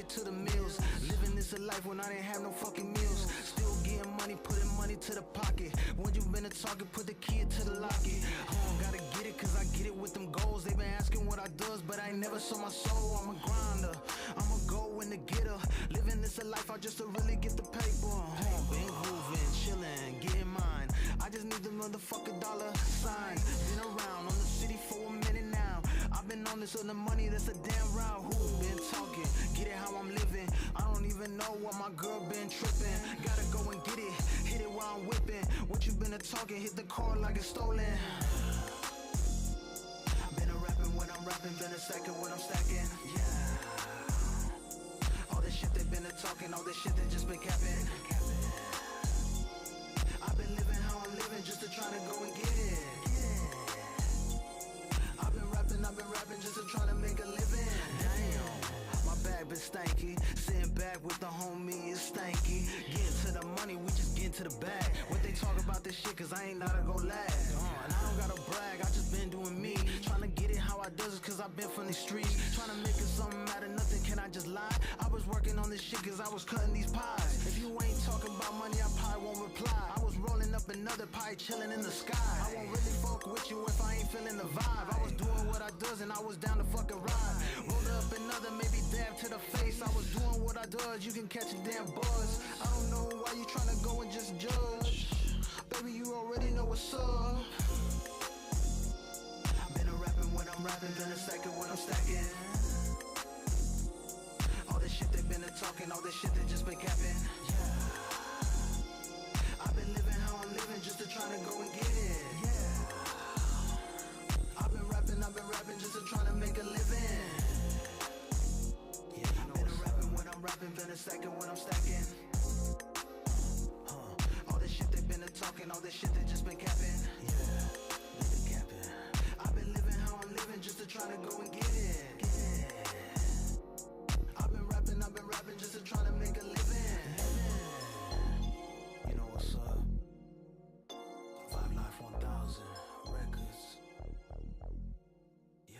it to the meals. Living this a life when I didn't have no fucking meals. Still getting money, putting money to the pocket. When you been a target, put the key to the locket. Gotta get it, cause I get it with them goals. They been asking what I does, but I ain't never sold my soul. I'm a grinder, I'm a go in the getter. Living this a life, I just to really get the paper. Been grooving, chilling, getting mine. I just need the motherfucking dollar signs. Been around on the city for a minute now. I've been on this on the money, that's a damn route. Who been talking? Get it how I'm living. I don't even know what my girl been tripping. Gotta go and get it, hit it while I'm whipping. What you been a talking? Hit the car like it's stolen. Been a rapping when I'm rapping, been a stacking when I'm stacking. Yeah. All this shit they been a talking, all this shit they just been capping. I've been living how I'm living just to try to go and get it. I've been rapping just to try to make a living. Damn, my bag been stanky. Sitting back with the homie is stanky. Getting to the money, we just getting to the bag. What they talk about this shit, cause I ain't gotta go lag. And I don't gotta brag, I just been doing me. Trying to get it how I does it, cause I been from the streets. Trying to make it something out of nothing, can I just lie? I was working on this shit cause I was cutting these pies. If you ain't talking about money, I probably won't reply. I was rolling up another pie, chilling in the sky. I won't really fuck with you if I ain't feeling the vibe. I was doing what I does and I was down to fucking ride. Rolled up another, maybe dab to the face. I was doing what I does, you can catch a damn buzz. I don't know why you tryna go and just judge. Baby, you already know what's up. Been a rapping when I'm rapping, been a stacking when I'm stacking. All this shit they been a talking, all this shit they just been capping. Yeah. I've been living how I'm living just to try to go and get it. Yeah. I've been rapping just to try to make a living. Yeah, been a rapping when I'm rapping, been a stacking when I'm stacking. All this shit they been a talking, all this shit they just been capping. Yeah, they been capping. I've been living how I'm living just to try to go and get it. I've been rapping just to try to make a living. You know what's up? 5 Life 1000 Records. Yeah.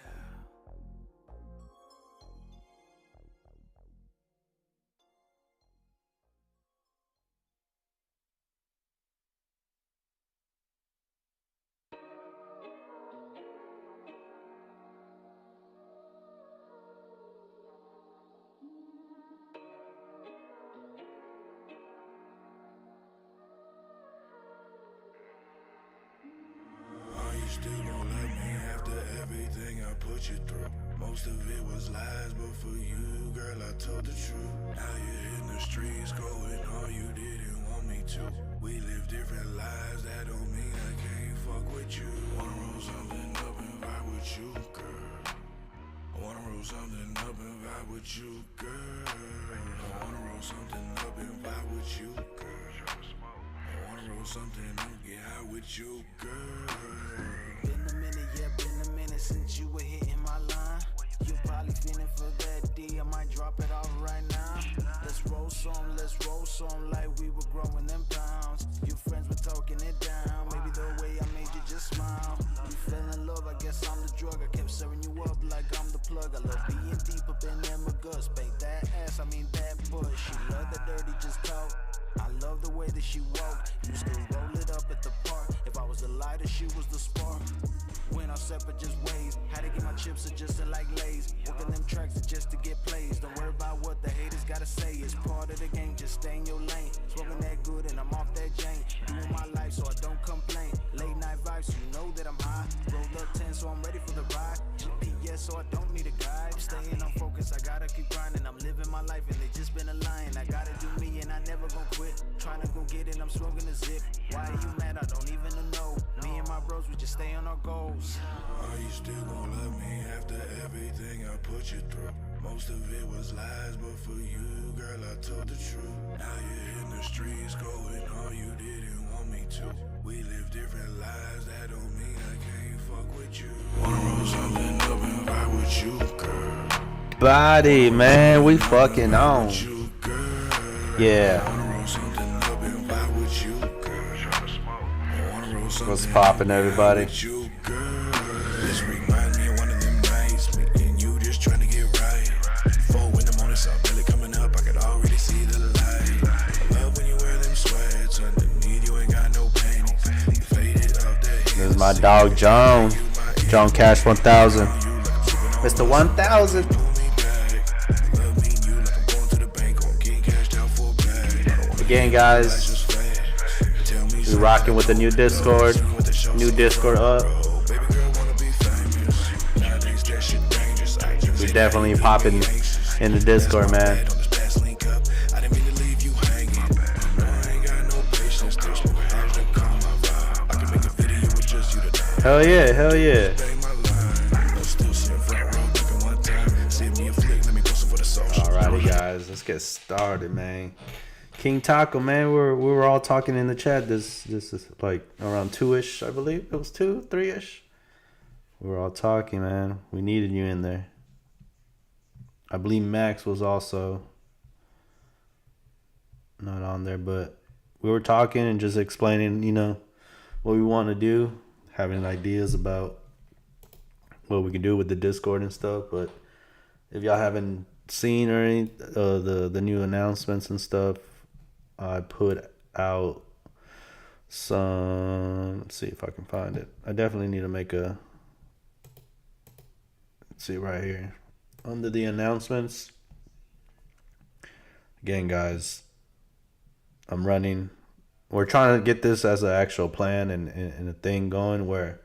Still gon' love me after everything I put you through. Most of it was lies, but for you, girl, I told the truth. Now you're in the streets, going all you didn't want me to. We live different lives, that don't mean I can't fuck with you. Wanna roll something up and vibe with you, girl. I wanna roll something up and vibe with you, girl. I wanna roll something up and vibe with you, girl. I wanna roll something up, get high with you, girl. Been a minute, yeah, been a minute since you were hitting my line. You probably feeling for that D, I might drop it off right now. Let's roll some like we were growing them pounds. Your friends were talking it down, maybe the way I made you just smile. You fell in love, I guess I'm the drug. I kept serving you up like I'm the plug. I love being deep up in them guts. Spank that ass, I mean that butt. She love the dirty, just talk. I love the way that she walk. Used to roll it up at the park. If I was the lighter, she was the spark. Went our separate just ways. Had to get my chips adjusted like Lay's. Working them tracks just to get plays. Don't worry about what the haters gotta say. It's part of the game, just stay in your lane. Smoking that good and I'm off that Jane. Doing my life so I don't complain. Late night vibes, so you know that I'm high. Rolled up 10 so I'm ready for the ride. GPS so I don't need a guide. Staying on focus, I gotta keep grinding. I'm living my life and they just been a lying. I gotta do me and I never gon' quit. Trying to go get it, I'm smoking a zip. Why are you mad? I don't even know. Me and my bros, we just stay on our goals. Are you still gon' love me after everything I put you through? Most of it was lies, but for you, girl, I told the truth. Now you're in the streets, going all you didn't want me to. We live different lives, that don't mean I can't fuck with you. Wanna roll something up and vibe with you, girl. Body, man, we fucking on. Yeah. What's poppin', everybody? This reminds me of one of them nights, me and you just trying to get right. 4 in the morning, so I'm really coming dog John Cash 1000, Mr. 1000. Again, guys, we rocking with the new Discord up. We definitely popping in the Discord, man. Hell yeah, hell yeah. Alrighty, guys, let's get started, man. King Taco, man, we were all talking in the chat. This is like around 2-ish, I believe. It was 2, 3-ish. We were all talking, man. We needed you in there. I believe Max was also not on there, but we were talking and just explaining, you know, what we want to do, having ideas about what we can do with the Discord and stuff. But if y'all haven't seen or any the new announcements and stuff, I put out some. Let's see if I can find it. I definitely need to make a. Let's see right here under the announcements. Again, guys, I'm running. We're trying to get this as an actual plan and a thing going where,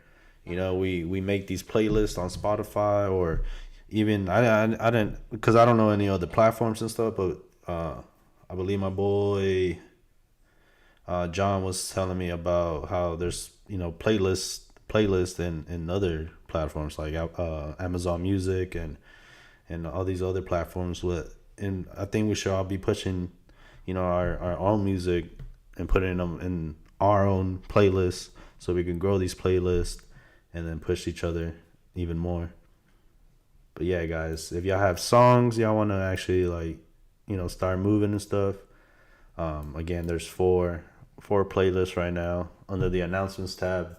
you know, we make these playlists on Spotify or even I didn't, because I don't know any other platforms and stuff, but I believe my boy John was telling me about how there's, you know, playlists in other platforms like Amazon Music and all these other platforms and I think we should all be pushing, you know, our own music and putting them in our own playlists so we can grow these playlists and then push each other even more. But yeah, guys, if y'all have songs y'all want to actually, like, you know, start moving and stuff, again, there's four playlists right now under the announcements tab.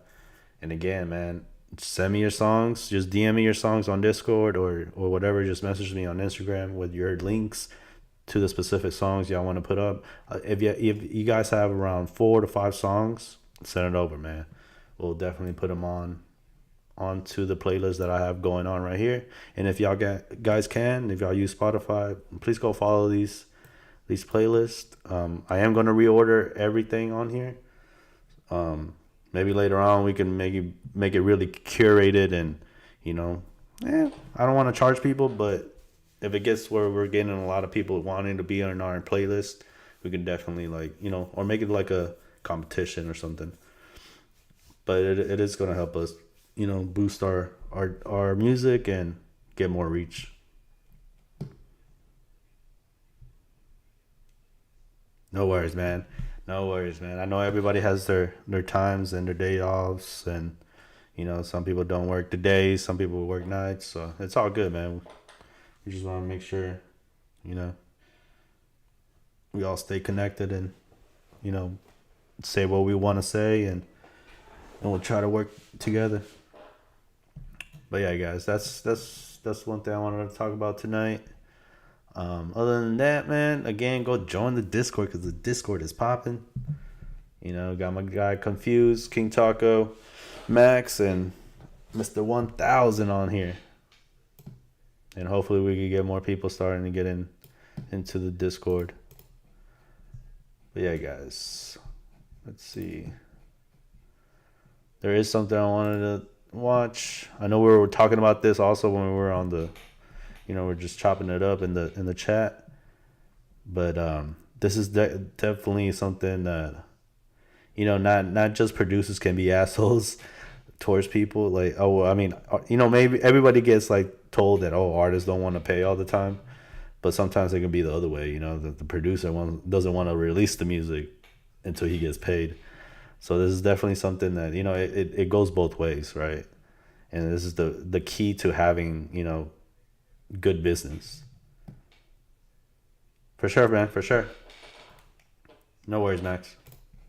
And again, man, send me your songs. Just DM me your songs on Discord or whatever. Just message me on Instagram with your links to the specific songs y'all want to put up. If you guys have around 4 to 5 songs, send it over, man. We'll definitely put them onto the playlist that I have going on right here. And if y'all guys can, if y'all use Spotify, please go follow these playlists. I am going to reorder everything on here. Maybe later on we can make it really curated and, you know, I don't want to charge people, but if it gets where we're getting a lot of people wanting to be on our playlist, we can definitely, like, you know, or make it like a competition or something. But it is going to help us, you know, boost our music and get more reach. No worries, man. No worries, man. I know everybody has their times and their day offs, and, you know, some people don't work the days, some people work nights, so it's all good, man. We just want to make sure, you know, we all stay connected and, you know, say what we want to say, and we'll try to work together. But yeah, guys, that's one thing I wanted to talk about tonight. Other than that, man, again, go join the Discord because the Discord is popping. You know, got my guy Confused, King Taco, Max, and Mr. 1000 on here. And hopefully we can get more people starting to get into the Discord. But yeah, guys, let's see. There is something I wanted to watch. I know we were talking about this also when we were on the, you know, we're just chopping it up in the chat. But this is definitely something that, you know, not just producers can be assholes towards people. Like, oh, I mean, you know, maybe everybody gets like told that, oh, artists don't want to pay all the time, but sometimes it can be the other way, you know, that the producer doesn't want to release the music until he gets paid. So this is definitely something that, you know, it goes both ways, right? And this is the key to having, you know, good business. For sure, man, for sure. No worries, Max.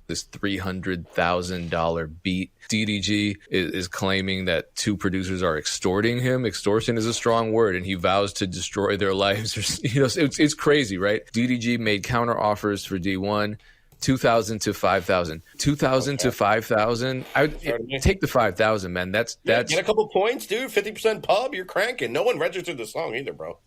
This $300,000 beat. DDG is claiming that 2 producers are extorting him. Extortion is a strong word, and he vows to destroy their lives. You know, it's crazy, right? DDG made counter offers for D1. 2,000 to 5,000. 2,000 to 5,000. I would take the 5,000, man. That's get a couple points, dude. 50% pub, you're cranking. No one registered the song either, bro.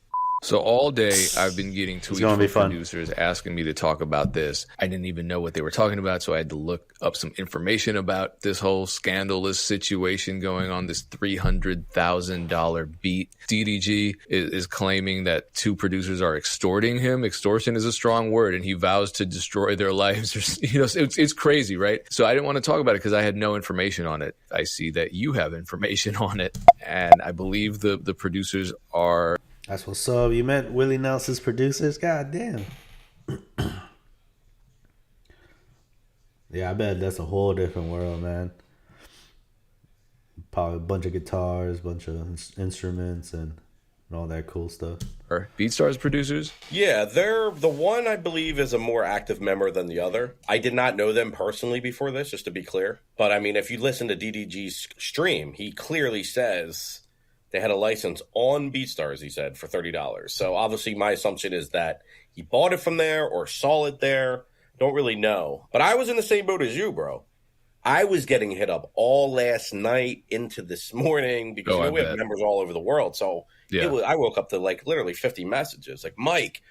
So all day I've been getting tweets from producers asking me to talk about this. I didn't even know what they were talking about, so I had to look up some information about this whole scandalous situation going on, this $300,000 beat. DDG is claiming that two producers are extorting him. Extortion is a strong word, and he vows to destroy their lives. It's crazy, right? So I didn't want to talk about it because I had no information on it. I see that you have information on it, and I believe the producers are... That's what's up. You met Willie Nelson's producers? God damn. Yeah, I bet that's a whole different world, man. Probably a bunch of guitars, bunch of instruments, and all that cool stuff. Are BeatStars producers? Yeah, they're the one I believe is a more active member than the other. I did not know them personally before this, just to be clear. But I mean, if you listen to DDG's stream, he clearly says... They had a license on BeatStars, he said, for $30. So obviously my assumption is that he bought it from there or saw it there. Don't really know. But I was in the same boat as you, bro. I was getting hit up all last night into this morning because we have members all over the world. So I woke up to like literally 50 messages. Like, Mike,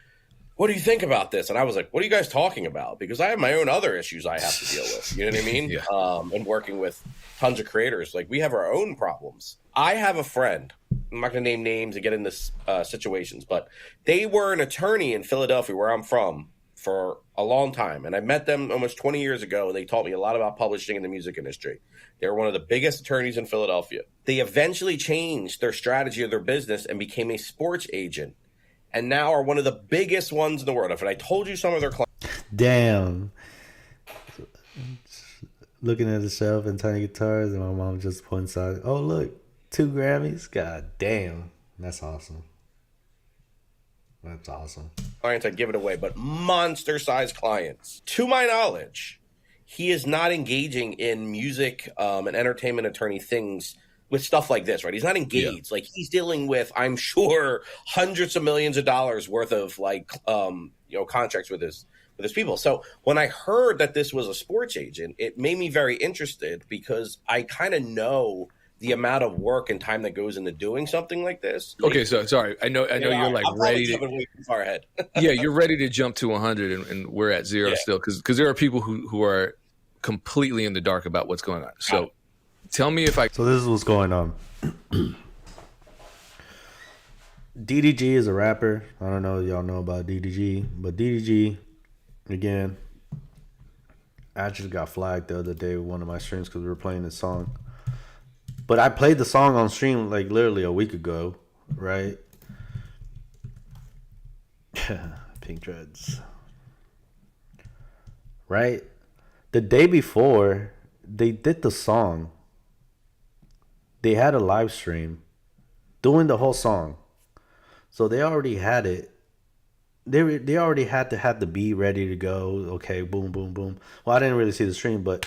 what do you think about this? And I was like, what are you guys talking about? Because I have my own other issues I have to deal with. You know what I mean? Yeah. And working with tons of creators. Like, we have our own problems. I have a friend. I'm not going to name names and get into situations, but they were an attorney in Philadelphia, where I'm from, for a long time. And I met them almost 20 years ago, and they taught me a lot about publishing in the music industry. They were one of the biggest attorneys in Philadelphia. They eventually changed their strategy of their business and became a sports agent, and now are one of the biggest ones in the world. If I told you some of their clients... Damn. Looking at the shelf and tiny guitars, and my mom just points out, oh, look, 2 Grammys? God damn. That's awesome. That's awesome. Clients, I'd give it away, but monster-sized clients. To my knowledge, he is not engaging in music and entertainment attorney things with stuff like this, right? He's not engaged. Yeah. Like, he's dealing with, I'm sure, hundreds of millions of dollars worth of, like, contracts with his people. So when I heard that this was a sports agent, it made me very interested because I kind of know the amount of work and time that goes into doing something like this. Okay, so sorry. I know you're like ready to way too far ahead. Yeah, you're ready to jump to 100 and we're at 0 still because there are people who are completely in the dark about what's going on. So tell me if I... So this is what's going on. DDG is a rapper. I don't know if y'all know about DDG, but DDG, again, I actually got flagged the other day with one of my streams because we were playing this song. But I played the song on stream like literally a week ago, right? Pink dreads. Right? The day before they did the song, they had a live stream doing the whole song. So they already had it. They already had to have the beat ready to go. Okay, boom, boom, boom. Well, I didn't really see the stream, but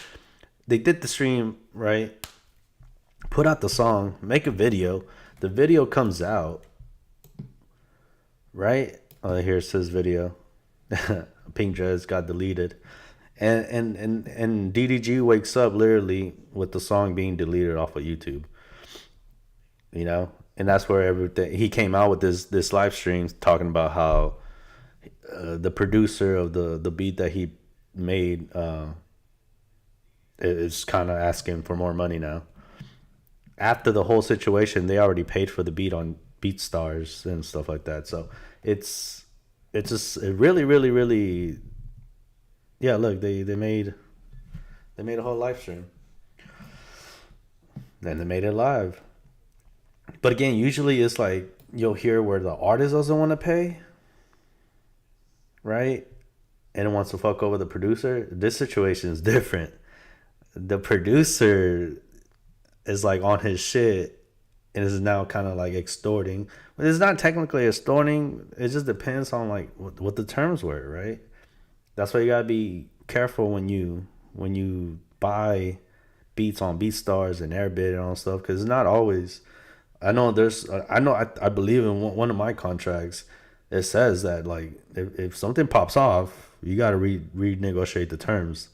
they did the stream, right? Put out the song, make a video. The video comes out, right? Oh, here it says video. Pink Dress got deleted. And DDG wakes up literally with the song being deleted off of YouTube. You know? And that's where everything... He came out with this live stream talking about how the producer of the beat that he made is kind of asking for more money now. After the whole situation, they already paid for the beat on BeatStars and stuff like that. So it's just really, really, really, yeah. Look, they made a whole live stream. Then they made it live. But again, usually it's like you'll hear where the artist doesn't want to pay, right? And wants to fuck over the producer. This situation is different. The producer is like on his shit and is now kind of like extorting. But it's not technically extorting. It just depends on like what the terms were, right? That's why you gotta be careful when you buy beats on BeatStars and Airbit and all stuff, because it's not always. I believe in one of my contracts, it says that like if something pops off, You got to renegotiate the terms,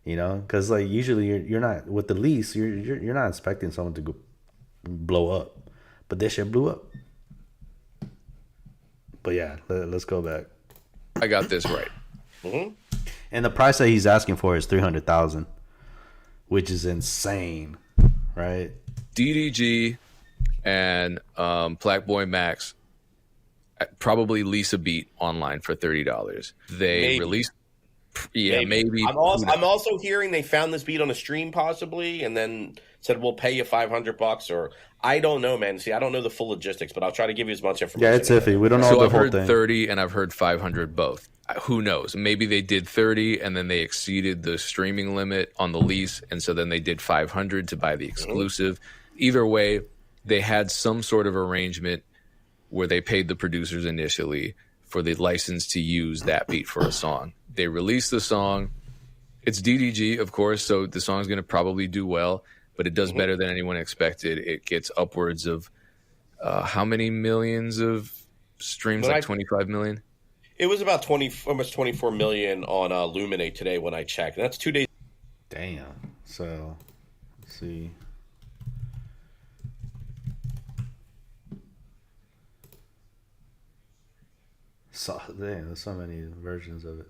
you know, because like usually you're not with the lease. You're not expecting someone to go blow up, but this shit blew up. But yeah, let's go back. I got this right. Mm-hmm. And the price that he's asking for is $300,000, which is insane, right? DDG and Blackboy Max probably lease a beat online for $30. They released, maybe. I'm also hearing they found this beat on a stream possibly, and then said we'll pay you $500 or I don't know, man. See, I don't know the full logistics, but I'll try to give you as much information. Yeah, it's iffy. We don't know the whole thing. I've heard 30 and I've heard 500 both. Who knows? Maybe they did 30 and then they exceeded the streaming limit on the lease, and so then they did 500 to buy the exclusive. Either way, they had some sort of arrangement where they paid the producers initially for the license to use that beat for a song. They released the song. It's DDG, of course, so the song's going to probably do well, but it does better than anyone expected. It gets upwards of how many millions of streams? Like 25 million? It was about almost 24 million on Luminate today when I checked. And that's 2 days. Damn. So, let's see. So, damn, there's so many versions of it.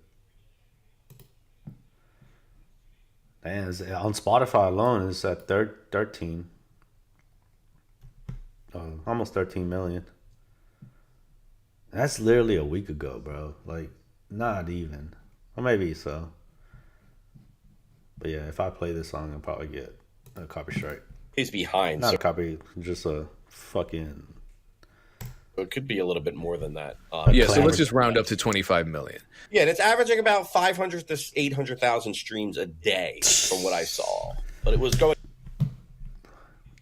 Damn, on Spotify alone, it's at 13. Almost 13 million. That's literally a week ago, bro. Like, not even. Or maybe so. But yeah, if I play this song, I'll probably get a copy strike. He's behind. Not a copy, just a fucking... It could be a little bit more than that. So let's just round up to 25 million. Yeah, and it's averaging about 500 to 800,000 streams a day from what I saw. But it was going...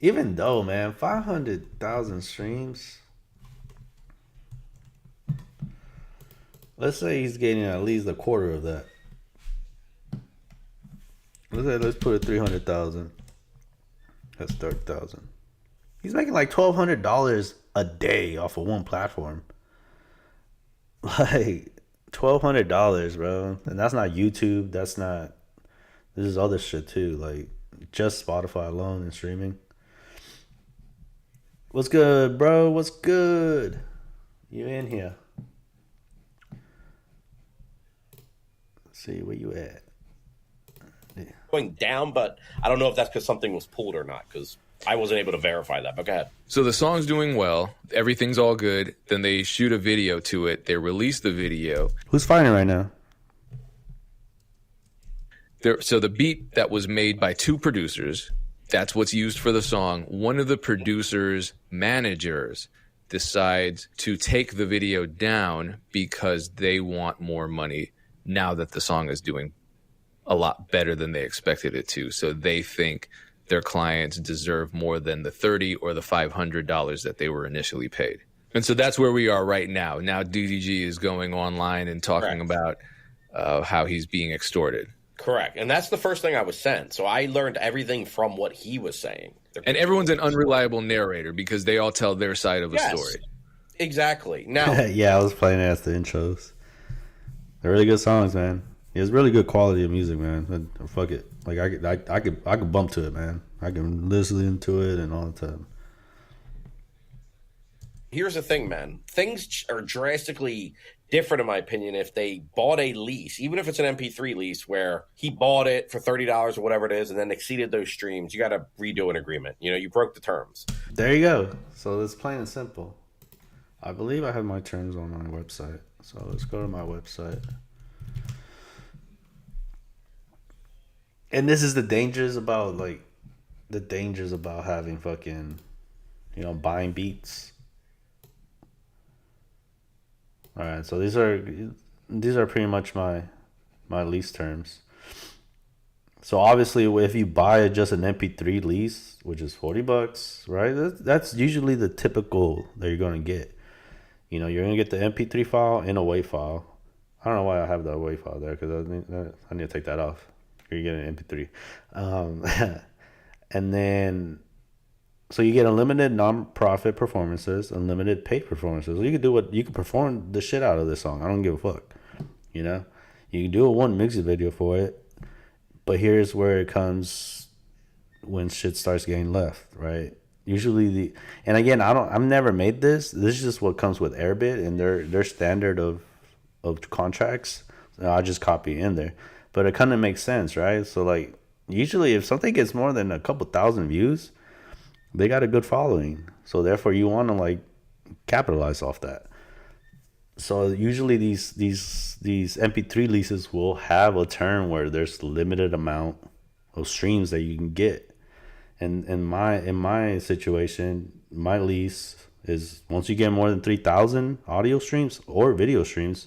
Even though, man, 500,000 streams... Let's say he's getting at least a quarter of that. Let's put it 300,000. That's 30,000. He's making like $1,200 a day off of one platform. Like $1,200, bro, and that's not YouTube. That's not. This is other shit too. Like just Spotify alone and streaming. What's good, bro? What's good? You in here? See where you at. Yeah. Going down, but I don't know if that's because something was pulled or not, because I wasn't able to verify that. But go ahead. So the song's doing well. Everything's all good. Then they shoot a video to it. They release the video. Who's fighting right now? So the beat that was made by two producers, that's what's used for the song. One of the producers' managers decides to take the video down because they want more money now that the song is doing a lot better than they expected it to. So they think their clients deserve more than the $30 or the $500 that they were initially paid. And so that's where we are right now. Now DDG is going online and talking about how he's being extorted. Correct. And that's the first thing I was sent. So I learned everything from what he was saying. And everyone's an unreliable narrator because they all tell their side of a story. Exactly. Now, yeah, I was playing it as the intros. They're really good songs, man. It's really good quality of music, man. Fuck it. Like I could bump to it, man. I can listen to it and all the time. Here's the thing, man. Things are drastically different, in my opinion, if they bought a lease, even if it's an MP3 lease where he bought it for $30 or whatever it is and then exceeded those streams. You got to redo an agreement. You know, you broke the terms. There you go. So it's plain and simple. I believe I have my terms on my website. So let's go to my website. And this is the dangers about having fucking, buying beats. All right, so these are pretty much my lease terms. So obviously, if you buy just an MP3 lease, which is $40, right? That's usually the typical that you're gonna get. You're gonna get the MP3 file and a WAV file. I don't know why I have the WAV file there because I need to take that off. You're getting an MP3, and then so you get unlimited non-profit performances, unlimited paid performances. So you can perform the shit out of this song. I don't give a fuck. You You can do a one music video for it, but here's where it comes when shit starts getting left, right? Usually and again, I've never made this. This is just what comes with Airbit and their standard of contracts. So I'll just copy in there, but it kind of makes sense, right? So like, usually if something gets more than a couple thousand views, they got a good following. So therefore, you want to like capitalize off that. So usually these MP3 leases will have a term where there's limited amount of streams that you can get. And in my situation, my lease is once you get more than 3,000 audio streams or video streams,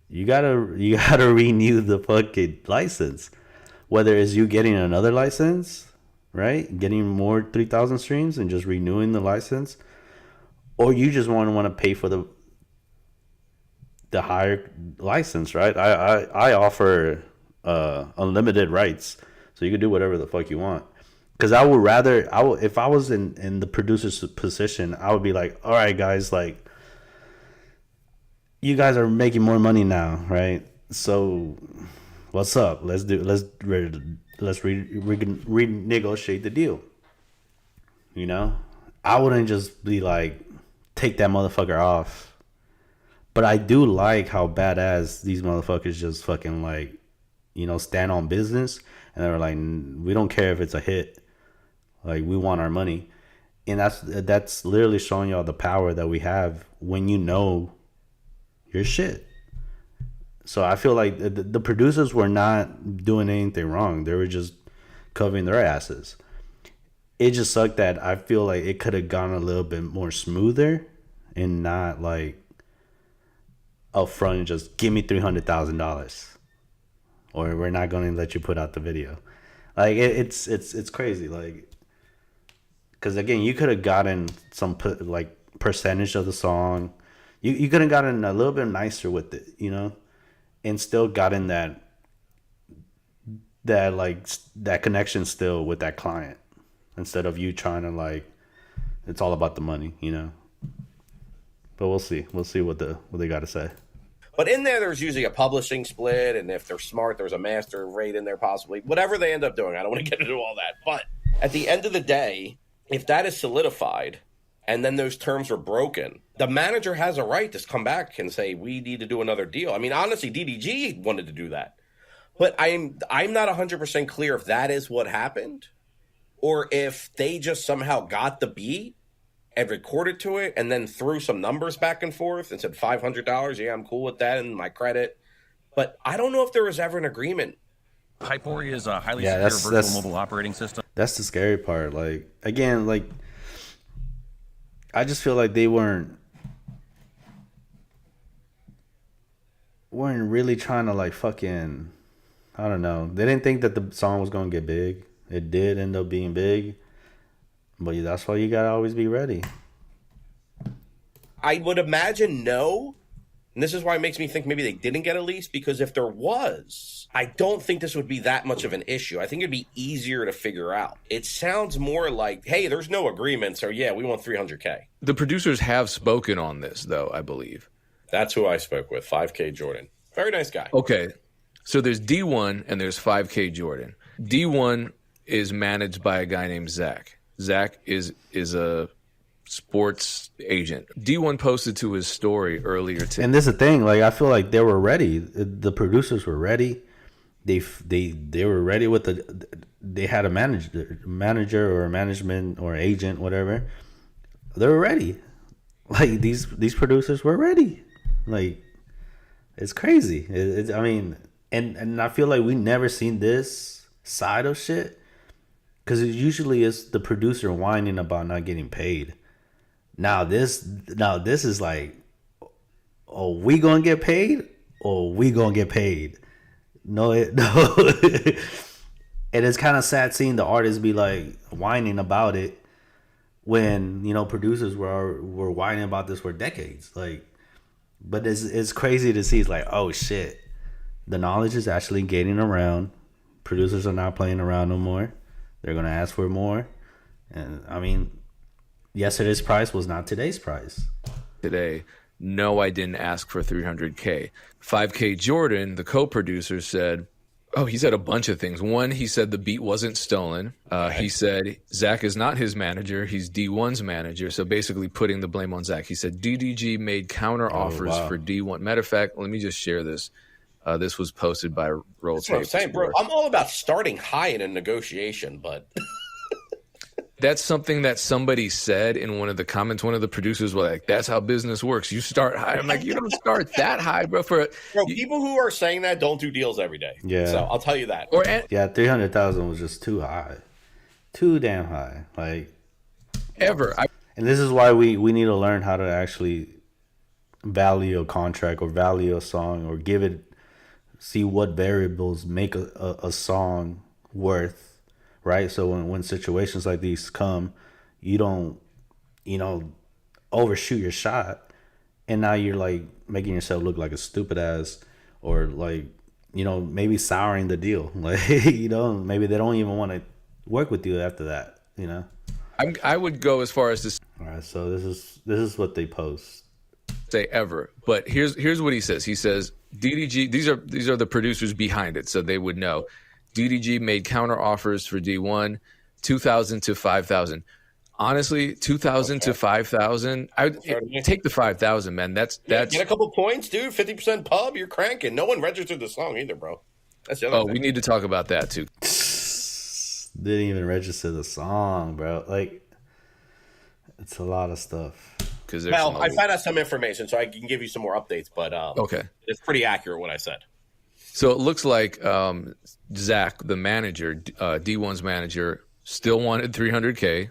you gotta renew the fucking license. Whether it's you getting another license, right, getting more 3,000 streams and just renewing the license, or you just want to pay for the higher license, right? I offer unlimited rights, so you can do whatever the fuck you want. Because if I was in the producer's position, I would be like, all right, guys, like, you guys are making more money now, right? So what's up? Let's renegotiate the deal. You know, I wouldn't just be like, take that motherfucker off. But I do like how badass these motherfuckers just fucking like, you know, stand on business. And they're like, we don't care if it's a hit. Like, we want our money. And that's literally showing y'all the power that we have when you know your shit. So I feel like the producers were not doing anything wrong. They were just covering their asses. It just sucked that I feel like it could have gone a little bit more smoother and not like up front and just give me $300,000 or we're not going to let you put out the video. Like it's crazy. Like, because again, you could have gotten some like percentage of the song. You could have gotten a little bit nicer with it, you know, and still gotten that connection still with that client instead of you trying to like, it's all about the money, you know. But we'll see what they got to say. But in there's usually a publishing split, and if they're smart, there's a master rate in there possibly. Whatever they end up doing, I don't want to get into all that. But at the end of the day, if that is solidified and then those terms are broken, the manager has a right to come back and say, we need to do another deal. I mean, honestly, DDG wanted to do that. But I'm not 100% clear if that is what happened or if they just somehow got the beat and recorded to it and then threw some numbers back and forth and said $500. Yeah, I'm cool with that and my credit. But I don't know if there was ever an agreement. Hypori is a highly secure virtual mobile operating system. That's the scary part. Like, again, like, I just feel like they weren't really trying to like fucking, I don't know. They didn't think that the song was going to get big. It did end up being big. But that's why you gotta always be ready. I would imagine no. And this is why it makes me think maybe they didn't get a lease, because if there was, I don't think this would be that much of an issue. I think it'd be easier to figure out. It sounds more like, hey, there's no agreement, so yeah, we want $300K. The producers have spoken on this, though, I believe. That's who I spoke with, 5K Jordan. Very nice guy. Okay, so there's D1 and there's 5K Jordan. D1 is managed by a guy named Zach. Zach is a sports agent. D1 posted to his story earlier today. And this is the thing, like, I feel like they were ready. The producers were ready. They were ready with they had a manager or a management or agent, whatever. They were ready. Like, these producers were ready. Like, it's crazy. I mean, and I feel like we never seen this side of shit. Because it usually is the producer whining about not getting paid. Now this is like, oh, we gonna get paid, or we gonna get paid? No. And it's kind of sad seeing the artists be like whining about it when, you know, producers were whining about this for decades. Like, but it's crazy to see. It's like, oh shit, the knowledge is actually getting around. Producers are not playing around no more. They're going to ask for more. And, I mean, yesterday's price was not today's price. Today, no, I didn't ask for 300K. 5K Jordan, the co-producer, said, oh, he said a bunch of things. One, he said the beat wasn't stolen. He said Zach is not his manager. He's D1's manager. So basically putting the blame on Zach. He said DDG made counter offers for D1. Matter of fact, let me just share this. This was posted by Roll That's what I'm saying, bro. I'm all about starting high in a negotiation, but... That's something that somebody said in one of the comments. One of the producers was like, that's how business works. You start high. I'm like, you don't start that high, bro. People who are saying that don't do deals every day. Yeah. So I'll tell you that. Yeah, 300,000 was just too high. Too damn high. Like, ever. And this is why we need to learn how to actually value a contract or value a song or see what variables make a song worth. Right, so when situations like these come, you don't, overshoot your shot, and now you're like making yourself look like a stupid ass, or like, maybe souring the deal. Like, maybe they don't even want to work with you after that. I would go as far as to. All right, so this is what they post. Say ever, but here's what he says. He says DDG. These are the producers behind it, so they would know. DDG made counter offers for D1, 2,000 to 5,000. Honestly, 2,000 to 5,000. I would take the 5,000, man. That's get a couple points, dude. 50% pub, you're cranking. No one registered the song either, bro. That's the other thing. We need to talk about that too. Didn't even register the song, bro. Like, it's a lot of stuff. Well, I found out some information, so I can give you some more updates. But okay, it's pretty accurate what I said. So it looks like Zach, the manager, D1's manager, still wanted 300K.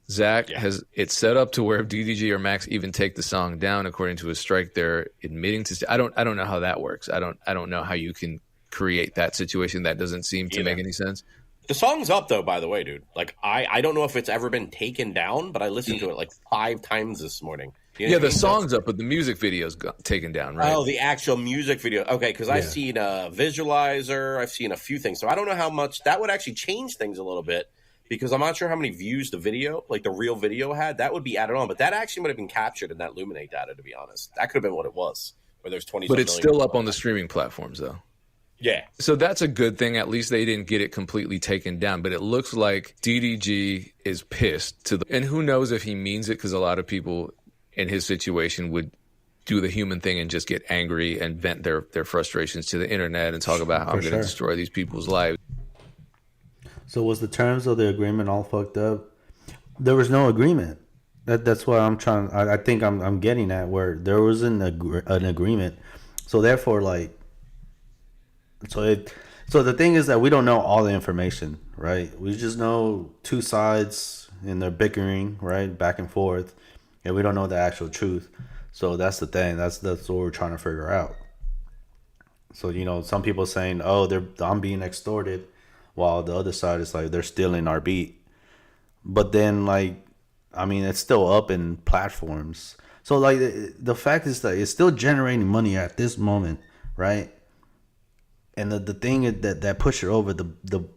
Zach has it set up to where if DDG or Max even take the song down, according to his strike, they're admitting to. I don't know how that works. I don't know how you can create that situation. That doesn't seem to make any sense. The song's up though, by the way, dude. Like I don't know if it's ever been taken down, but I listened to it like 5 times this morning. The song's up, but the music video's got taken down, right? Oh, the actual music video. Okay, because I've seen a visualizer. I've seen a few things. So I don't know how much that would actually change things a little bit because I'm not sure how many views the video, like the real video had. That would be added on, but that actually would have been captured in that Luminate data, to be honest. That could have been what it was, where there's 20 But it's still up on the streaming platforms, though. Yeah. So that's a good thing. At least they didn't get it completely taken down. But it looks like DDG is pissed and who knows if he means it, because a lot of people in his situation would do the human thing and just get angry and vent their frustrations to the internet and talk about how I'm going to destroy these people's lives. So was the terms of the agreement all fucked up? There was no agreement. That's what I'm trying. I think I'm getting at, where there was an agreement. So therefore, like, so the thing is that we don't know all the information, right? We just know two sides and they're bickering, right, back and forth. And we don't know the actual truth. So that's the thing. That's what we're trying to figure out. So, some people saying, oh, I'm being extorted, while the other side is like, they're stealing our beat. But then, like, I mean, it's still up in platforms. So, like, the fact is that it's still generating money at this moment, right? And the thing that pushed it over the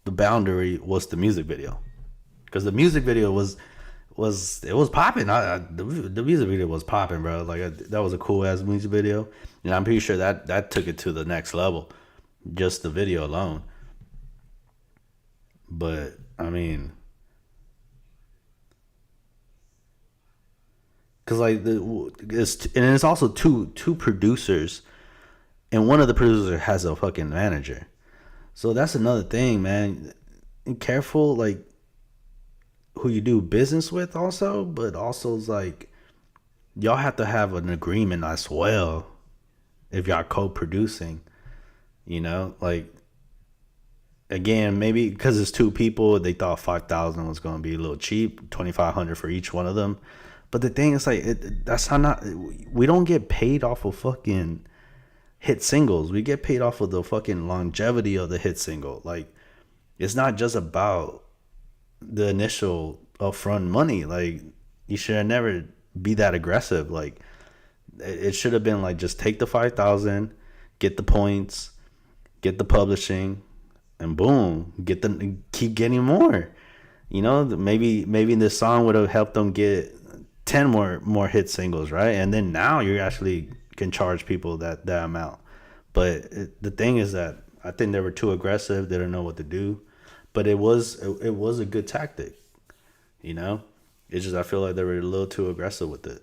boundary was the music video. Because the music video was popping. The music video was popping, bro. Like, that was a cool ass music video, and I'm pretty sure that took it to the next level, just the video alone. But I mean, because like it's also two producers, and one of the producers has a fucking manager, so that's another thing, man. And careful, like, who you do business with also, but also it's like y'all have to have an agreement as well if y'all co-producing, like, again, maybe because it's two people, they thought 5,000 was going to be a little cheap, 2,500 for each one of them. But the thing is, like, that's how we don't get paid off of fucking hit singles. We get paid off of the fucking longevity of the hit single. Like, it's not just about the initial upfront money. Like, you should have never be that aggressive. Like, it should have been like, just take the 5,000, get the points, get the publishing, and boom, keep getting more. Maybe this song would have helped them get 10 more hit singles, right? And then now you actually can charge people that amount. But the thing is that I think they were too aggressive. They didn't know what to do. But it was a good tactic, you know? It's just I feel like they were a little too aggressive with it.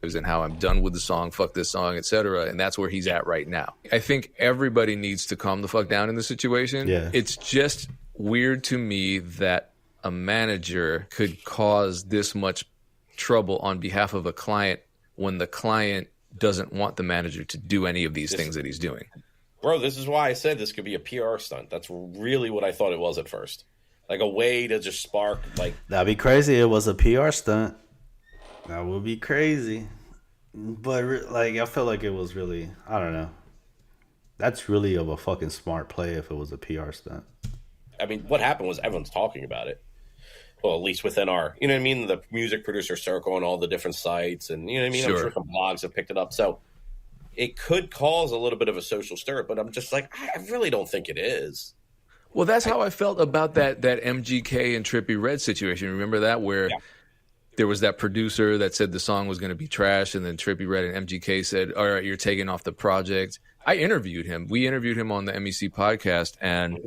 And how I'm done with the song, fuck this song, etc. And that's where he's at right now. I think everybody needs to calm the fuck down in the situation. Yeah. It's just weird to me that a manager could cause this much trouble on behalf of a client when the client doesn't want the manager to do any of these things that he's doing. Bro, this is why I said this could be a PR stunt. That's really what I thought it was at first. Like a way to just spark, like... That'd be crazy. It was a PR stunt. That would be crazy. But, like, I feel like it was really... I don't know. That's really of a fucking smart play if it was a PR stunt. I mean, what happened was everyone's talking about it. Well, at least within our... You know what I mean? The music producer circle and all the different sites. And, you know what I mean? Sure. I'm sure some blogs have picked it up. So it could cause a little bit of a social stir. But I'm just like, I really don't think it is. Well, that's how I felt about that MGK and Trippie Redd situation. Remember that? Where... Yeah. There was that producer that said the song was going to be trash, and then Trippie Redd and MGK said, all right, you're taking off the project. I interviewed him. We interviewed him on the MEC podcast, and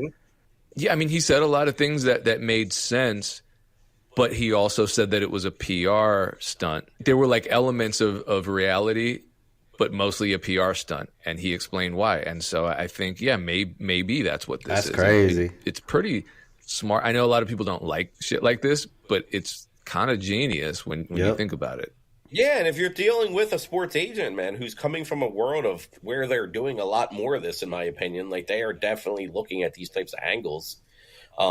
yeah, I mean, he said a lot of things that made sense, but he also said that it was a PR stunt. There were like elements of reality, but mostly a PR stunt, and he explained why. And so I think, yeah, maybe that's what this is. That's crazy. It's pretty smart. I know a lot of people don't like shit like this, but it's kind of genius when you think about it. Yeah, and if you're dealing with a sports agent, man, who's coming from a world of where they're doing a lot more of this, in my opinion, like they are definitely looking at these types of angles,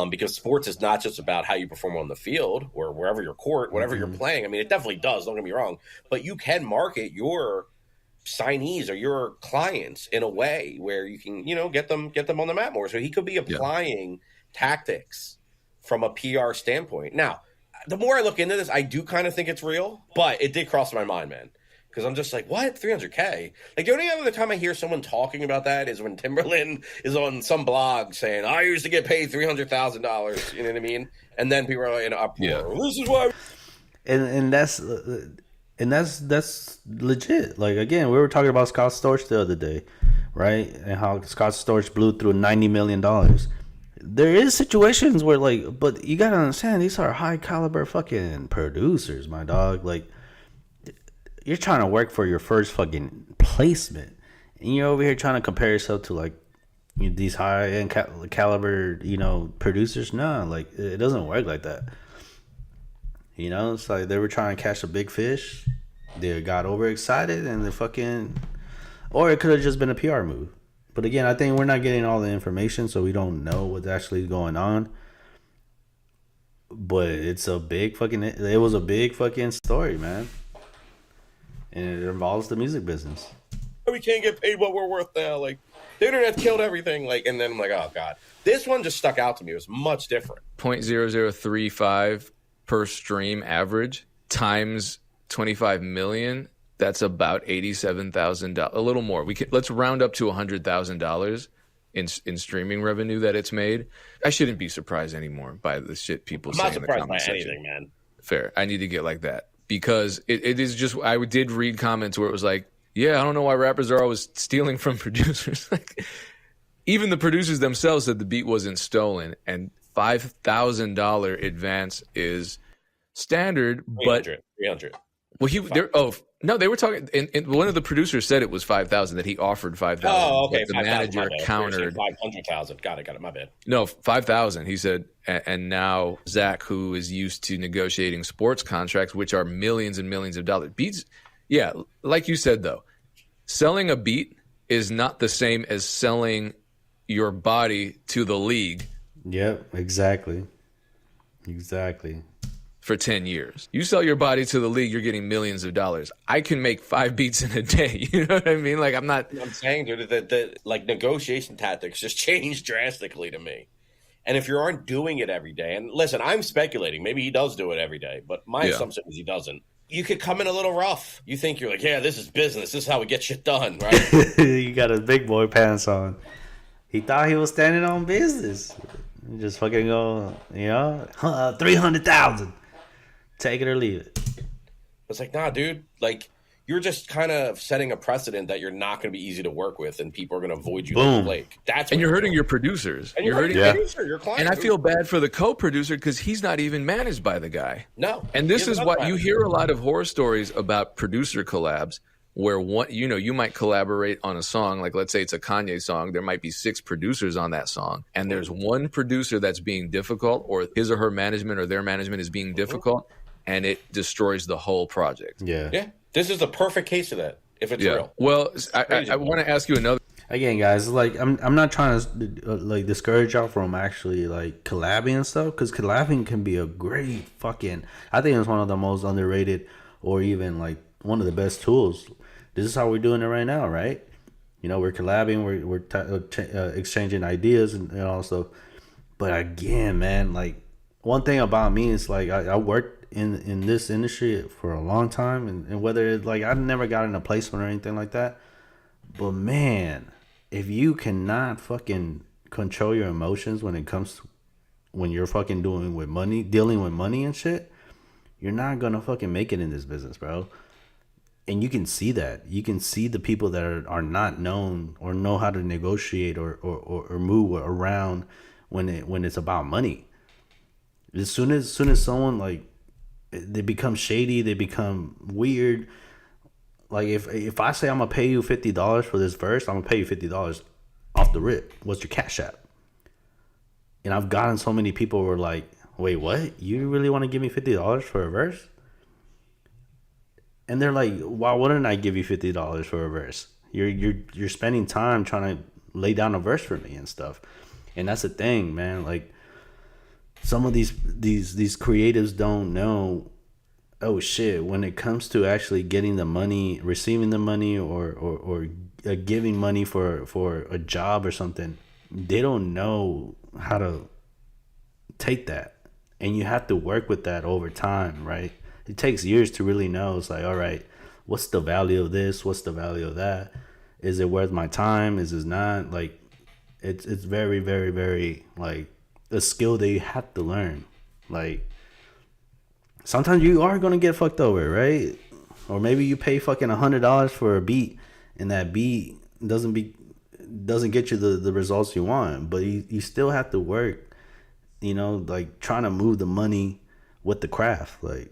because sports is not just about how you perform on the field or wherever your court, whatever you're playing. I mean, it definitely does, don't get me wrong, but you can market your signees or your clients in a way where you can, you know, get them on the map more. So he could be applying tactics from a PR standpoint. Now, the more I look into this, I do kind of think it's real, but it did cross my mind, man. Because I'm just like, what? $300K? Like, the only other time I hear someone talking about that is when Timberland is on some blog saying, I used to get paid $300,000. You know what I mean? And then people are in an uproar. Yeah. This is why. And that's legit. Like, again, we were talking about Scott Storch the other day, right? And how Scott Storch blew through $90 million. There is situations where, like, but you gotta understand, these are high caliber fucking producers, my dog. Like, you're trying to work for your first fucking placement, and you're over here trying to compare yourself to like these high end caliber, you know, producers. No, like, it doesn't work like that. You know, it's like they were trying to catch a big fish. They got overexcited and they fucking, or it could have just been a PR move. But again, I think we're not getting all the information, so we don't know what's actually going on. But it was a big fucking story, man. And it involves the music business. We can't get paid what we're worth now. Like, the internet killed everything. Like, and then I'm like, oh God. This one just stuck out to me. It was much different. 0.0035 per stream average times 25 million. That's about $87,000, a little more. Let's round up to $100,000 in streaming revenue that it's made. I shouldn't be surprised anymore by the shit people say in the comment section. I'm not surprised by anything, man. Fair. I need to get like that because it is just. I did read comments where it was like, yeah, I don't know why rappers are always stealing from producers. Like, even the producers themselves said the beat wasn't stolen, and $5,000 advance is standard. 300. Well, they were talking. And one of the producers said it was 5,000. That he offered 5,000. Oh, okay. The manager countered 500,000. Got it. My bad. No, 5,000. He said, and now Zach, who is used to negotiating sports contracts, which are millions and millions of dollars, beats. Yeah, like you said though, selling a beat is not the same as selling your body to the league. Yep, exactly. For 10 years. You sell your body to the league, you're getting millions of dollars. I can make 5 beats in a day. You know what I mean? Like, I'm saying, dude, that like negotiation tactics just changed drastically to me. And if you aren't doing it every day, and listen, I'm speculating, maybe he does do it every day, but my assumption is he doesn't. You could come in a little rough. You think you're like, yeah, this is business. This is how we get shit done, right? You got his big boy pants on. He thought he was standing on business. Just fucking go, you know, 300,000. Take it or leave it. It's like, nah, dude, like you're just kind of setting a precedent that you're not going to be easy to work with and people are going to avoid you like the plague. That's what and you're hurting your producers. And you're hurting your producer, your client. And I feel bad for the co-producer because he's not even managed by the guy. No. And this is what you hear a lot of horror stories about producer collabs where one, you might collaborate on a song. Like, let's say it's a Kanye song. There might be 6 producers on that song. And there's one producer that's being difficult, or his or her management or their management is being difficult, and it destroys the whole project. Yeah. This is the perfect case of that, if it's real. Well, I want to ask you another. Again, guys, like I'm not trying to like discourage y'all from actually like collabing and stuff, because collabing can be a great fucking. I think it's one of the most underrated, or even like one of the best tools. This is how we're doing it right now, right? We're collabing, we're exchanging ideas and all stuff. But again, man, like one thing about me is like I worked in this industry for a long time, and whether it's like I never got in a placement or anything like that, but man, if you cannot fucking control your emotions when it comes to when you're fucking dealing with money and shit, you're not gonna fucking make it in this business, bro. And you can see that. You can see the people that are not known or know how to negotiate or move around when it's about money. As soon as someone like they become shady, they become weird. Like if I say I'm gonna pay you $50 for this verse, I'm gonna pay you $50 off the rip. What's your Cash App? And I've gotten so many people who are like, wait, what? You really want to give me $50 for a verse? And they're like, why wouldn't I give you $50 for a verse? You're spending time trying to lay down a verse for me and stuff. And that's the thing, man. Like some of these creatives don't know, oh shit, when it comes to actually getting the money, receiving the money, or giving money for a job or something, they don't know how to take that. And you have to work with that over time, right? It takes years to really know. It's like, all right, what's the value of this? What's the value of that? Is it worth my time? Is it not? Like, it's very, very, very, like, a skill that you have to learn. Like, sometimes you are going to get fucked over, right? Or maybe you pay fucking $100 for a beat, and that beat doesn't get you the results you want. But you still have to work, like, trying to move the money with the craft, like.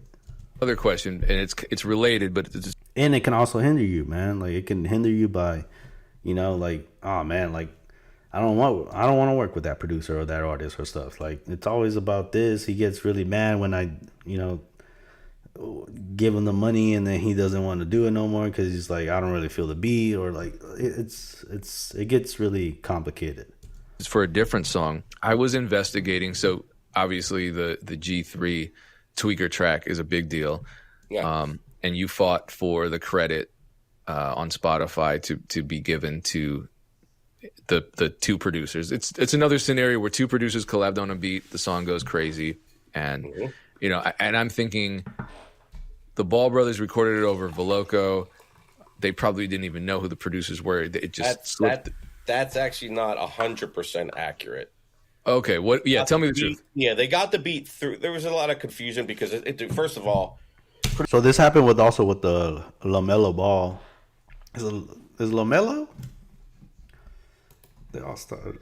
Other question, and it's related, but and it can also hinder you, man. Like it can hinder you by, like, oh man, like I don't want to work with that producer or that artist or stuff. Like it's always about this. He gets really mad when I, give him the money and then he doesn't want to do it no more because he's like, I don't really feel the beat, or like it gets really complicated. It's for a different song. I was investigating, so obviously the G3 Tweaker track is a big deal. Yeah. And you fought for the credit on Spotify to be given to the 2 producers. It's another scenario where 2 producers collabed on a beat, the song goes crazy, and and I'm thinking the Ball Brothers recorded it over Veloco. They probably didn't even know who the producers were. It just slipped. That's actually not 100% accurate. Okay, what? Yeah, tell me the truth. Yeah, they got the beat through. There was a lot of confusion because first of all, so this happened with the LaMelo Ball. Is LaMelo? They all started.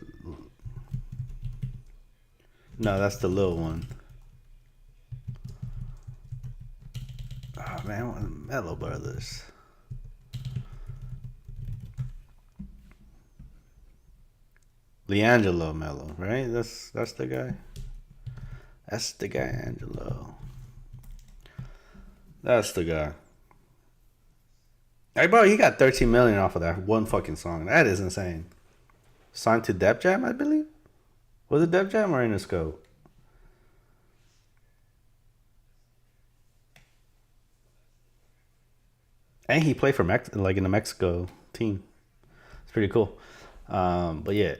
No, that's the little one. Oh man, Mello Brothers. Leangelo Mello, right? That's the guy. That's the guy, Angelo. That's the guy. Hey, bro, he got 13 million off of that one fucking song. That is insane. Signed to Def Jam, I believe. Was it Def Jam or Interscope? And he played for in the Mexico team. It's pretty cool. But yeah.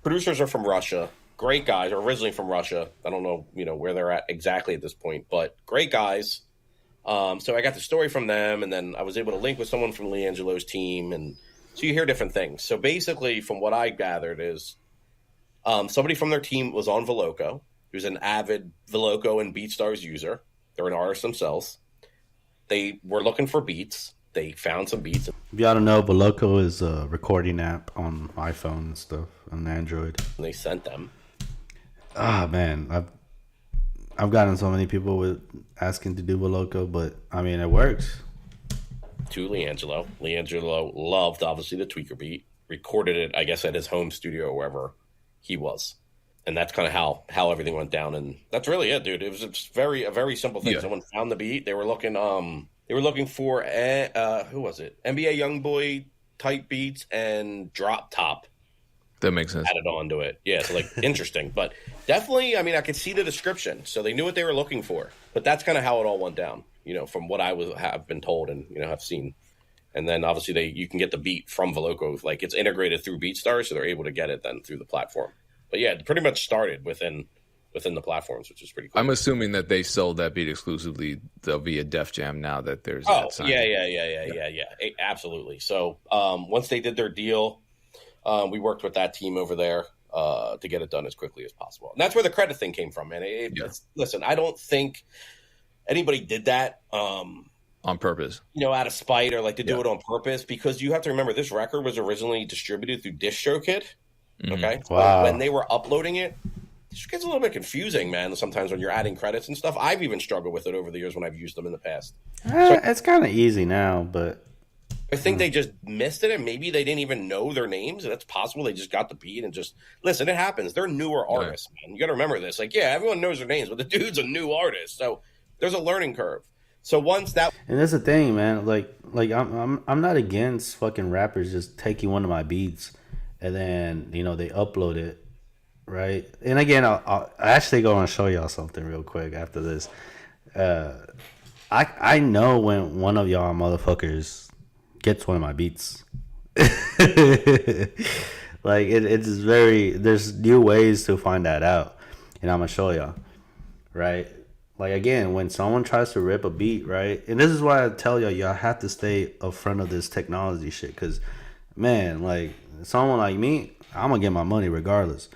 Producers are from Russia. Great guys, are originally from Russia. I don't know, where they're at exactly at this point, but great guys. So I got the story from them, and then I was able to link with someone from Leangelo's team, and so you hear different things. So basically, from what I gathered is somebody from their team was on Veloco. He was an avid Veloco and BeatStars user. They're an artist themselves. They were looking for beats. They found some beats. If y'all don't know, Voloco is a recording app on iPhone and stuff, on Android. And they sent them. Ah, man, I've gotten so many people with asking to do Voloco, but I mean it works. To Leangelo. Leangelo loved obviously the tweaker beat. Recorded it, I guess, at his home studio or wherever he was. And that's kind of how everything went down. And that's really it, dude. It was just a very simple thing. Yeah. Someone found the beat. They were looking for who was it? NBA Youngboy type beats and drop top. That makes sense. Added onto it. Yeah, so like interesting. But definitely, I mean, I could see the description. So they knew what they were looking for. But that's kind of how it all went down, from what I have been told and have seen. And then obviously you can get the beat from Voloco. Like it's integrated through BeatStars, so they're able to get it then through the platform. But yeah, it pretty much started within the platforms, which is pretty cool. I'm assuming that they sold that beat exclusively via Def Jam now that there's that sign. Yeah. Absolutely. So once they did their deal, we worked with that team over there to get it done as quickly as possible. And that's where the credit thing came from, man. Listen, I don't think anybody did that on purpose. Out of spite or like to do it on purpose, because you have to remember this record was originally distributed through DistroKid. Okay. Wow. When they were uploading it gets a little bit confusing, man, sometimes when you're adding credits and stuff. I've even struggled with it over the years when I've used them in the past. It's kind of easy now, but I think they just missed it, and maybe they didn't even know their names. That's possible. They just got the beat and just listen. It happens. They're newer artists, man. You got to remember this. Like, yeah, everyone knows their names, but the dude's a new artist, so there's a learning curve. So once that, and that's the thing, man. Like I'm not against fucking rappers just taking one of my beats and then they upload it, right? And again, I'll actually go and show y'all something real quick after this. I know when one of y'all motherfuckers gets one of my beats. Like it's very, there's new ways to find that out, and I'm gonna show y'all, right? Like again, when someone tries to rip a beat, right? And this is why I tell y'all have to stay up front of this technology shit, because man, like someone like me, I'm gonna get my money regardless,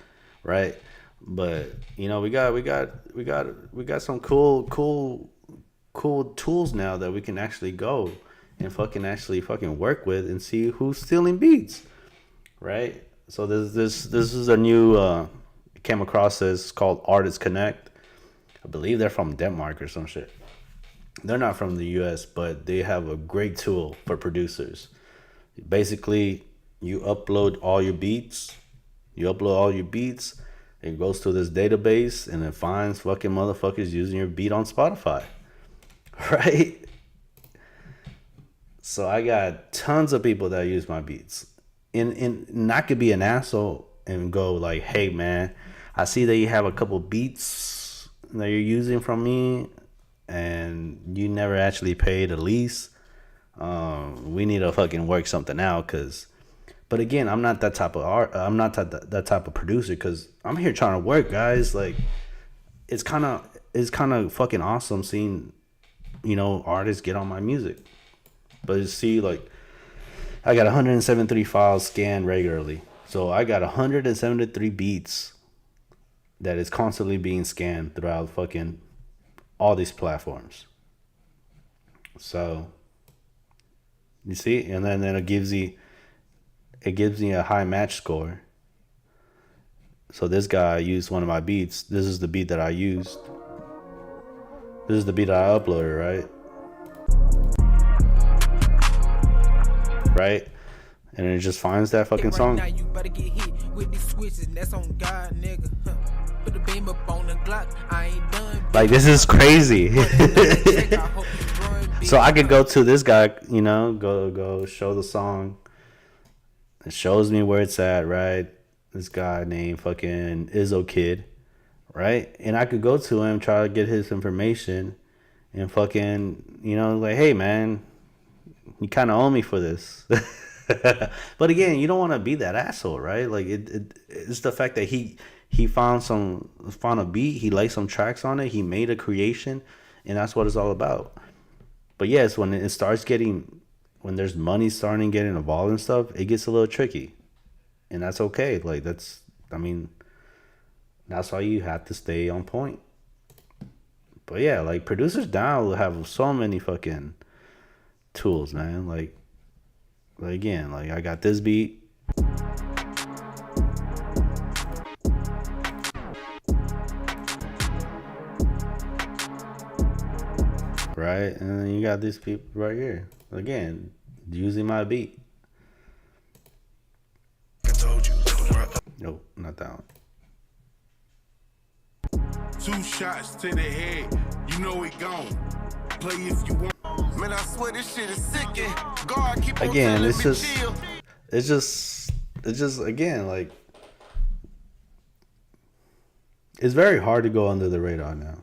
right? But we got some cool tools now that we can actually go and fucking work with and see who's stealing beats, right? So this is a new came across this called Artists Connect. I believe they're from Denmark or some shit. They're not from the US, but they have a great tool for producers. Basically, you upload all your beats, it goes to this database and it finds fucking motherfuckers using your beat on Spotify. Right? So I got tons of people that use my beats. And I could be an asshole and go like, hey man, I see that you have a couple beats that you're using from me and you never actually paid a lease. We need to fucking work something out, but again, I'm not that type of I'm not that type of producer, because I'm here trying to work, guys. Like it's kind of fucking awesome seeing artists get on my music. But you see, like I got 173 files scanned regularly, so I got 173 beats that is constantly being scanned throughout fucking all these platforms. So you see, and then it gives you a high match score. So this guy used one of my beats. This is the beat that I used. This is the beat I uploaded, right? And it just finds that fucking song. Now you better get hit with these switches, that's on God, nigga. Put the beam up on the Glock, I ain't done. Like this is crazy. So I could go to this guy, go show the song. It shows me where it's at, right? This guy named fucking Izzo Kid, right? And I could go to him, try to get his information, and fucking, like, hey man, you kind of owe me for this. But again, you don't want to be that asshole, right? Like it's the fact that he found a beat, he laid some tracks on it, he made a creation, and that's what it's all about. But yes, when it starts when there's money starting getting involved and stuff, it gets a little tricky, and that's okay. Like that's why you have to stay on point. But yeah, like producers now have so many fucking tools, man. Like again, like I got this beat. Right, and then you got these people right here. Again, using my beat. Nope, not that one. 2 shots to the head, you know it gone. Play if you want. Man, I swear this shit is sick. God keep on again, it's just again, like, it's very hard to go under the radar now.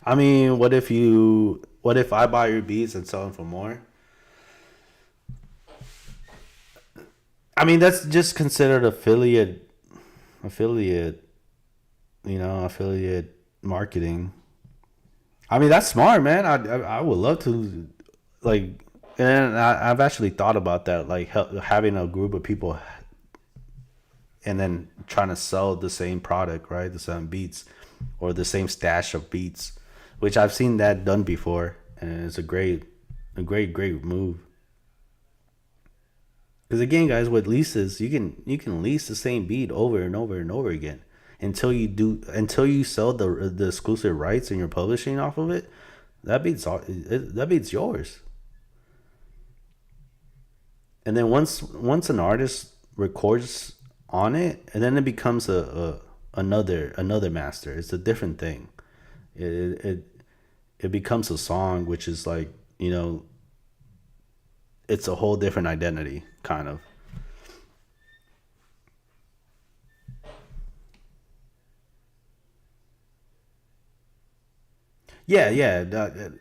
I mean, what if I buy your beats and sell them for more? I mean, that's just considered affiliate, affiliate marketing. I mean, that's smart, man. I would love to, like, and I've actually thought about that, like having a group of people and then trying to sell the same product, right? The same beats or the same stash of beats, which I've seen that done before, and it's a great move. Because again, guys, with leases, you can lease the same beat over and over and over again until you sell the exclusive rights and you're publishing off of it. That beat's yours. And then once an artist records on it, and then it becomes another master. It's a different thing. It becomes a song, which is like, it's a whole different identity, kind of. Yeah.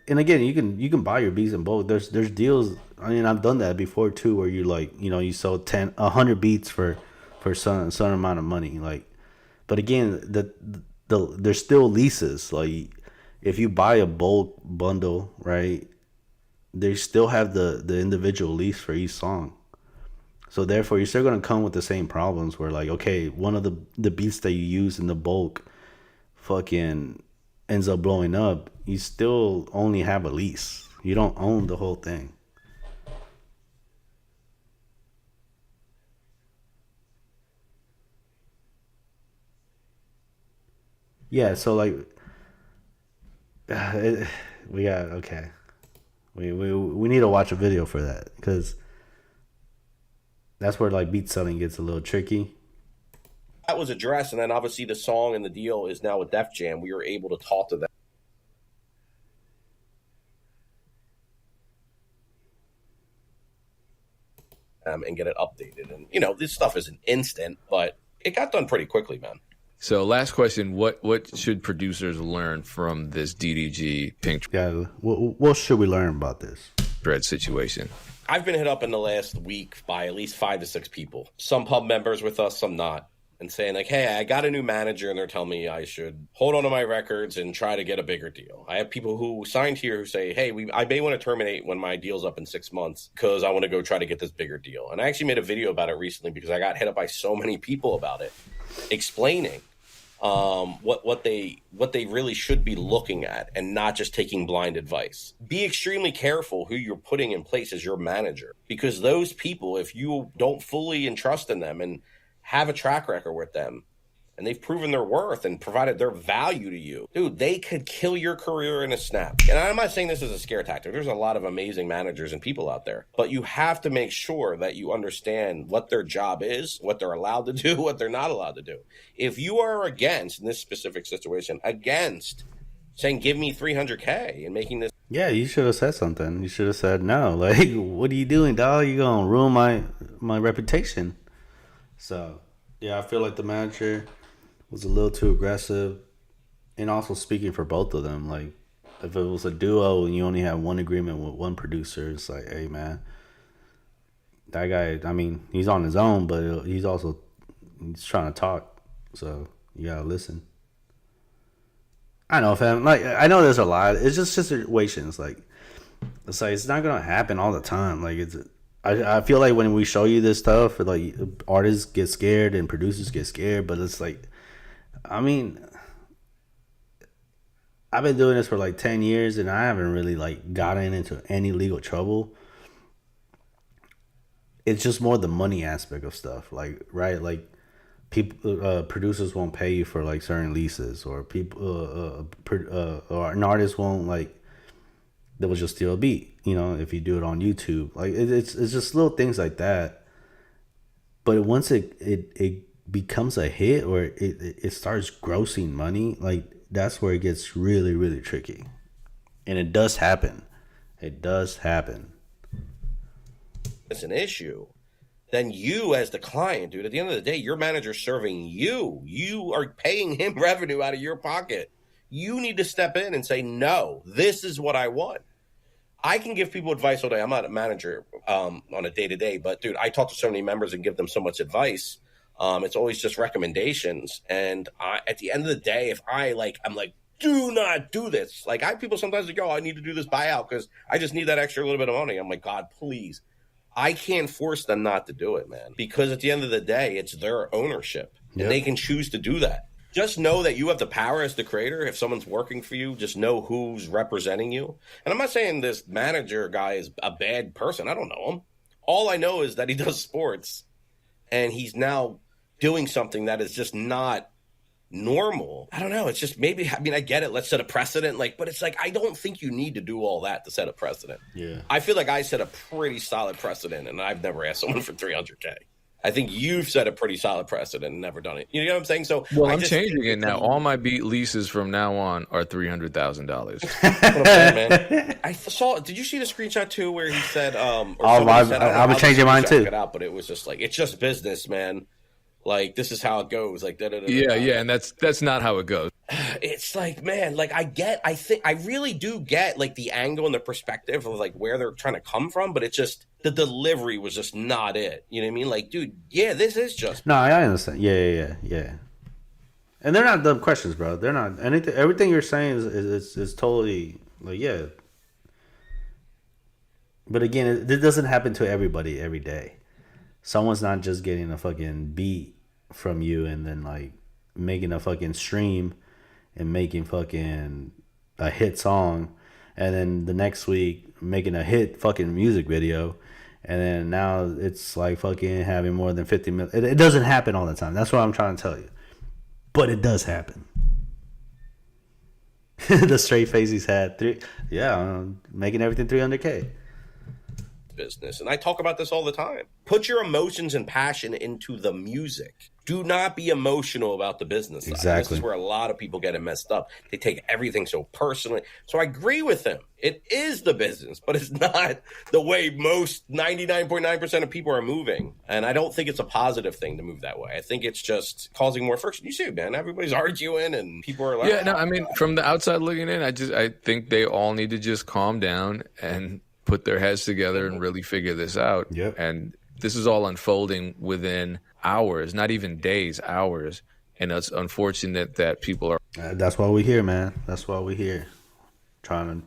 And again, you can buy your beats in bulk. There's deals. I mean, I've done that before too, where you like, you sell 100 beats for some amount of money. Like, but again, there's still leases. Like, if you buy a bulk bundle, right, they still have the individual lease for each song. So therefore, you're still gonna come with the same problems where, like, okay, one of the beats that you use in the bulk fucking ends up blowing up. You still only have a lease. You don't own the whole thing. Yeah, so like, we got okay. We need to watch a video for that, because that's where like beat selling gets a little tricky. That was addressed, and then obviously the song and the deal is now with Def Jam. We were able to talk to them and get it updated. And this stuff isn't instant, but it got done pretty quickly, man. So last question, what should producers learn from this DDG Pink? Yeah, what should we learn about this Dread situation? I've been hit up in the last week by at least 5 to 6 people. Some pub members with us, some not. And saying like, hey, I got a new manager, and they're telling me I should hold on to my records and try to get a bigger deal. I have people who signed here who say, hey, I may want to terminate when my deal's up in 6 months because I want to go try to get this bigger deal. And I actually made a video about it recently because I got hit up by so many people about it, explaining what they really should be looking at and not just taking blind advice. Be extremely careful who you're putting in place as your manager, because those people, if you don't fully entrust in them and have a track record with them, and they've proven their worth and provided their value to you, dude, they could kill your career in a snap. And I'm not saying this as a scare tactic. There's a lot of amazing managers and people out there, but you have to make sure that you understand what their job is, what they're allowed to do, what they're not allowed to do. If you are against, in this specific situation, against saying, give me $300K and making this. Yeah, you should have said something. You should have said, no, like, what are you doing, dog? You're going to ruin my reputation. So, yeah, I feel like the manager was a little too aggressive. And also speaking for both of them, like, if it was a duo and you only have one agreement with one producer, it's like, hey, man, that guy, I mean, he's on his own, but he's trying to talk. So, you got to listen. I know, fam. Like, I know there's a lot. It's just situations. Like, it's not going to happen all the time. Like, I feel like when we show you this stuff, like, artists get scared and producers get scared, but it's like, I mean, I've been doing this for like 10 years and I haven't really like gotten into any legal trouble. It's just more the money aspect of stuff, like, right? Like, people, producers won't pay you for like certain leases, or people, or an artist won't, like, they will just steal a beat, if you do it on YouTube. Like, it's just little things like that. But once it becomes a hit, or it starts grossing money, like, that's where it gets really, really tricky. And it does happen. It does happen. It's an issue. Then you, as the client, dude, at the end of the day, your manager's serving you. You are paying him revenue out of your pocket. You need to step in and say, no, this is what I want. I can give people advice all day. I'm not a manager on a day-to-day, but, dude, I talk to so many members and give them so much advice. It's always just recommendations. And at the end of the day, if I'm like, do not do this. Like, I have people sometimes that go, I need to do this buyout because I just need that extra little bit of money. I'm like, God, please. I can't force them not to do it, man, because at the end of the day, it's their ownership and they can choose to do that. Just know that you have the power as the creator. If someone's working for you, just know who's representing you. And I'm not saying this manager guy is a bad person. I don't know him. All I know is that he does sports and he's now doing something that is just not normal. I don't know. It's just maybe, I get it. Let's set a precedent. But it's like, I don't think you need to do all that to set a precedent. Yeah. I feel like I set a pretty solid precedent and I've never asked someone for $300K. I think you've set a pretty solid precedent and never done it. You know what I'm saying? So, well, I'm changing it now. All my beat leases from now on are $300,000. Man. I saw. Did you see the screenshot too, where he said, I'm changing mine too. It out, but it was just like, it's just business, man. Like, this is how it goes. Like, yeah, and that's not how it goes. It's like, man, like, I really do get like the angle and the perspective of like where they're trying to come from, but it's just the delivery was just not it. You know what I mean? Like, dude, yeah, this is just. No, I understand. Yeah. And they're not dumb questions, bro. They're not anything. Everything you're saying is totally like, yeah. But again, it doesn't happen to everybody every day. Someone's not just getting a fucking beat from you and then like making a fucking stream and making fucking a hit song, and then the next week making a hit fucking music video, and then now it's like fucking having more than 50 million. It doesn't happen all the time. That's what I'm trying to tell you. But it does happen. The straight face he's had. Making everything $300K. Business. And I talk about this all the time. Put your emotions and passion into the music. Do not be emotional about the business side. Exactly. This is where a lot of people get it messed up. They take everything so personally. So I agree with him. It is the business, but it's not the way most 99.9% of people are moving. And I don't think it's a positive thing to move that way. I think it's just causing more friction. You see, man, everybody's arguing and people are like, yeah, no, I mean, from the outside looking in, I think they all need to just calm down and put their heads together and really figure this out. Yep. And this is all unfolding within hours, not even days, hours. And it's unfortunate that people are. That's why we're here, man. That's why we're here. Trying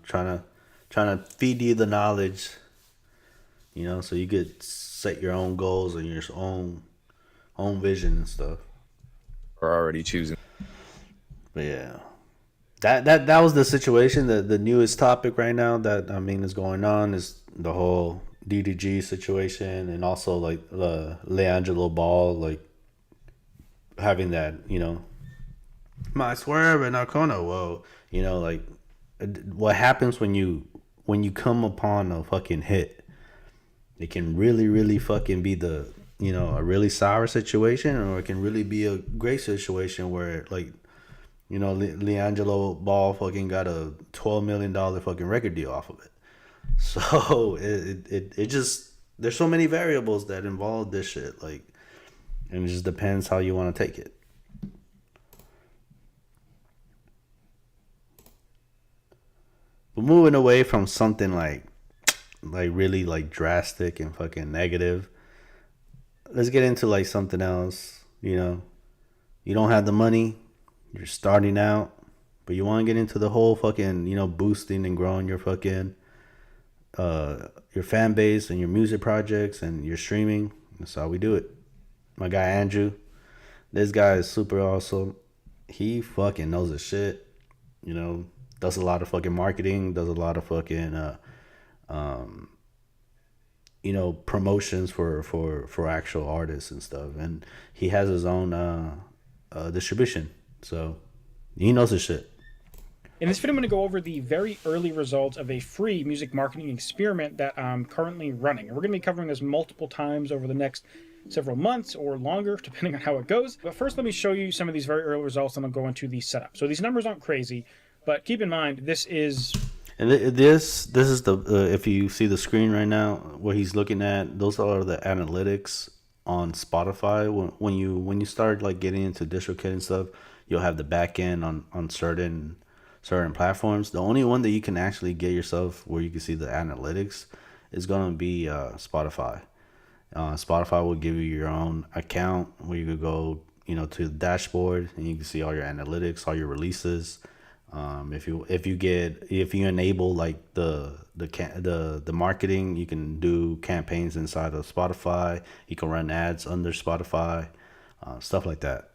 to feed you the knowledge, so you could set your own goals and your own vision and stuff. Are already choosing. But yeah. That was the situation. The newest topic right now that is going on is the whole DDG situation, and also like LeAngelo Ball like having that my swerve and Arcona. Whoa, like what happens when you come upon a fucking hit? It can really, really fucking be the a really sour situation, or it can really be a great situation where like. LeAngelo Ball fucking got a $12 million fucking record deal off of it. So it just, there's so many variables that involve this shit. Like, and it just depends how you want to take it. But moving away from something like really like drastic and fucking negative, let's get into like something else. You don't have the money. You're starting out, but you want to get into the whole fucking, boosting and growing your fucking, your fan base and your music projects and your streaming. That's how we do it. My guy, Andrew, this guy is super awesome. he fucking knows his shit. You know, does a lot of fucking marketing, does a lot of fucking you know, promotions for actual artists and stuff, and he has his own distribution, so he knows his shit. In this video, I'm going to go over the very early results of a free music marketing experiment that I'm currently running. And we're going to be covering this multiple times over the next several months or longer, depending on how it goes. But first, let me show you some of these very early results, and I'll go into the setup. So these numbers aren't crazy, but keep in mind, this is... And this is the, if you see the screen right now, what he's looking at, those are the analytics on Spotify. When you start like getting into DistroKid and stuff, you'll have the back end on certain platforms. The only one that you can actually get yourself where you can see the analytics is going to be Spotify. Spotify will give you your own account where you could go, you know, to the dashboard and you can see all your analytics, all your releases. If you enable like the marketing, you can do campaigns inside of Spotify. You can run ads under Spotify, stuff like that.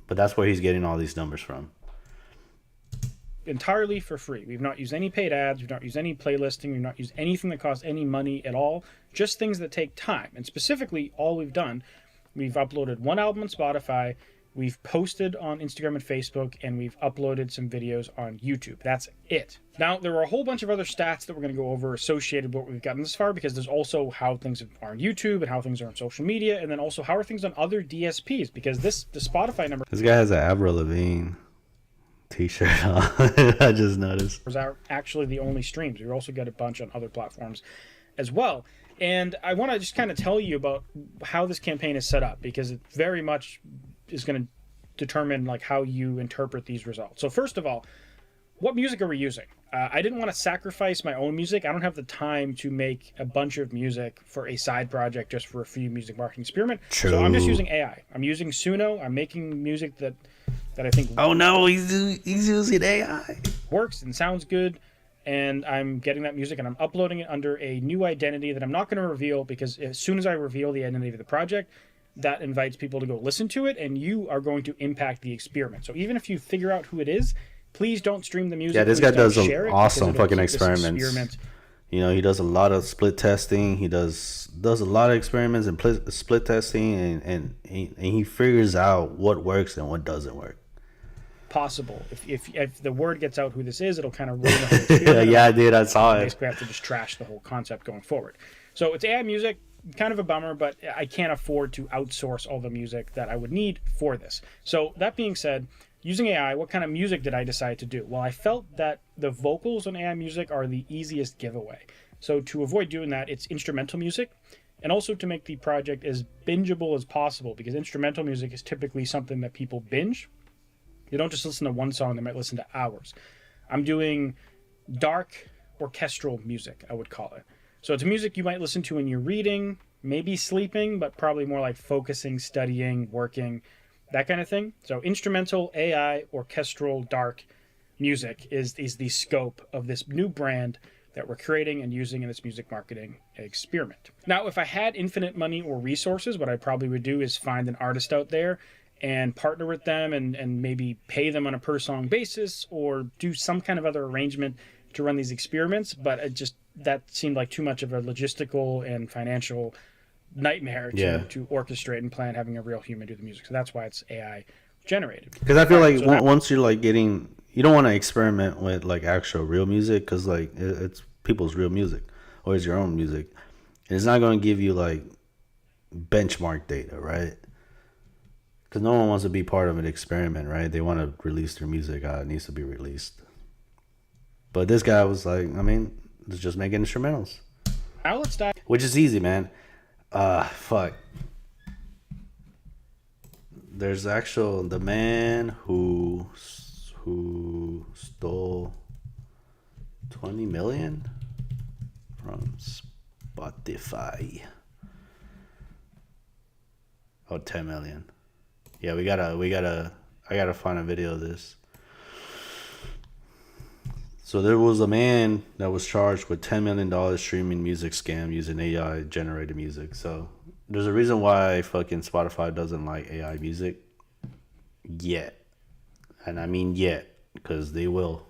But that's where he's getting all these numbers from. Entirely for free. We've not used any paid ads. We've not used any playlisting. We've not used anything that costs any money at all. Just things that take time. And specifically, all we've done, we've uploaded one album on Spotify. We've posted on Instagram and Facebook, and we've uploaded some videos on YouTube. That's it. Now, there are a whole bunch of other stats that we're going to go over associated with what we've gotten this far, because there's also how things are on YouTube and how things are on social media, and then also how are things on other DSPs, because the Spotify number... This guy has an Avril Lavigne t-shirt on. I just noticed. ...are actually the only streams. We also get a bunch on other platforms as well. And I want to just kind of tell you about how this campaign is set up, because it very much is going to determine like how you interpret these results. So first of all, what music are we using? I didn't want to sacrifice my own music. I don't have the time to make a bunch of music for a side project just for a free music marketing experiment. True. So I'm just using AI. I'm using Suno. I'm making music that I think... Oh no, he's using AI. ...works and sounds good. And I'm getting that music and I'm uploading it under a new identity that I'm not going to reveal, because as soon as I reveal the identity of the project, that invites people to go listen to it, and you are going to impact the experiment. So even if you figure out who it is, please don't stream the music. Yeah, this guy does awesome fucking experiment. You know, he does a lot of split testing. He does a lot of experiments and split testing, and he figures out what works and what doesn't work. Possible. If the word gets out who this is, it'll kind of ruin the whole experiment. Yeah, dude, I saw it. Basically, have to just trash the whole concept going forward. So it's AI music. Kind of a bummer, but I can't afford to outsource all the music that I would need for this. So that being said, using AI, what kind of music did I decide to do? Well, I felt that the vocals on AI music are the easiest giveaway. So to avoid doing that, it's instrumental music, and also to make the project as bingeable as possible, because instrumental music is typically something that people binge. They don't just listen to one song, they might listen to hours. I'm doing dark orchestral music, I would call it. So it's music you might listen to when you're reading, maybe sleeping, but probably more like focusing, studying, working, that kind of thing. So instrumental, AI, orchestral, dark music is the scope of this new brand that we're creating and using in this music marketing experiment. Now, if I had infinite money or resources, what I probably would do is find an artist out there and partner with them and maybe pay them on a per song basis, or do some kind of other arrangement to run these experiments. But that seemed like too much of a logistical and financial nightmare to orchestrate and plan having a real human do the music. So that's why it's AI generated. Because I feel like once you're like getting, you don't want to experiment with like actual real music, because like it's people's real music, or it's your own music, and it's not going to give you like benchmark data, right? Because no one wants to be part of an experiment, right? They want to release their music how it needs to be released. But this guy was like, I mean, let's just make instrumentals. Now let's dive. Which is easy, man. Fuck. There's the man who stole 20 million from Spotify. Oh, 10 million. Yeah, I gotta find a video of this. So there was a man that was charged with $10 million streaming music scam using AI generated music. So there's a reason why fucking Spotify doesn't like AI music yet. And I mean yet, because they will.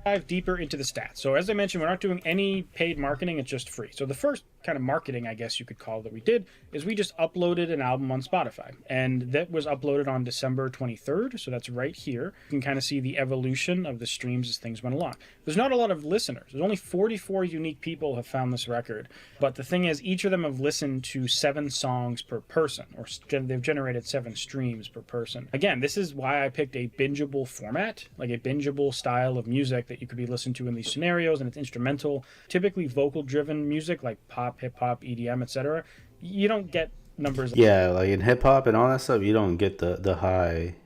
Dive deeper into the stats. So as I mentioned, we're not doing any paid marketing, it's just free. So the first kind of marketing, I guess you could call, that we did is we just uploaded an album on Spotify, and that was uploaded on December 23rd. So that's right here. You can kind of see the evolution of the streams as things went along. There's not a lot of listeners. There's only 44 unique people have found this record, but the thing is, each of them have listened to 7 songs per person, or they've generated 7 streams per person. Again, this is why I picked a bingeable format, like a bingeable style of music that you could be listened to in these scenarios, and it's instrumental, typically vocal driven music like pop, hip hop, EDM, etc. You don't get numbers. Yeah, like in hip hop and all that stuff, you don't get the high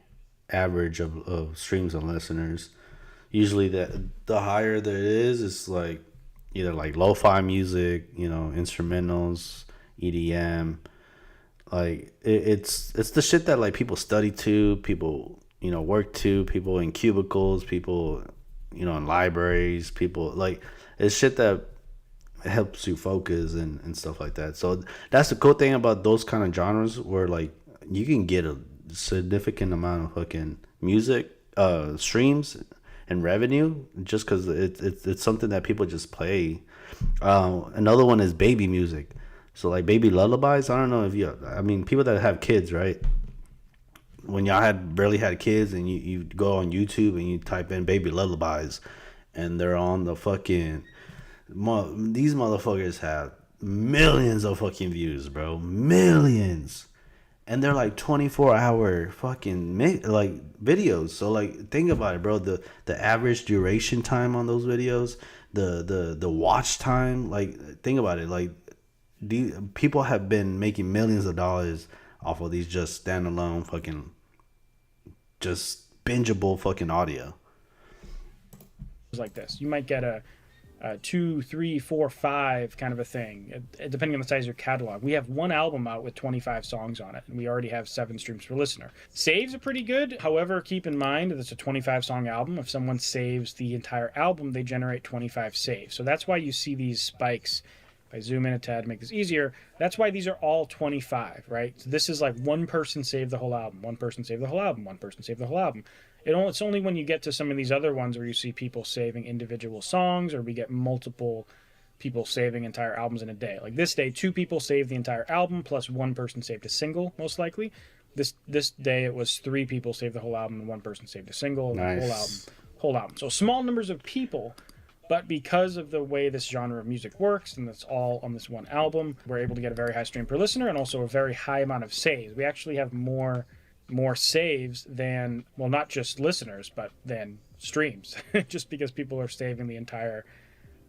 average of streams and listeners. Usually the higher that it is, it's like either like lo-fi music, you know, instrumentals, EDM. Like it's the shit that like people study to, people, you know, work to, people in cubicles, people, you know, in libraries, people, like, it's shit that helps you focus and stuff like that. So that's the cool thing about those kind of genres, where like you can get a significant amount of fucking music streams and revenue just because it's something that people just play. Another one is baby music. So like baby lullabies. I don't know if I mean, people that have kids, right? When y'all barely had kids, and you go on YouTube and you type in baby lullabies, and they're on the fucking, these motherfuckers have millions of fucking views, bro, millions, and they're like 24-hour fucking like videos. So like, think about it, bro. The average duration time on those videos, the watch time, like, think about it. Like, people have been making millions of dollars off of these just standalone fucking, just bingeable fucking audio. Like this, you might get a 2, 3, 4, 5 kind of a thing, depending on the size of your catalog. We have one album out with 25 songs on it, and we already have 7 streams per listener. Saves are pretty good. However, keep in mind that it's a 25 song album. If someone saves the entire album, they generate 25 saves. So that's why you see these spikes. If I zoom in a tad to make this easier, that's why these are all 25, right? So this is like one person saved the whole album, one person saved the whole album, one person saved the whole album. It's only when you get to some of these other ones where you see people saving individual songs, or we get multiple people saving entire albums in a day. Like this day, 2 people saved the entire album, plus 1 person saved a single, most likely. This day, it was 3 people saved the whole album, and 1 person saved a single, and nice. the whole album. So small numbers of people, but because of the way this genre of music works, and it's all on this one album, we're able to get a very high stream per listener, and also a very high amount of saves. We actually have more saves than, well, not just listeners, but than streams, just because people are saving the entire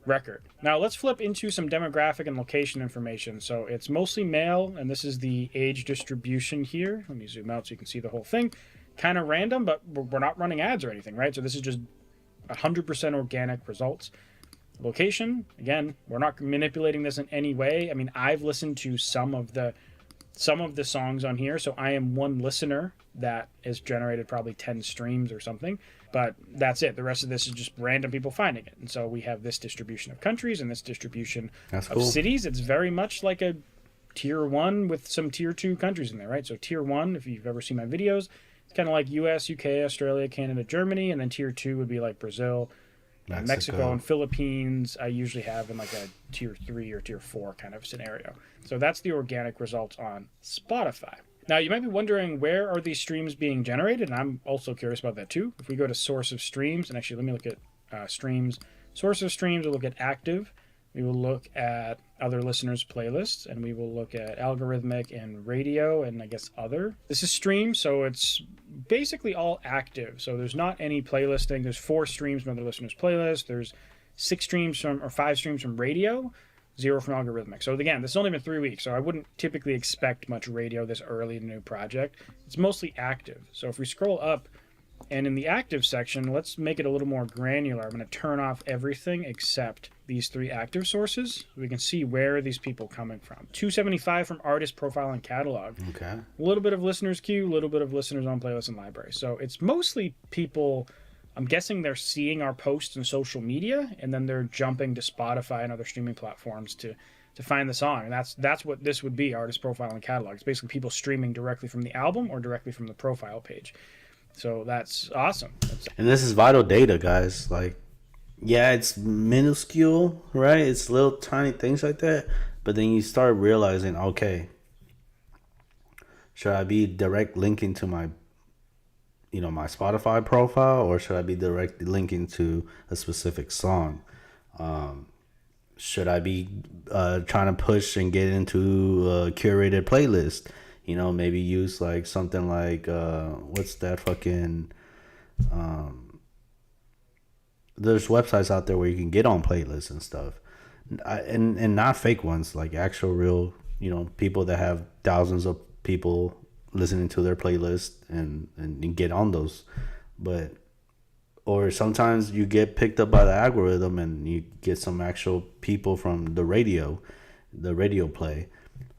record. Now let's flip into some demographic and location information. So it's mostly male, and this is the age distribution here. Let me zoom out so you can see the whole thing. Kind of random, but we're not running ads or anything, right? So this is just 100% organic results. Location, again, we're not manipulating this in any way. I mean, I've listened to some of the songs on here, so I am one listener that has generated probably 10 streams or something, but that's it. The rest of this is just random people finding it. And so we have this distribution of countries and this distribution of cities. It's very much like a tier 1 with some tier 2 countries in there, right? So tier 1, if you've ever seen my videos, it's kind of like US, UK, Australia, Canada, Germany, and then tier 2 would be like Brazil, Mexico, and Philippines. I usually have in like a tier 3 or tier 4 kind of scenario. So that's the organic results on Spotify. Now you might be wondering, where are these streams being generated? And I'm also curious about that too. If we go to source of streams, and actually let me look at streams, source of streams, we'll look at active. We will look at other listeners' playlists, and we will look at algorithmic and radio, and I guess other. This is streams, so it's basically all active. So there's not any playlisting. There's 4 streams from other listeners' playlists. There's 5 streams from radio, 0 from algorithmic. So again, this has only been 3 weeks, so I wouldn't typically expect much radio this early in a new project. It's mostly active. So if we scroll up, and in the active section, let's make it a little more granular. I'm going to turn off everything except these 3 active sources. We can see where are these people coming from. 275 from artist profile and catalog. Okay. A little bit of listeners queue, a little bit of listeners on playlists and library. So it's mostly people, I'm guessing they're seeing our posts in social media, and then they're jumping to Spotify and other streaming platforms to to find the song. And that's what this would be, artist profile and catalog. It's basically people streaming directly from the album or directly from the profile page. So that's awesome. And this is vital data, guys. Like, yeah, it's minuscule, right? It's little tiny things like that. But then you start realizing, okay, should I be direct linking to my, my Spotify profile, or should I be direct linking to a specific song? Should I be trying to push and get into a curated playlist? Maybe use like something like what's that fucking there's websites out there where you can get on playlists and stuff, and not fake ones, like actual real people that have thousands of people listening to their playlist and get on those. But or sometimes you get picked up by the algorithm and you get some actual people from the radio play,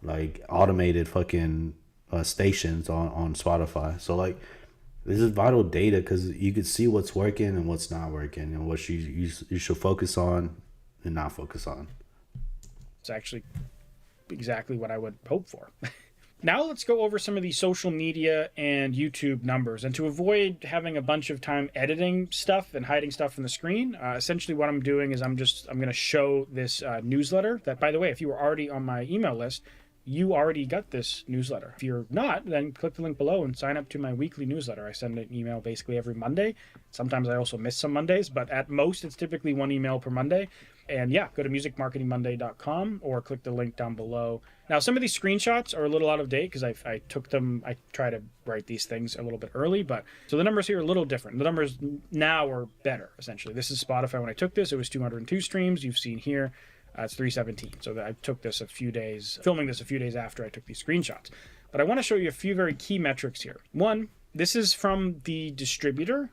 like automated fucking stations on Spotify. So like, this is vital data because you could see what's working and what's not working and what you should focus on and not focus on. It's actually exactly what I would hope for. Now let's go over some of the social media and YouTube numbers. And to avoid having a bunch of time editing stuff and hiding stuff from the screen, essentially what I'm doing is I'm going to show this newsletter that, by the way, if you were already on my email list, you already got this newsletter. If you're not, then click the link below and sign up to my weekly newsletter. I send an email basically every Monday. Sometimes I also miss some Mondays, but at most it's typically one email per Monday. And yeah, go to musicmarketingmonday.com or click the link down below. Now, some of these screenshots are a little out of date because I took them, I try to write these things a little bit early, but so the numbers here are a little different. The numbers now are better, essentially. This is Spotify. When I took this, it was 202 streams. You've seen here, it's 317. So I took this filming this a few days after I took these screenshots. But I want to show you a few very key metrics here. One, this is from the distributor,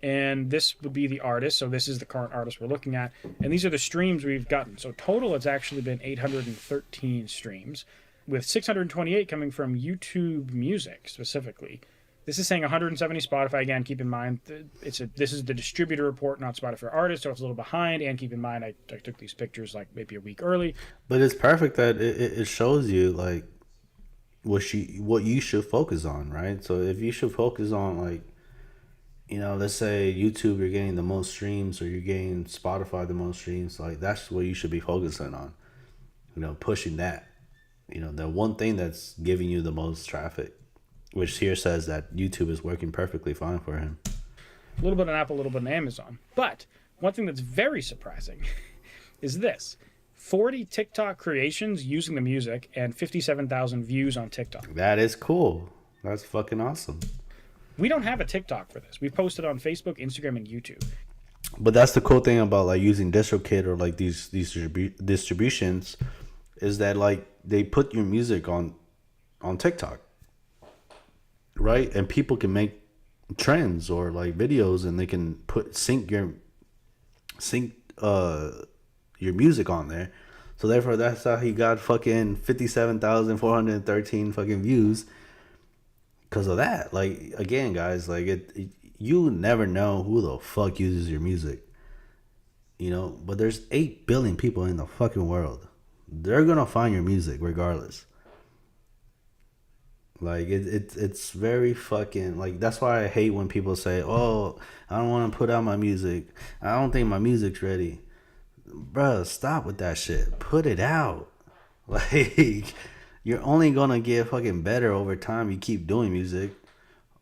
and this would be the artist. So this is the current artist we're looking at. And these are the streams we've gotten. So total, it's actually been 813 streams, with 628 coming from YouTube Music specifically. This is saying 170 Spotify. Again, keep in mind, this is the distributor report, not Spotify artist, so it's a little behind. And keep in mind, I took these pictures like maybe a week early. But it's perfect that it shows you like what you should focus on, right? So if you should focus on like, let's say YouTube, you're getting the most streams, or you're getting Spotify the most streams, like that's what you should be focusing on. Pushing that. The one thing that's giving you the most traffic, which here says that YouTube is working perfectly fine for him. A little bit on Apple, a little bit on Amazon. But one thing that's very surprising is this. 40 TikTok creations using the music and 57,000 views on TikTok. That is cool. That's fucking awesome. We don't have a TikTok for this. We've posted on Facebook, Instagram, and YouTube. But that's the cool thing about like using DistroKid or like these distributions, is that like they put your music on TikTok, right? And people can make trends or like videos, and they can sync your music on there. So therefore, that's how he got fucking 57,413 fucking views. Because of that, like, again, guys, like, you never know who the fuck uses your music, but there's 8 billion people in the fucking world. They're gonna find your music regardless. Like, it's very fucking, like, that's why I hate when people say, oh, I don't want to put out my music, I don't think my music's ready. Bruh, stop with that shit. Put it out. Like, you're only gonna get fucking better over time. You keep doing music,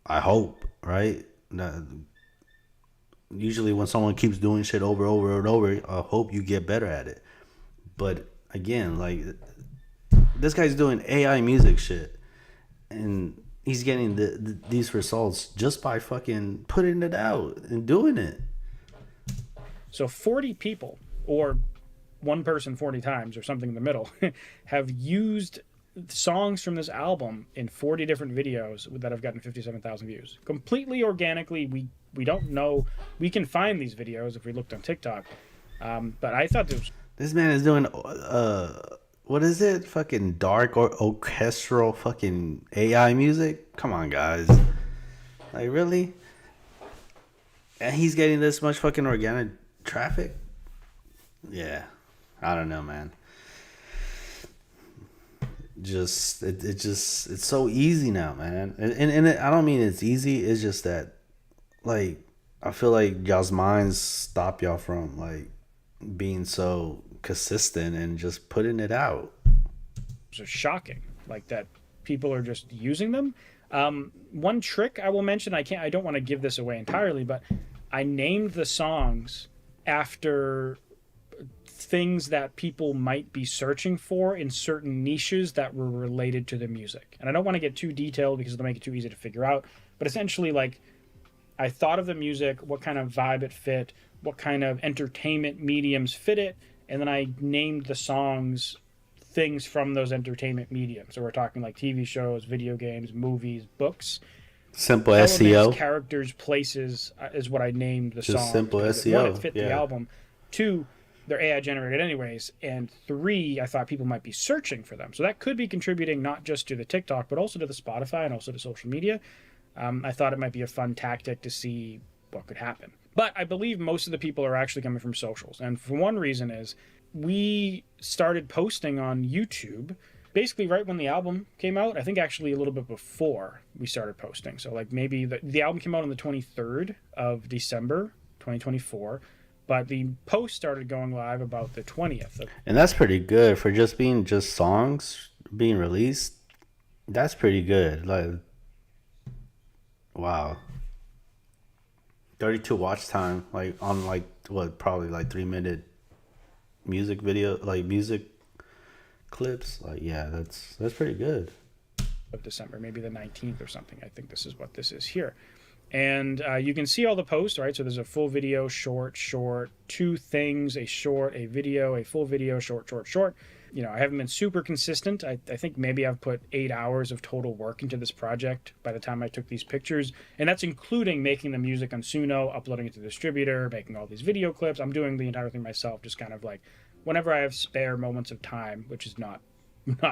I hope, right? Usually when someone keeps doing shit over and over, I hope you get better at it. But again, like, this guy's doing AI music shit, and he's getting these results just by fucking putting it out and doing it. So 40 people, or one person 40 times, or something in the middle, have used songs from this album in 40 different videos that have gotten 57,000 views. Completely organically, we don't know. We can find these videos if we looked on TikTok. But I thought this man is doing what is it? Fucking dark or orchestral fucking AI music? Come on, guys. Like, really? And he's getting this much fucking organic traffic? Yeah. I don't know, man. it's so easy now, man. And I don't mean it's easy. It's just that, like, I feel like y'all's minds stop y'all from like being so consistent and just putting it out. It's just shocking, like that people are just using them. One trick I will mention, I don't want to give this away entirely, but I named the songs after things that people might be searching for in certain niches that were related to the music. And I don't want to get too detailed because it'll make it too easy to figure out. But essentially, like, I thought of the music, what kind of vibe it fit, what kind of entertainment mediums fit it, and then I named the songs things from those entertainment mediums. So we're talking like TV shows, video games, movies, books. Simple Elements, SEO. Characters, places is what I named the Just song. simple SEO. One, it fit the album. Two, they're AI generated anyways. And three, I thought people might be searching for them. So that could be contributing not just to the TikTok, but also to the Spotify and also to social media. I thought it might be a fun tactic to see what could happen. But I believe most of the people are actually coming from socials. And for one reason is we started posting on YouTube basically right when the album came out. I think actually a little bit before we started posting. So like maybe the album came out on the 23rd of December, 2024. But the post started going live about the 20th. And that's pretty good for just being just songs being released. That's pretty good. Like, wow. 32 watch time, like on like what, probably like 3-minute music video, like music clips. Like, yeah, that's pretty good. Of December, maybe the 19th or something. I think this is what this is here. And you can see all the posts, right? So there's a full video, short, two things, a short, a video, a full video, short. You know, I haven't been super consistent. I think maybe I've put 8 hours of total work into this project by the time I took these pictures. And that's including making the music on Suno, uploading it to the distributor, making all these video clips. I'm doing the entire thing myself, just kind of like whenever I have spare moments of time, which is not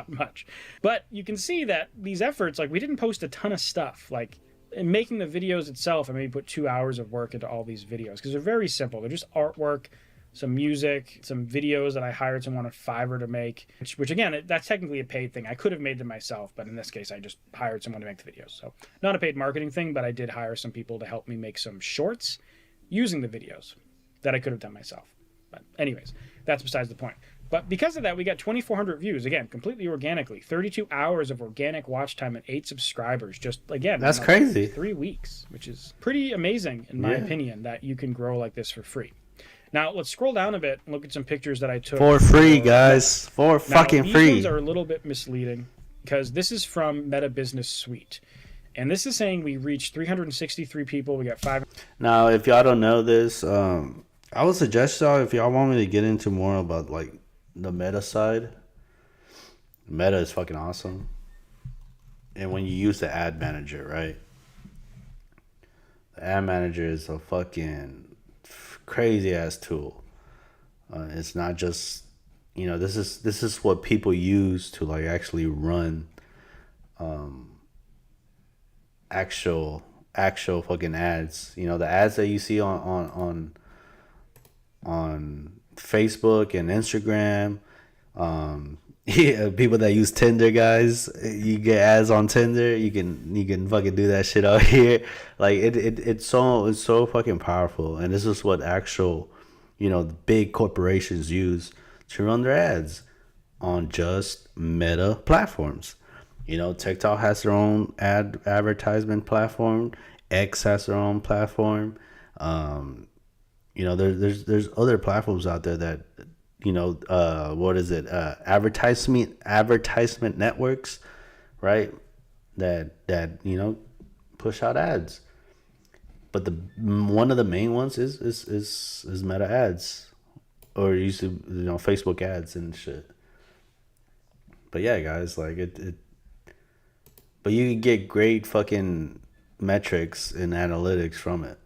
much. But you can see that these efforts, like we didn't post a ton of stuff. Like in making the videos itself, I maybe put 2 hours of work into all these videos because they're very simple. They're just artwork, some music, some videos that I hired someone on Fiverr to make, which again, that's technically a paid thing. I could have made them myself, but in this case, I just hired someone to make the videos. So not a paid marketing thing, but I did hire some people to help me make some shorts using the videos that I could have done myself. But anyways, that's besides the point. But because of that, we got 2,400 views, again, completely organically, 32 hours of organic watch time and 8 subscribers. Just, again, that's crazy. 3 weeks, which is pretty amazing, in my opinion, that you can grow like this for free. Now, let's scroll down a bit and look at some pictures that I took. For free, guys. For fucking free. These ones are a little bit misleading because this is from Meta Business Suite. And this is saying we reached 363 people. We got 5. Now, if y'all don't know this, I would suggest y'all, if y'all want me to get into more about, like, the meta side, Meta is fucking awesome. And when you use the ad manager, right? The ad manager is a fucking crazy ass tool. It's not just, you know, this is what people use to like actually run actual fucking ads. You know, the ads that you see on Facebook and Instagram, people that use Tinder, guys, you get ads on Tinder, you can fucking do that shit out here. Like it's so fucking powerful, and this is what actual, you know, the big corporations use to run their ads on just Meta platforms. You know, TikTok has their own advertisement platform. X has their own platform. You know, there's other platforms out there that, you know, what is it? Advertisement networks, right? That you know, push out ads. But one of the main ones is Meta ads, or used to, you know, Facebook ads and shit. But yeah, guys, like it. But you can get great fucking metrics and analytics from it.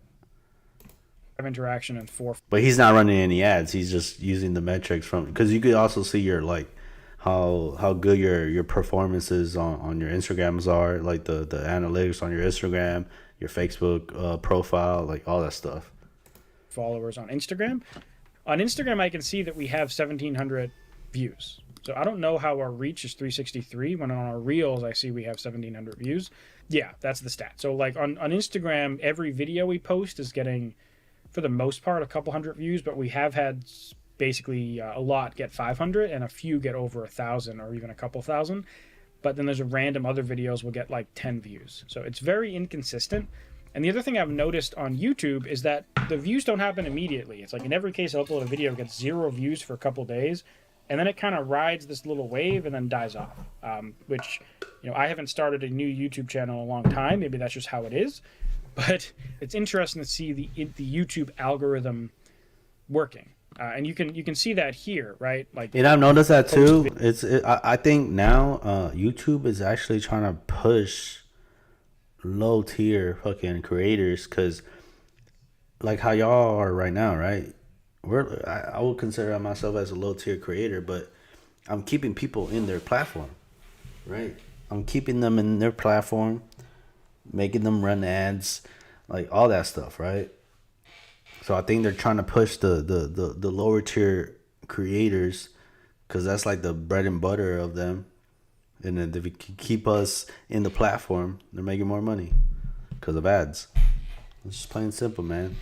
Interaction and 4. But he's not running any ads. He's just using the metrics from, because you could also see your like how good your performances on your Instagrams are, like the analytics on your Instagram, your Facebook profile, like all that stuff. Followers on Instagram. On Instagram, I can see that we have 1,700 views. So I don't know how our reach is 363 when on our reels I see we have 1,700 views. Yeah, that's the stat. So like on Instagram, every video we post is getting, for the most part, a couple hundred views, but we have had basically a lot get 500 and a few get over 1,000 or even a couple thousand. But then there's a random other videos will get like 10 views. So it's very inconsistent. And the other thing I've noticed on YouTube is that the views don't happen immediately. It's like in every case I upload a video, it gets 0 views for a couple days, and then it kind of rides this little wave and then dies off. Which, I haven't started a new YouTube channel in a long time. Maybe that's just how it is. But it's interesting to see the YouTube algorithm working. And you can see that here, right? Like, and I've noticed that too. I think now YouTube is actually trying to push low tier fucking creators, because like how y'all are right now, right? I would consider myself as a low tier creator, but I'm keeping people in their platform, right? I'm keeping them in their platform, making them run ads, like all that stuff, right? So I think they're trying to push the lower tier creators, because that's like the bread and butter of them. And then if you keep us in the platform, they're making more money because of ads. It's just plain simple, man.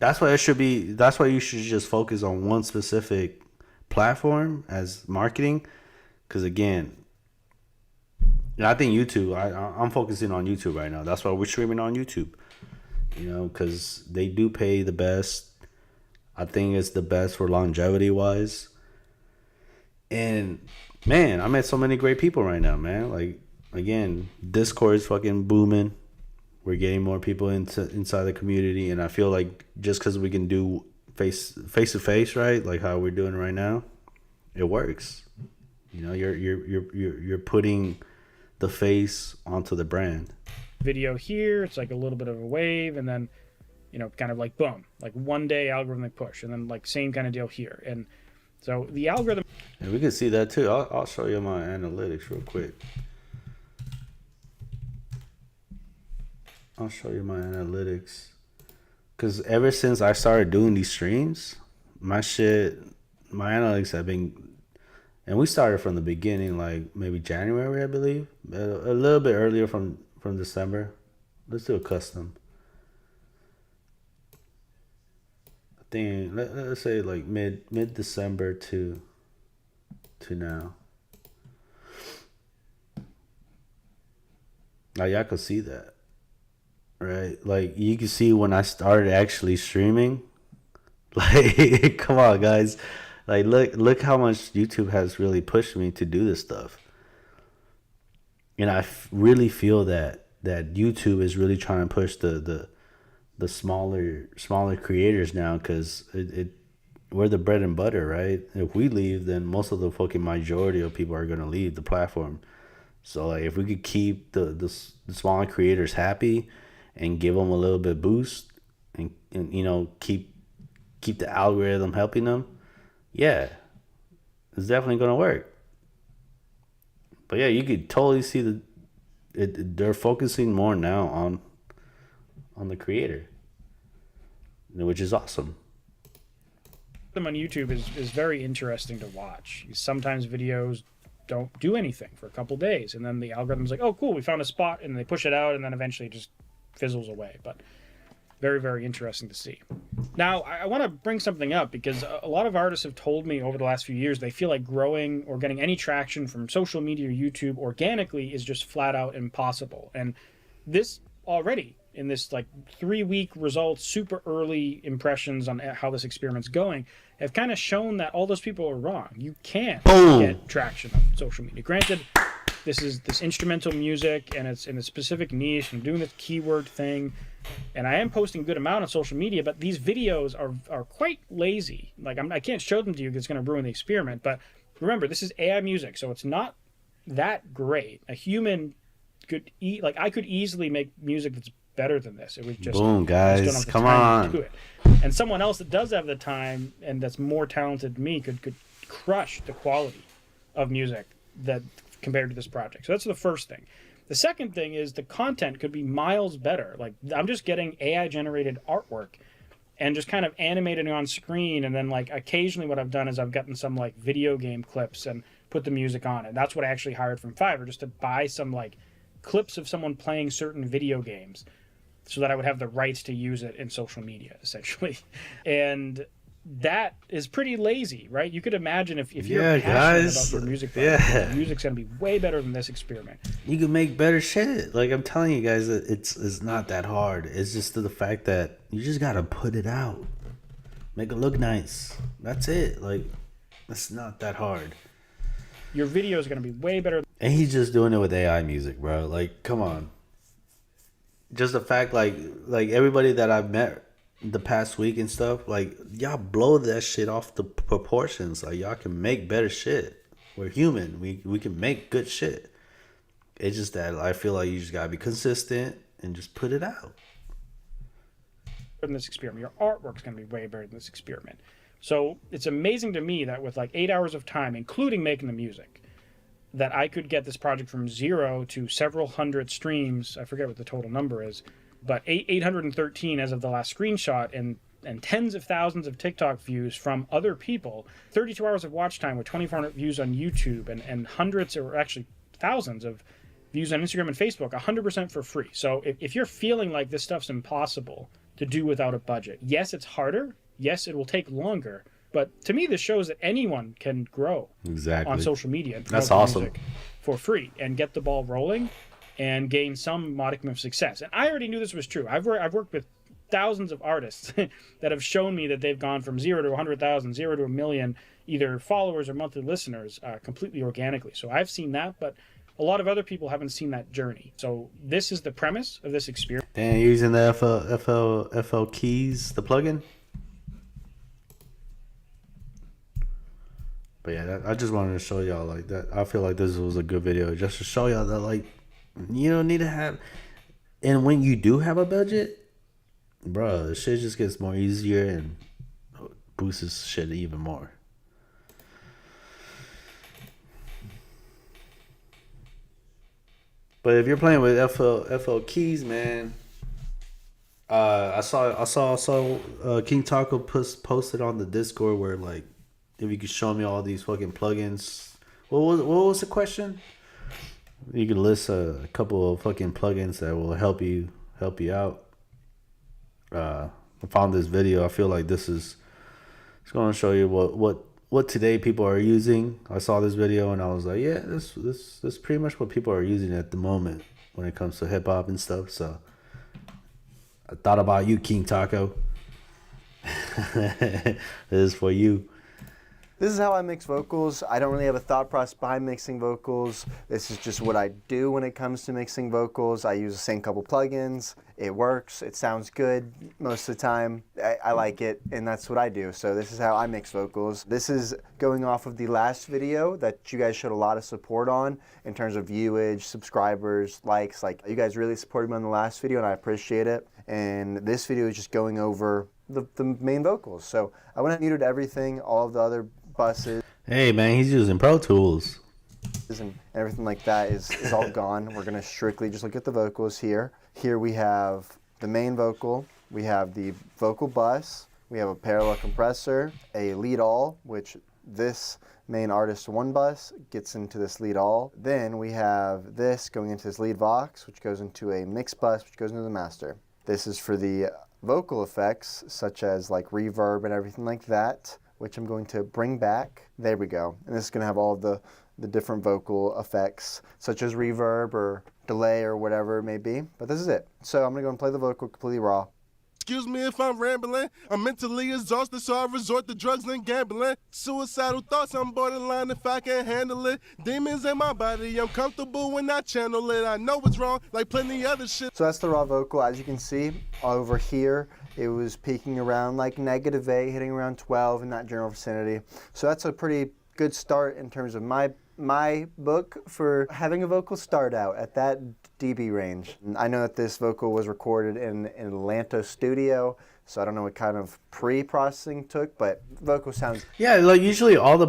That's why it should be. That's why you should just focus on one specific platform as marketing. Because again, I think YouTube. I'm focusing on YouTube right now. That's why we're streaming on YouTube. Because they do pay the best. I think it's the best for longevity wise. And man, I met so many great people right now, man. Like, again, Discord is fucking booming. We're getting more people inside the community, and I feel like just because we can do face to face, right, like how we're doing right now, it works. You're putting the face onto the brand. Video here, it's like a little bit of a wave, and then kind of like boom, like one day algorithmic push, and then like same kind of deal here. And so the algorithm, and we can see that too. I'll show you my analytics real quick. I'll show you my analytics, because ever since I started doing these streams, my analytics have been, and we started from the beginning, like maybe January, I believe, a little bit earlier from December. Let's do a custom. I think let's say like mid December to now. Now y'all can see that, right? Like you can see when I started actually streaming. Like, come on, guys! Like, look how much YouTube has really pushed me to do this stuff. And I really feel that YouTube is really trying to push the smaller creators now, because we're the bread and butter, right? If we leave, then most of the fucking majority of people are gonna leave the platform. So like, if we could keep the smaller creators happy and give them a little bit boost, and keep the algorithm helping them, yeah, it's definitely gonna work. But yeah, you could totally see they're focusing more now on the creator, which is awesome. Them on YouTube is very interesting to watch. Sometimes videos don't do anything for a couple days, and then the algorithm's like, oh cool, we found a spot, and they push it out, and then eventually it just fizzles away. But very, very interesting to see. Now, I want to bring something up, because a lot of artists have told me over the last few years they feel like growing or getting any traction from social media or YouTube organically is just flat out impossible. And this already, in this like 3-week results, super early impressions on how this experiment's going, have kind of shown that all those people are wrong. You can't get traction on social media. Granted, this is this instrumental music, and it's in a specific niche. I'm doing this keyword thing, and I am posting a good amount on social media, but these videos are quite lazy. Like, I can't show them to you because it's going to ruin the experiment. But remember, this is AI music, so it's not that great. A human could I could easily make music that's better than this. It was just boom, guys, just don't have the come time on. to do it. And someone else that does have the time and that's more talented than me could crush the quality of music that compared to this project. So that's the first thing. The second thing is the content could be miles better. Like, I'm just getting AI generated artwork and just kind of animating on screen. And then like occasionally what I've done is I've gotten some like video game clips and put the music on it. That's what I actually hired from Fiverr, just to buy some like clips of someone playing certain video games so that I would have the rights to use it in social media, essentially. And that is pretty lazy, right? You could imagine if you're passionate about your music project, the music's going to be way better than this experiment. You can make better shit. Like, I'm telling you guys, it's not that hard. It's just the fact that you just got to put it out. Make it look nice. That's it. Like, it's not that hard. Your video is going to be way better. And he's just doing it with AI music, bro. Like, come on. Just the fact, like everybody that I've met the past week and stuff, like, y'all blow that shit off the proportions. Like, y'all can make better shit. We're human. We can make good shit. It's just that I feel like you just gotta be consistent and just put it out. In this experiment, your artwork's gonna be way better than this experiment. So it's amazing to me that with like 8 hours of time, including making the music, that I could get this project from 0 to several hundred streams. I forget what the total number is, but 813 as of the last screenshot, and tens of thousands of TikTok views from other people, 32 hours of watch time with 2,400 views on YouTube, and hundreds, or actually thousands of views on Instagram and Facebook, 100% for free. So if you're feeling like this stuff's impossible to do without a budget, yes, it's harder. Yes, it will take longer. But to me, this shows that anyone can grow on social media. And that's awesome. Music for free and get the ball rolling and gain some modicum of success. And I already knew this was true. I've worked with thousands of artists that have shown me that they've gone from 0 to 100,000, 0 to 1 million, either followers or monthly listeners, completely organically. So I've seen that, but a lot of other people haven't seen that journey. So this is the premise of this experience. And you're using the FL keys, the plugin? But yeah, I just wanted to show y'all like that. I feel like this was a good video just to show y'all that, like, you don't need to have, and when you do have a budget, bro, the shit just gets more easier and boosts shit even more. But if you're playing with FL keys, man, I saw King Taco posted on the Discord where, like, if you could show me all these fucking plugins. What was the question? You could list a couple of fucking plugins that will help you out. I found this video. I feel like it's going to show you what today people are using. I saw this video and I was like, yeah, this is pretty much what people are using at the moment when it comes to hip hop and stuff. So I thought about you, King Taco. This is for you. This is how I mix vocals. I don't really have a thought process behind mixing vocals. This is just what I do when it comes to mixing vocals. I use the same couple plugins. It works. It sounds good most of the time. I like it, and that's what I do. So this is how I mix vocals. This is going off of the last video that you guys showed a lot of support on in terms of viewage, subscribers, likes. Like, you guys really supported me on the last video, and I appreciate it. And this video is just going over the main vocals. So I went and muted everything, all of the other buses. Hey man, he's using Pro Tools. And everything like that is all gone. We're gonna strictly just look at the vocals here. Here we have the main vocal, we have the vocal bus, we have a parallel compressor, a lead all, which this main artist one bus gets into this lead all. Then we have this going into this lead vox, which goes into a mix bus, which goes into the master. This is for the vocal effects, such as like reverb and everything like that, which I'm going to bring back. There we go. And this is going to have all of the different vocal effects, such as reverb or delay or whatever it may be. But this is it. So I'm going to go and play the vocal completely raw. Excuse me if I'm rambling. I'm mentally exhausted, so I resort to drugs and gambling. Suicidal thoughts, I'm borderline if I can't handle it. Demons in my body, I'm comfortable when I channel it. I know it's wrong, like plenty other shit. So that's the raw vocal. As you can see, over here, it was peaking around like -8, hitting around 12 in that general vicinity. So that's a pretty good start in terms of my book for having a vocal start out at that dB range. I know that this vocal was recorded in an Atlanta studio, so I don't know what kind of pre-processing took, but vocal sounds... Yeah, like usually all the...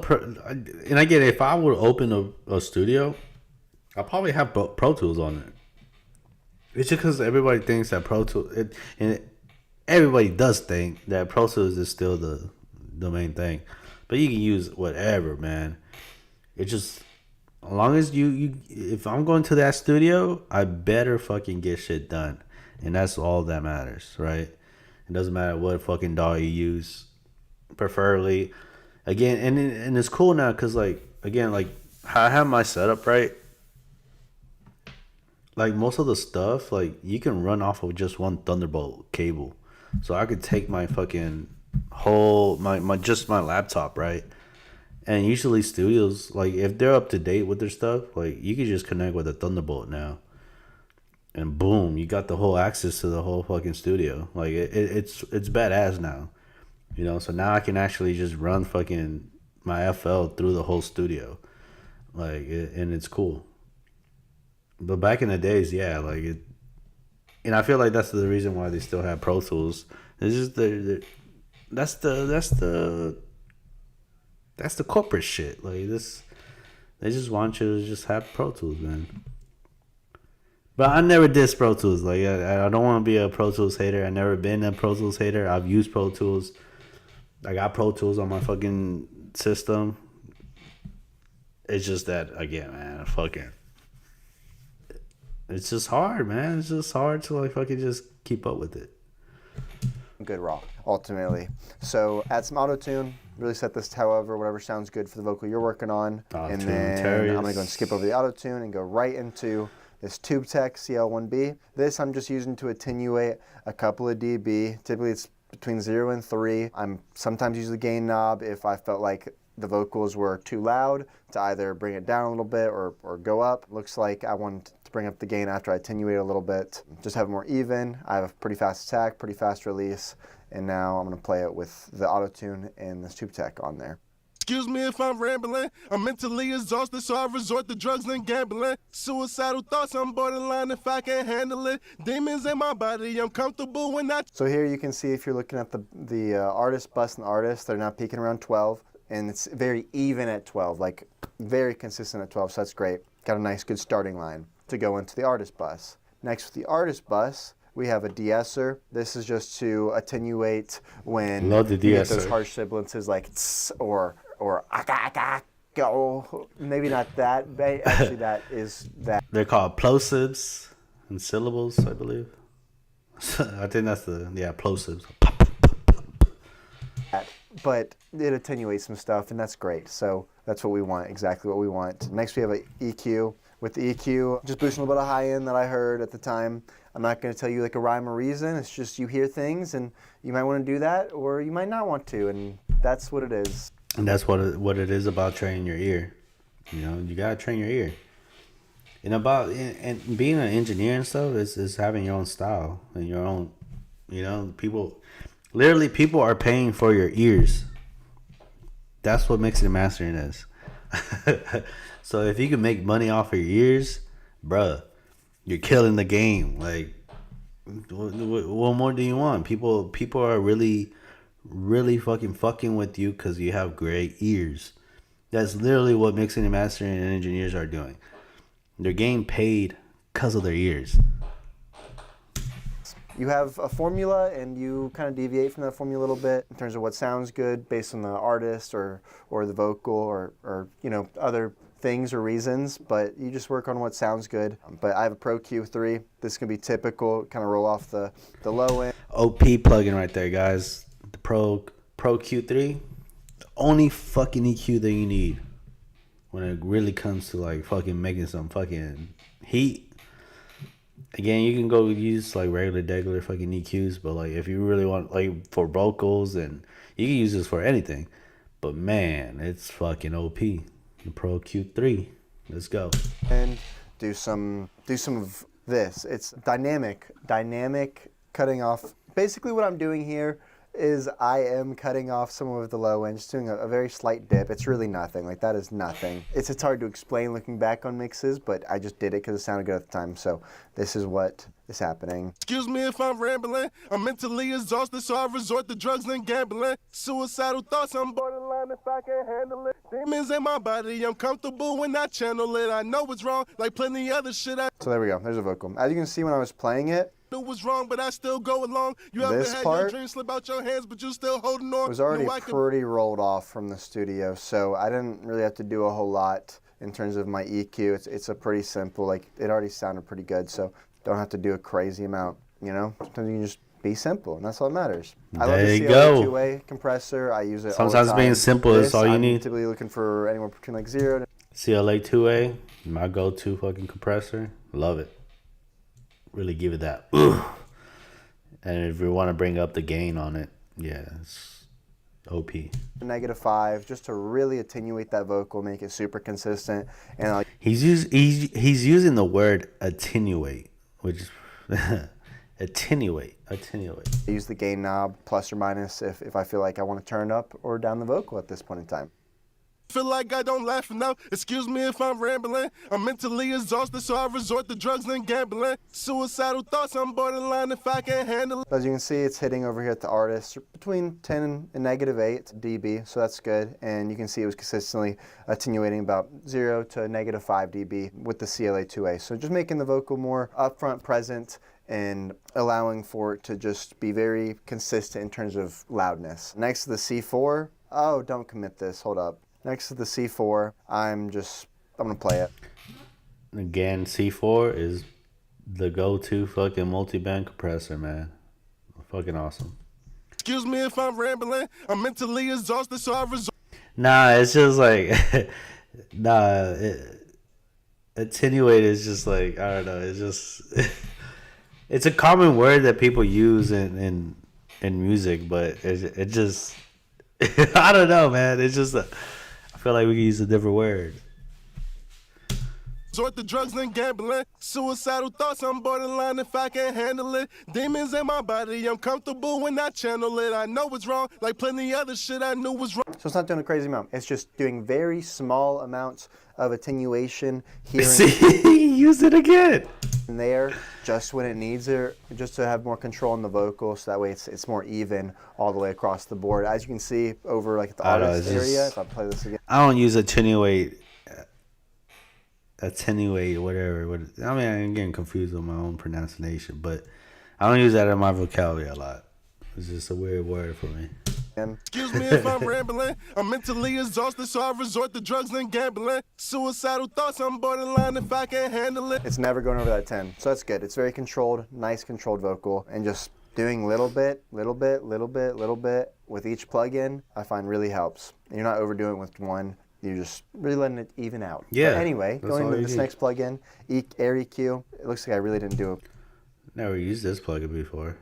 and I get it, if I would open a studio, I'll probably have Pro Tools on it. It's just because everybody thinks that Pro Tools... everybody does think that Pro Tools is still the main thing, but you can use whatever, man. It just, as long as you if I'm going to that studio, I better fucking get shit done, and that's all that matters, right? It doesn't matter what fucking DAW you use, preferably. Again, and it's cool now because like again, like I have my setup right. Like most of the stuff, like you can run off of just one Thunderbolt cable, so I could take my fucking whole my laptop, right? And usually studios, like if they're up to date with their stuff, like you could just connect with a Thunderbolt now, and boom, you got the whole access to the whole fucking studio. Like it's badass now, you know. So now I can actually just run fucking my FL through the whole studio, and it's cool. But back in the days, yeah, like it, and I feel like that's the reason why they still have Pro Tools. It's just that's the corporate shit. Like this, they just want you to just have Pro Tools, man. But I never diss Pro Tools. Like I don't want to be a Pro Tools hater. I never been a Pro Tools hater. I've used Pro Tools. I got Pro Tools on my fucking system. It's just that again, man. Fucking. It's just hard, man. It's just hard to like fucking just keep up with it. Good raw, ultimately. So add some auto-tune, really set this however, whatever sounds good for the vocal you're working on. And then I'm going to go and skip over the auto-tune and go right into this TubeTech CL1B. This I'm just using to attenuate a couple of dB. Typically it's between 0 and 3. I'm sometimes using the gain knob if I felt like the vocals were too loud to either bring it down a little bit or go up. Looks like I wanted to bring up the gain after I attenuate a little bit. Just have it more even. I have a pretty fast attack, pretty fast release, and now I'm going to play it with the auto-tune and the TubeTech on there. Excuse me if I'm rambling. I'm mentally exhausted, so I resort to drugs and gambling. Suicidal thoughts, I'm borderline if I can't handle it. Demons in my body, I'm comfortable when I... So here you can see if you're looking at the artist, bus, and the artist, they're now peaking around 12. And it's very even at 12, like very consistent at 12, so that's great. Got a nice good starting line to go into the artist bus. Next with the artist bus, we have a de-esser. This is just to attenuate when you get those harsh sibilances like tss or aka, go. Maybe not that, but actually that is that. They're called plosives and syllables, I believe. I think that's plosives. But it attenuates some stuff, and that's great. So that's what we want, exactly what we want. Next, we have an EQ. With the EQ, just boosting a little bit of high end that I heard at the time. I'm not going to tell you like a rhyme or reason. It's just you hear things, and you might want to do that, or you might not want to, and that's what it is. And that's what it is about training your ear. You know, you gotta train your ear. And being an engineer and stuff is having your own style and your own. You know, people are paying for your ears. That's what mixing and mastering is. So if you can make money off of your ears, bruh, you're killing the game. Like, what more do you want? People are really fucking with you because you have great ears. That's literally what mixing and mastering and engineers are doing. They're getting paid because of their ears. You have a formula, and you kind of deviate from that formula a little bit in terms of what sounds good based on the artist or the vocal or you know, other things or reasons, but you just work on what sounds good. But I have a Pro Q3. This can be typical, kind of roll off the low end. OP plugin right there, guys. The Pro Q3, the only fucking EQ that you need when it really comes to like fucking making some fucking heat. Again, you can go use like regular fucking EQs, but like if you really want like for vocals, and you can use this for anything. But man, it's fucking OP. The Pro Q3. Let's go. And do some of this. It's dynamic cutting off. Basically what I'm doing here is I am cutting off some of the low end, just doing a very slight dip. It's really nothing. Like, that is nothing. It's hard to explain looking back on mixes, but I just did it because it sounded good at the time. So this is what is happening. Excuse me if I'm rambling. I'm mentally exhausted, so I resort to drugs and gambling. Suicidal thoughts, I'm borderline if I can't handle it. Demons in my body, I'm comfortable when I channel it. I know it's wrong, like plenty other shit. So there we go. There's a vocal. As you can see when I was playing it, Knew was wrong, but I still go along. You ever This had part your dreams slip out your hands, but you still holding on? It was already pretty rolled off from the studio, so I didn't really have to do a whole lot in terms of my EQ. It's a pretty simple, like, it already sounded pretty good, so don't have to do a crazy amount, you know? Sometimes you can just be simple, and that's all that matters. I love the CLA2A compressor. I use it all the time. Sometimes being simple is all you need. I'm typically looking for anywhere between like 0 to... CLA2A, my go-to fucking compressor. Love it. Really give it that. And if you want to bring up the gain on it, yeah, it's OP. -5, just to really attenuate that vocal, make it super consistent. And like he's using the word attenuate, which attenuate. I use the gain knob plus or minus if I feel like I want to turn up or down the vocal at this point in time. Feel like I don't laugh enough. Excuse me if I'm rambling. I'm mentally exhausted, so I resort to drugs and gambling. Suicidal thoughts, I'm borderline if I can't handle it. As you can see, it's hitting over here at the artist between 10 and -8 dB, so that's good. And you can see it was consistently attenuating about 0 to -5 dB with the CLA2A. So just making the vocal more upfront, present, and allowing for it to just be very consistent in terms of loudness. Next to the C4, oh, don't commit this, hold up. Next to the C4, I'm gonna play it. Again, C4 is the go-to fucking multi-band compressor, man. Fucking awesome. Excuse me if I'm rambling. I'm mentally exhausted, so I resort. Nah, it's just like, attenuate is just like, I don't know. It's just, it's a common word that people use in music, but it just, I don't know, man. It's just I feel like we could use a different word. Resort to drugs and gambling. Suicidal thoughts, I'm borderline if I can't handle it. Demons in my body, I'm comfortable when I channel it. I know it's wrong, like plenty other shit I knew was wrong. So it's not doing a crazy amount. It's just doing very small amounts of attenuation here. See, he used it again. And there, just when it needs it, just to have more control on the vocal, so that way it's more even all the way across the board. As you can see over like the artist area, if I play this again. I don't use attenuate, whatever. I mean, I'm getting confused with my own pronunciation, but I don't use that in my vocabulary a lot. It's just a weird word for me. Excuse me if I'm rambling. I'm mentally exhausted, so I resort to drugs and gambling. Suicidal thoughts, I'm borderline if I can't handle it. It's never going over that 10, so that's good. It's very controlled, nice controlled vocal, and just doing little bit with each plugin, I find really helps. And you're not overdoing it with one. You're just really letting it even out. Yeah. But anyway, going to this next plugin, Air EQ. It looks like I really didn't do a never used this plugin before.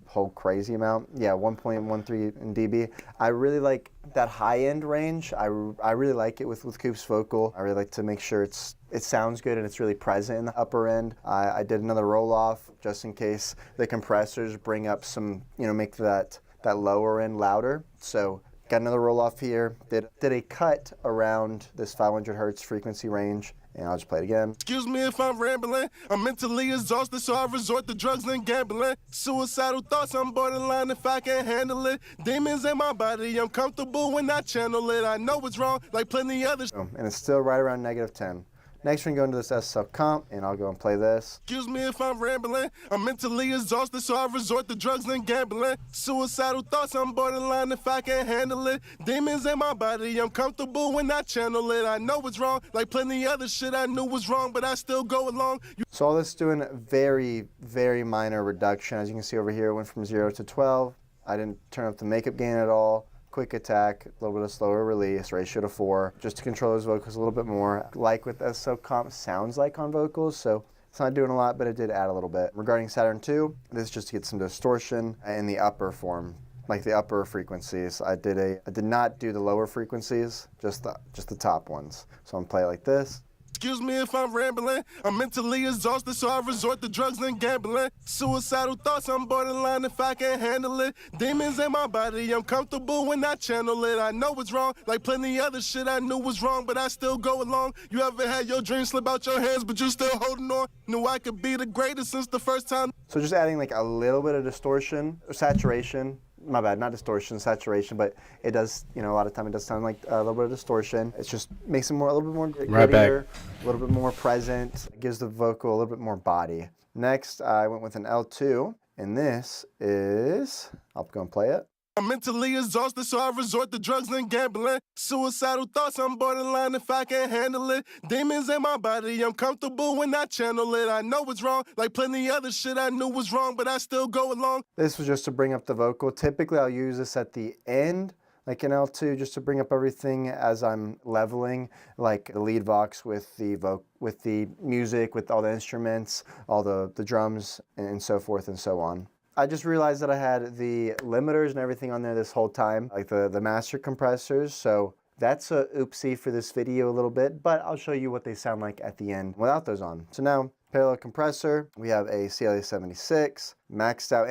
Whole crazy amount. Yeah, 1.13 in dB. I really like that high end range. I really like it with Coop's vocal. I really like to make sure it sounds good and it's really present in the upper end. I did another roll off just in case the compressors bring up some, make that lower end louder. So got another roll off here. Did a cut around this 500 hertz frequency range. And I'll just play it again. Excuse me if I'm rambling. I'm mentally exhausted, so I resort to drugs and gambling. Suicidal thoughts, I'm borderline if I can't handle it. Demons in my body, I'm comfortable when I channel it. I know it's wrong, like plenty others. And it's still right around -10. Next, we're going to go into this SSL comp, and I'll go and play this. Excuse me if I'm rambling. I'm mentally exhausted, so I resort to drugs and gambling. Suicidal thoughts, I'm borderline if I can't handle it. Demons in my body, I'm comfortable when I channel it. I know it's wrong, like plenty other shit I knew was wrong, but I still go along. So all this doing a very, very minor reduction. As you can see over here, it went from 0 to 12. I didn't turn up the makeup gain at all. Quick attack, a little bit of slower release, ratio to 4, just to control his vocals a little bit more. Like with SSL comp sounds like on vocals, so it's not doing a lot, but it did add a little bit. Regarding Saturn II, this is just to get some distortion in the upper form, like the upper frequencies. I did not do the lower frequencies, just the top ones. So I'm gonna play it like this. Excuse me if I'm rambling. I'm mentally exhausted, so I resort to drugs and gambling. Suicidal thoughts, I'm borderline if I can't handle it. Demons in my body, I'm comfortable when I channel it. I know it's wrong, like plenty other shit I knew was wrong, but I still go along. You ever had your dreams slip out your hands, but you still holding on? Knew I could be the greatest since the first time. So just adding like a little bit of distortion, or saturation. My bad, not distortion, saturation, but it does, a lot of time it does sound like a little bit of distortion. It just makes it a little bit more grittier, a little bit more present. It gives the vocal a little bit more body. Next, I went with an L2, and this is, I'll go and play it. I'm mentally exhausted, so I resort to drugs and gambling. Suicidal thoughts, I'm borderline if I can't handle it. Demons in my body, I'm comfortable when I channel it. I know it's wrong, like plenty other shit I knew was wrong, but I still go along. This was just to bring up the vocal. Typically, I'll use this at the end, like an L2, just to bring up everything as I'm leveling, like the lead vox with the music, with all the instruments, all the drums, and so forth and so on. I just realized that I had the limiters and everything on there this whole time, like the master compressors, so that's a oopsie for this video a little bit, but I'll show you what they sound like at the end without those on. So now, parallel compressor, we have a CLA76, maxed out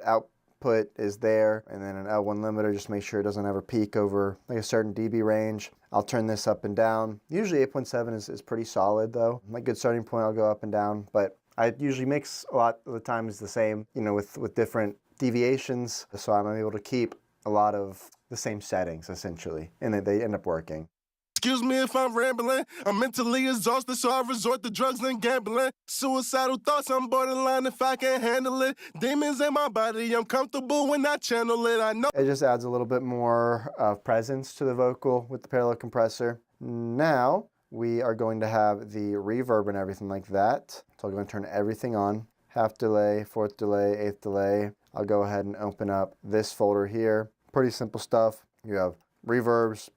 output is there, and then an L1 limiter, just make sure it doesn't ever peak over like a certain dB range. I'll turn this up and down. Usually 8.7 is pretty solid though. A good starting point, I'll go up and down, but I usually mix a lot of the times the same, you know, with different deviations, so I'm able to keep a lot of the same settings essentially, and they end up working. Excuse me if I'm rambling. I'm mentally exhausted, so I resort to drugs and gambling. Suicidal thoughts, I'm borderline if I can't handle it. Demons in my body, I'm comfortable when I channel it. I know it just adds a little bit more presence to the vocal with the parallel compressor. Now we are going to have the reverb and everything like that. So I'm going to turn everything on. Half delay, fourth delay, eighth delay. I'll go ahead and open up this folder here. Pretty simple stuff. You have reverbs,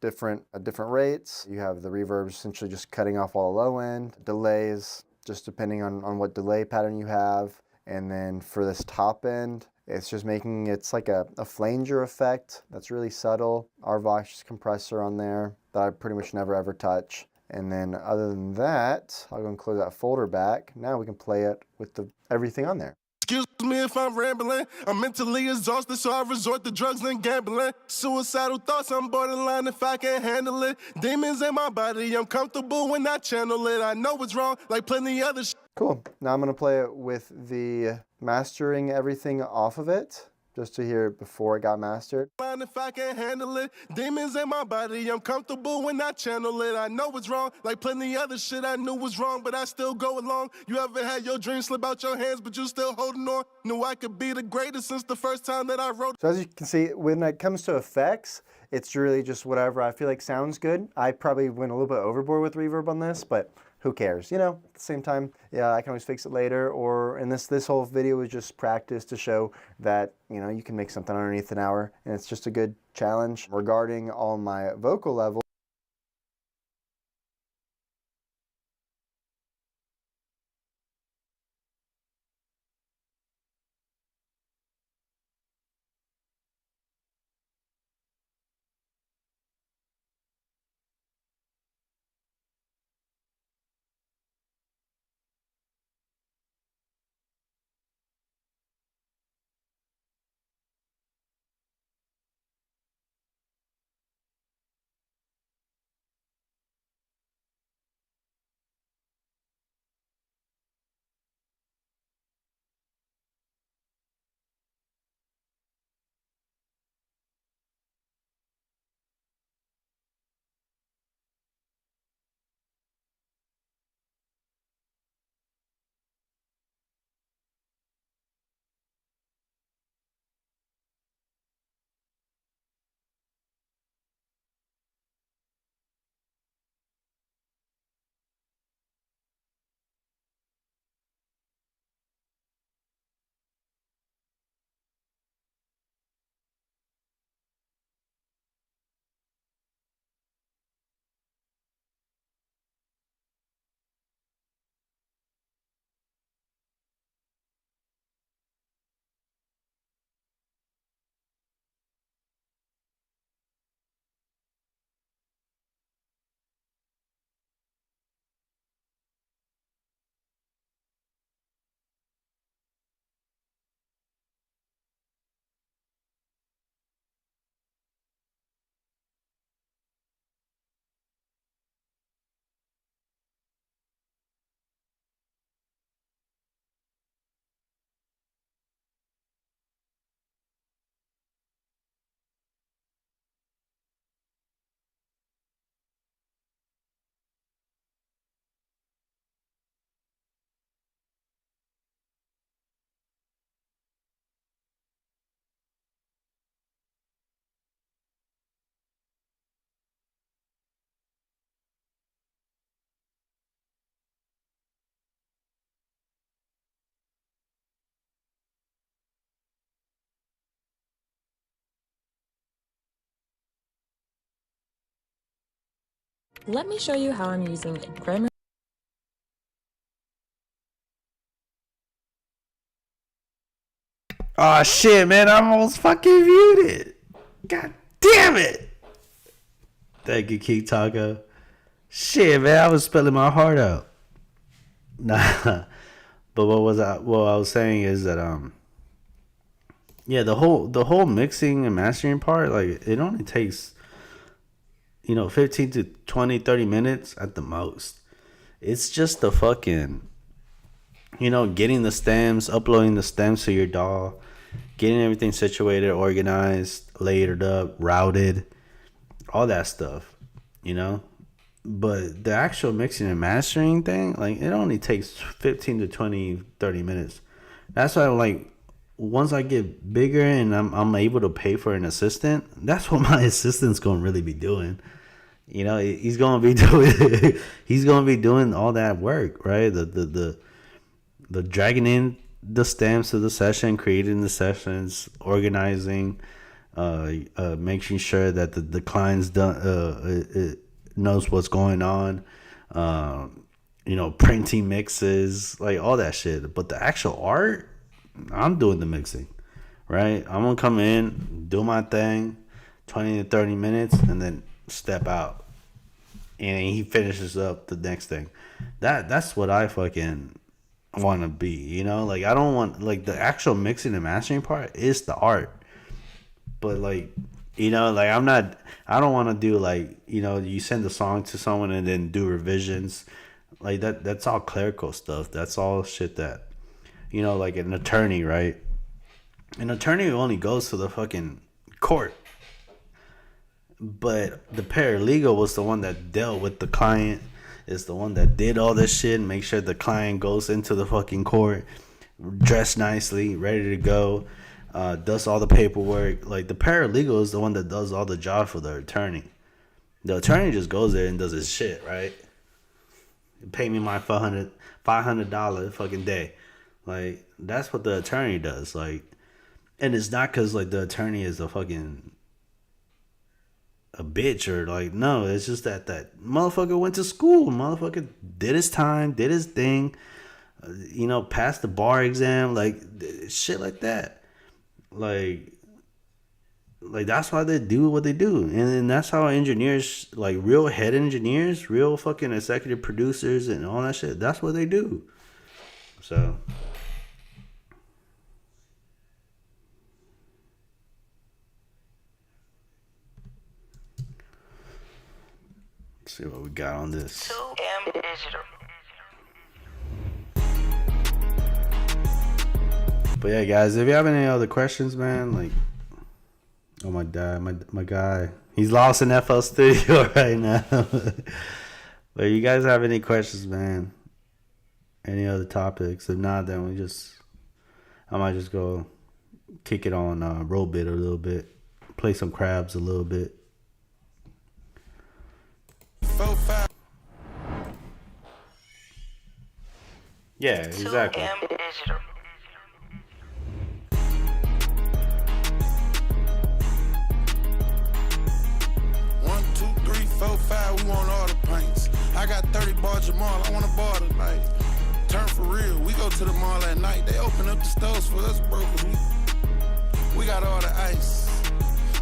at different rates. You have the reverbs essentially just cutting off all the low end. Delays, just depending on what delay pattern you have. And then for this top end, it's just making, it's like a flanger effect that's really subtle. RVox compressor on there that I pretty much never ever touch. And then other than that, I'll go and close that folder back. Now we can play it with everything on there. excuse me if I'm rambling. I'm mentally exhausted, so I resort to drugs and gambling. Suicidal thoughts, I'm borderline if I can't handle it. Demons in my body, I'm comfortable when I channel it. I know it's wrong, like plenty other Cool. Now I'm going to play it with the mastering everything off of it, just to hear it before it got mastered. If I can't handle it, demons in my body, I'm comfortable when I channel it. I know it's wrong, like plenty other shit I knew was wrong, but I still go along. You ever had your dreams slip out your hands, but you still holding on? Knew I could be the greatest since the first time that I wrote. So as you can see, when it comes to effects, it's really just whatever I feel like sounds good. I probably went a little bit overboard with reverb on this, but who cares? You know, at the same time, yeah, I can always fix it later. Or in this whole video was just practice to show that, you know, you can make something underneath an hour, and it's just a good challenge. Regarding all my vocal levels, Let me show you how I'm using grammar. Oh shit, man! I almost fucking viewed it. God damn it! Thank you, King Taco. Shit, man, I was spilling my heart out. Nah, but what I was saying is that yeah, the whole mixing and mastering part, like, it only takes 15 to 20, 30 minutes at the most. It's just the fucking getting the stems, uploading the stems to your DAW, getting everything situated, organized, layered up, routed, all that stuff, But the actual mixing and mastering thing, like, it only takes 15 to 20, 30 minutes. That's why, like, once I get bigger and I'm able to pay for an assistant, that's what my assistant's going to really be doing. He's going to be doing all that work, right? The dragging in the stamps to the session, creating the sessions, organizing, making sure that the client's done, knows what's going on, printing mixes, like, all that shit. But the actual art, I'm doing the mixing, right? I'm gonna come in, do my thing, 20 to 30 minutes, and then step out, and he finishes up the next thing. That's what I fucking want to be, Like, I don't want, like, the actual mixing and mastering part is the art, but, like, like, I don't want to do, like, you send the song to someone and then do revisions. Like, that's all clerical stuff. That's all shit that, like an attorney, right? An attorney only goes to the fucking court. But the paralegal was the one that dealt with the client, is the one that did all this shit and make sure the client goes into the fucking court dressed nicely, ready to go. Does all the paperwork. Like, the paralegal is the one that does all the job for the attorney. The attorney just goes there and does his shit, right? Pay me my $500 fucking day. Like, that's what the attorney does. Like, and it's not because, like, the attorney is a bitch, or, like, no, it's just that motherfucker went to school. Motherfucker did his time, did his thing, passed the bar exam, like, shit like that. Like that's why they do what they do. And that's how engineers, like, real head engineers, real fucking executive producers and all that shit, that's what they do. So let's see what we got on this. 2M Digital. But yeah, guys, if you have any other questions, man, like, oh my god, my guy, he's lost in FL Studio right now. But you guys have any questions, man? Any other topics? If not, then I might just go kick it on Rollbit a little bit, play some crabs a little bit. Yeah, exactly. 2M Digital. We want all the pints. I got 30 bar Jamal, I want a bar tonight. Turn for real, we go to the mall at night. They open up the stores for us, bro, cause we got all the ice.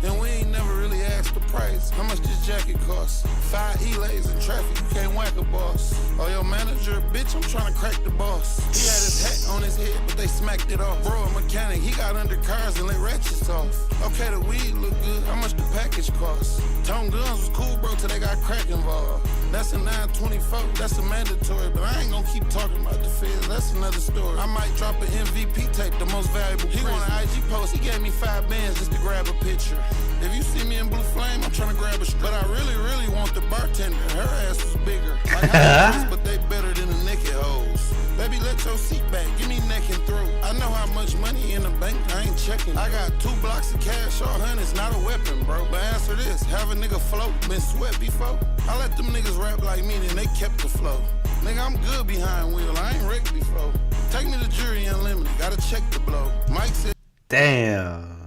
And we ain't never really asked the price. How much this jacket cost? 5 E-lays in traffic, you can't whack a boss. Oh, your manager, bitch, I'm trying to crack the boss. He had his hat on his head, but they smacked it off. Bro, a mechanic, he got under cars and let ratchets off. Okay, the weed look good, how much the package cost? Tone Guns was cool, bro, till they got crack involved. That's a 924, that's a mandatory, but I ain't gonna keep talking about the feds, that's another story. I might drop an MVP tape, the most valuable. He want an IG post, he gave me 5 bands just to grab a picture. If you see me in blue flame, I'm trying to grab a strip. But I really, really want the bartender, her ass was bigger. Like I but they better than the naked hoes. Baby, let your seat back, give me neck and throat. I know how much money in the bank, I ain't checking. I got 2 blocks of cash, all hundreds, not a weapon, bro. But answer this, have a nigga float, been sweat before? I let them niggas rap like me, then they kept the flow. Nigga, I'm good behind wheel, I ain't wrecked before. Take me to jury unlimited, gotta check the blow. Mike said, damn.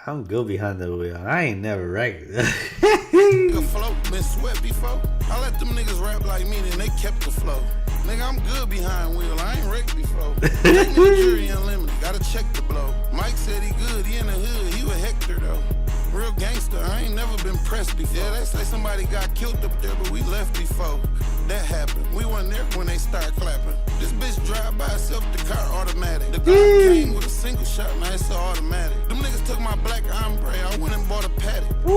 I'm good behind the wheel. I ain't never wrecked. flow, been sweat before. I let them niggas rap like me, then they kept the flow. Nigga, I'm good behind wheel, I ain't wrecked before. Take me to jury unlimited, gotta check the blow. Mike said he good, he in the hood, he with Hector though. Real gangster, I ain't never been pressed before. Yeah, they say somebody got killed up there, but we left before that happened. We wasn't there when they start clapping. This bitch drive by herself, the car automatic. The car came with a single shot, now it's automatic. Them niggas took my black ombre, I went and bought a paddock. I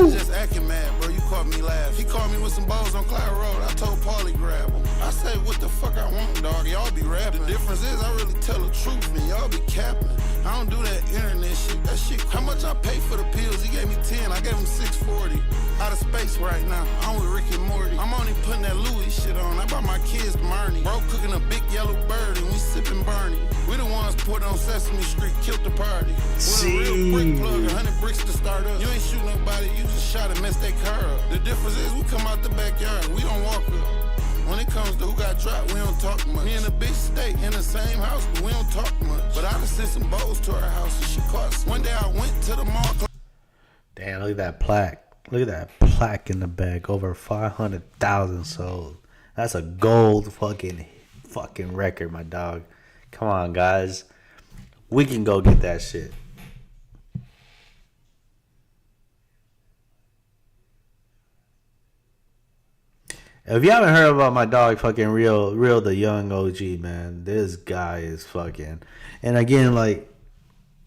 was just acting mad, bro, you caught me laughing. He called me with some balls on Cloud Road, I told Paulie grab him. I say, what the fuck I want, dog, y'all be rapping. The difference is I really tell the truth, and y'all be capping. I don't do that internet shit, that shit. How much I pay for the pills? He gave me 10, I gave him 640. Out of space right now, I'm with Rick and Morty. I'm only putting that Louis shit on, I bought my kids Marnie. Bro cooking a big yellow bird and we sipping Bernie. We the ones put on Sesame Street, killed the party. With a real brick plug, 100 bricks to start up. You ain't shoot nobody, you just shot and messed that car up. The difference is we come out the backyard, we don't walk up. When it comes to who got dropped, we don't talk much. Me and the bitch stay in the same house, but we don't talk much. But I done sent some bows to her house and she caught some. One day I went to the mall. Damn, look at that plaque. Look at that plaque in the back. Over 500,000 sold. That's a gold fucking record, my dog. Come on, guys. We can go get that shit. If you haven't heard about my dog, fucking real the young OG, man, this guy is fucking. And again, like,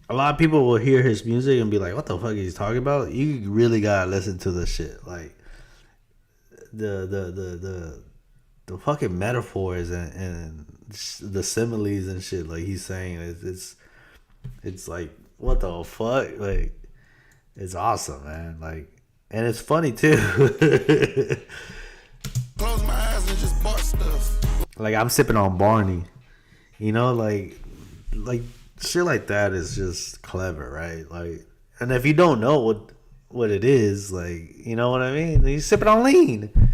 a lot of people will hear his music and be like, "What the fuck is he talking about?" You really gotta listen to the shit, like the fucking metaphors and the similes and shit. Like he's saying, it's like, what the fuck, like, it's awesome, man. Like, and it's funny too. Close my eyes and just bought stuff. Like I'm sipping on Barney, you know, like shit like that is just clever, right? Like, and if you don't know what it is, like, you know what I mean, you sipping on lean.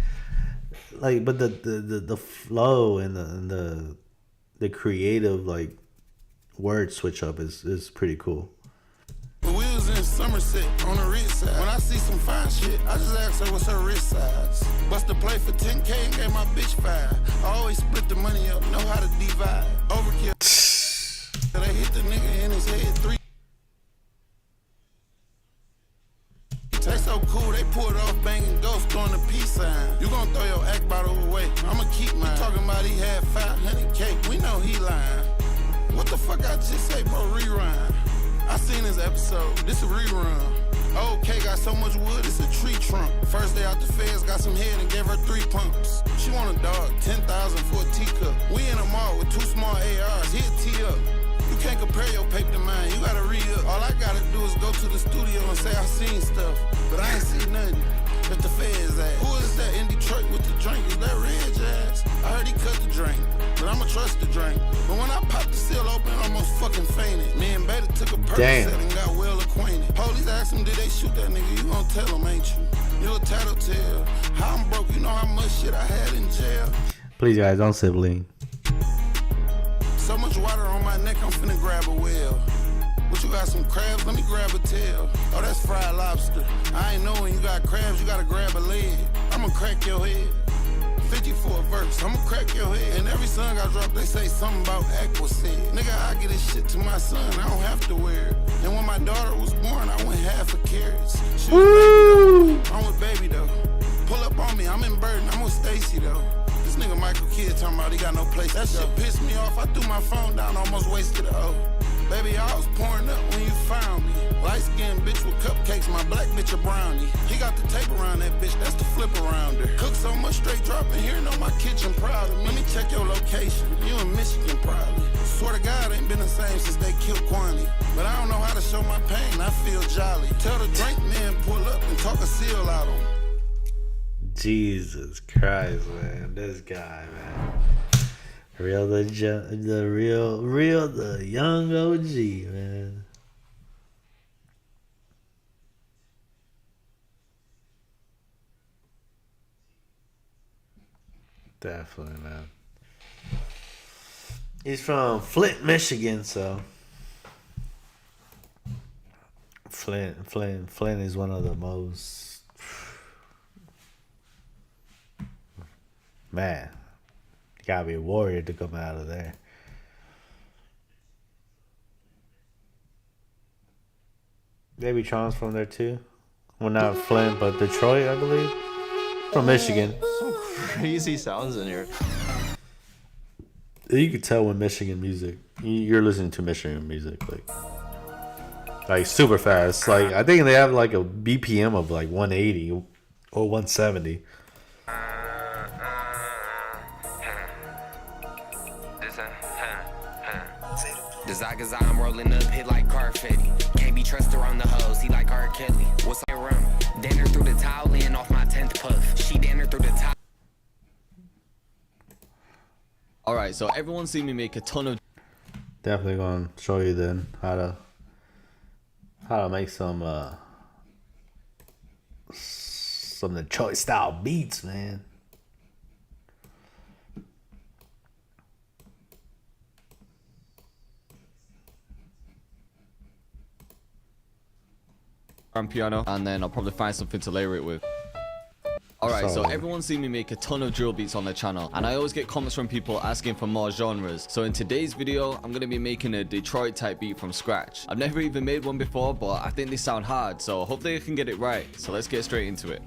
Like, but the flow and the creative like word switch up is pretty cool. We was in Somerset on the rich side. When I see some fine shit, I just ask her what's her wrist size. Bust the play for 10K and gave my bitch 5. I always split the money up, know how to divide. Overkill. They hit the nigga in his head 3. They so cool, they pulled off banging ghosts throwing the peace sign. You gon' throw your act bottle away, I'ma keep mine. Talking about he had 500K, we know he lying. What the fuck I just say, bro? Rewind. I seen this episode, this a rerun. Okay, got so much wood, it's a tree trunk. First day out the feds, got some head and gave her 3 pumps. She want a dog, 10,000 for a teacup. We in a mall with 2 small ARs, hit tee up. You can't compare your paper to mine, you gotta re-up. All I gotta do is go to the studio and say I seen stuff, but I ain't seen nothing. At the feds at. Who is that in Detroit with the drink? Is that Red Jazz? I heard he cut the drink, but I'ma trust the drink. But when I popped the seal open, I almost fucking fainted. Me and Beta took a Percocet and got well acquainted. Police asked him, did they shoot that nigga? You gon' tell him, ain't you? You a tattletale. How I'm broke, you know how much shit I had in jail. Please, guys, don't sip lean. So much water on my neck, I'm finna grab a whale. What, you got some crabs? Let me grab a tail. Oh, that's fried lobster. I ain't know when you got crabs, you gotta grab a leg. I'ma crack your head. 50 for a verse, I'ma crack your head. And every song I drop, they say something about Aquaset. Nigga, I get this shit to my son, I don't have to wear it. And when my daughter was born, I went half a carrots. She was baby though. I'm with baby though. Pull up on me, I'm in Burton, I'm with Stacy though. This nigga Michael Kidd talking about he got no place. That shit pissed me off, I threw my phone down, almost wasted a O. Baby, I was pouring up when you found me. Light-skinned bitch with cupcakes, my black bitch a brownie. He got the tape around that bitch, that's the flip around her. Cook so much straight drop in here, know my kitchen proud of me. Let me check your location, you in Michigan probably. Swear to God, ain't been the same since they killed Kwani. But I don't know how to show my pain, I feel jolly. Tell the drink man pull up and talk a seal out on. Jesus Christ, man. This guy, man. The young OG, man. Definitely, man. He's from Flint, Michigan, so Flint is one of the most Man, you gotta be a warrior to come out of there. Baby Tron's from there too. Well, not Flint, but Detroit, I believe. From Michigan. Some crazy sounds in here. You could tell when Michigan music, you're listening to Michigan music, like super fast. Like I think they have like a BPM of like 180 or 170. Cause I'm rolling up, hit like Carfetti. Can't be trusted around the hoes, he like R. Kelly. What's around? Dinner through the towel in off my 10th puff. She dinner through the towel. Alright, so everyone's seen me make a ton of. Definitely gonna show you then how to make some Detroit style beats, man. Piano, and then I'll probably find something to layer it with. Alright, so everyone's seen me make a ton of drill beats on the channel, and I always get comments from people asking for more genres. So in today's video, I'm going to be making a Detroit type beat from scratch. I've never even made one before, but I think they sound hard, so hopefully I can get it right. So let's get straight into it.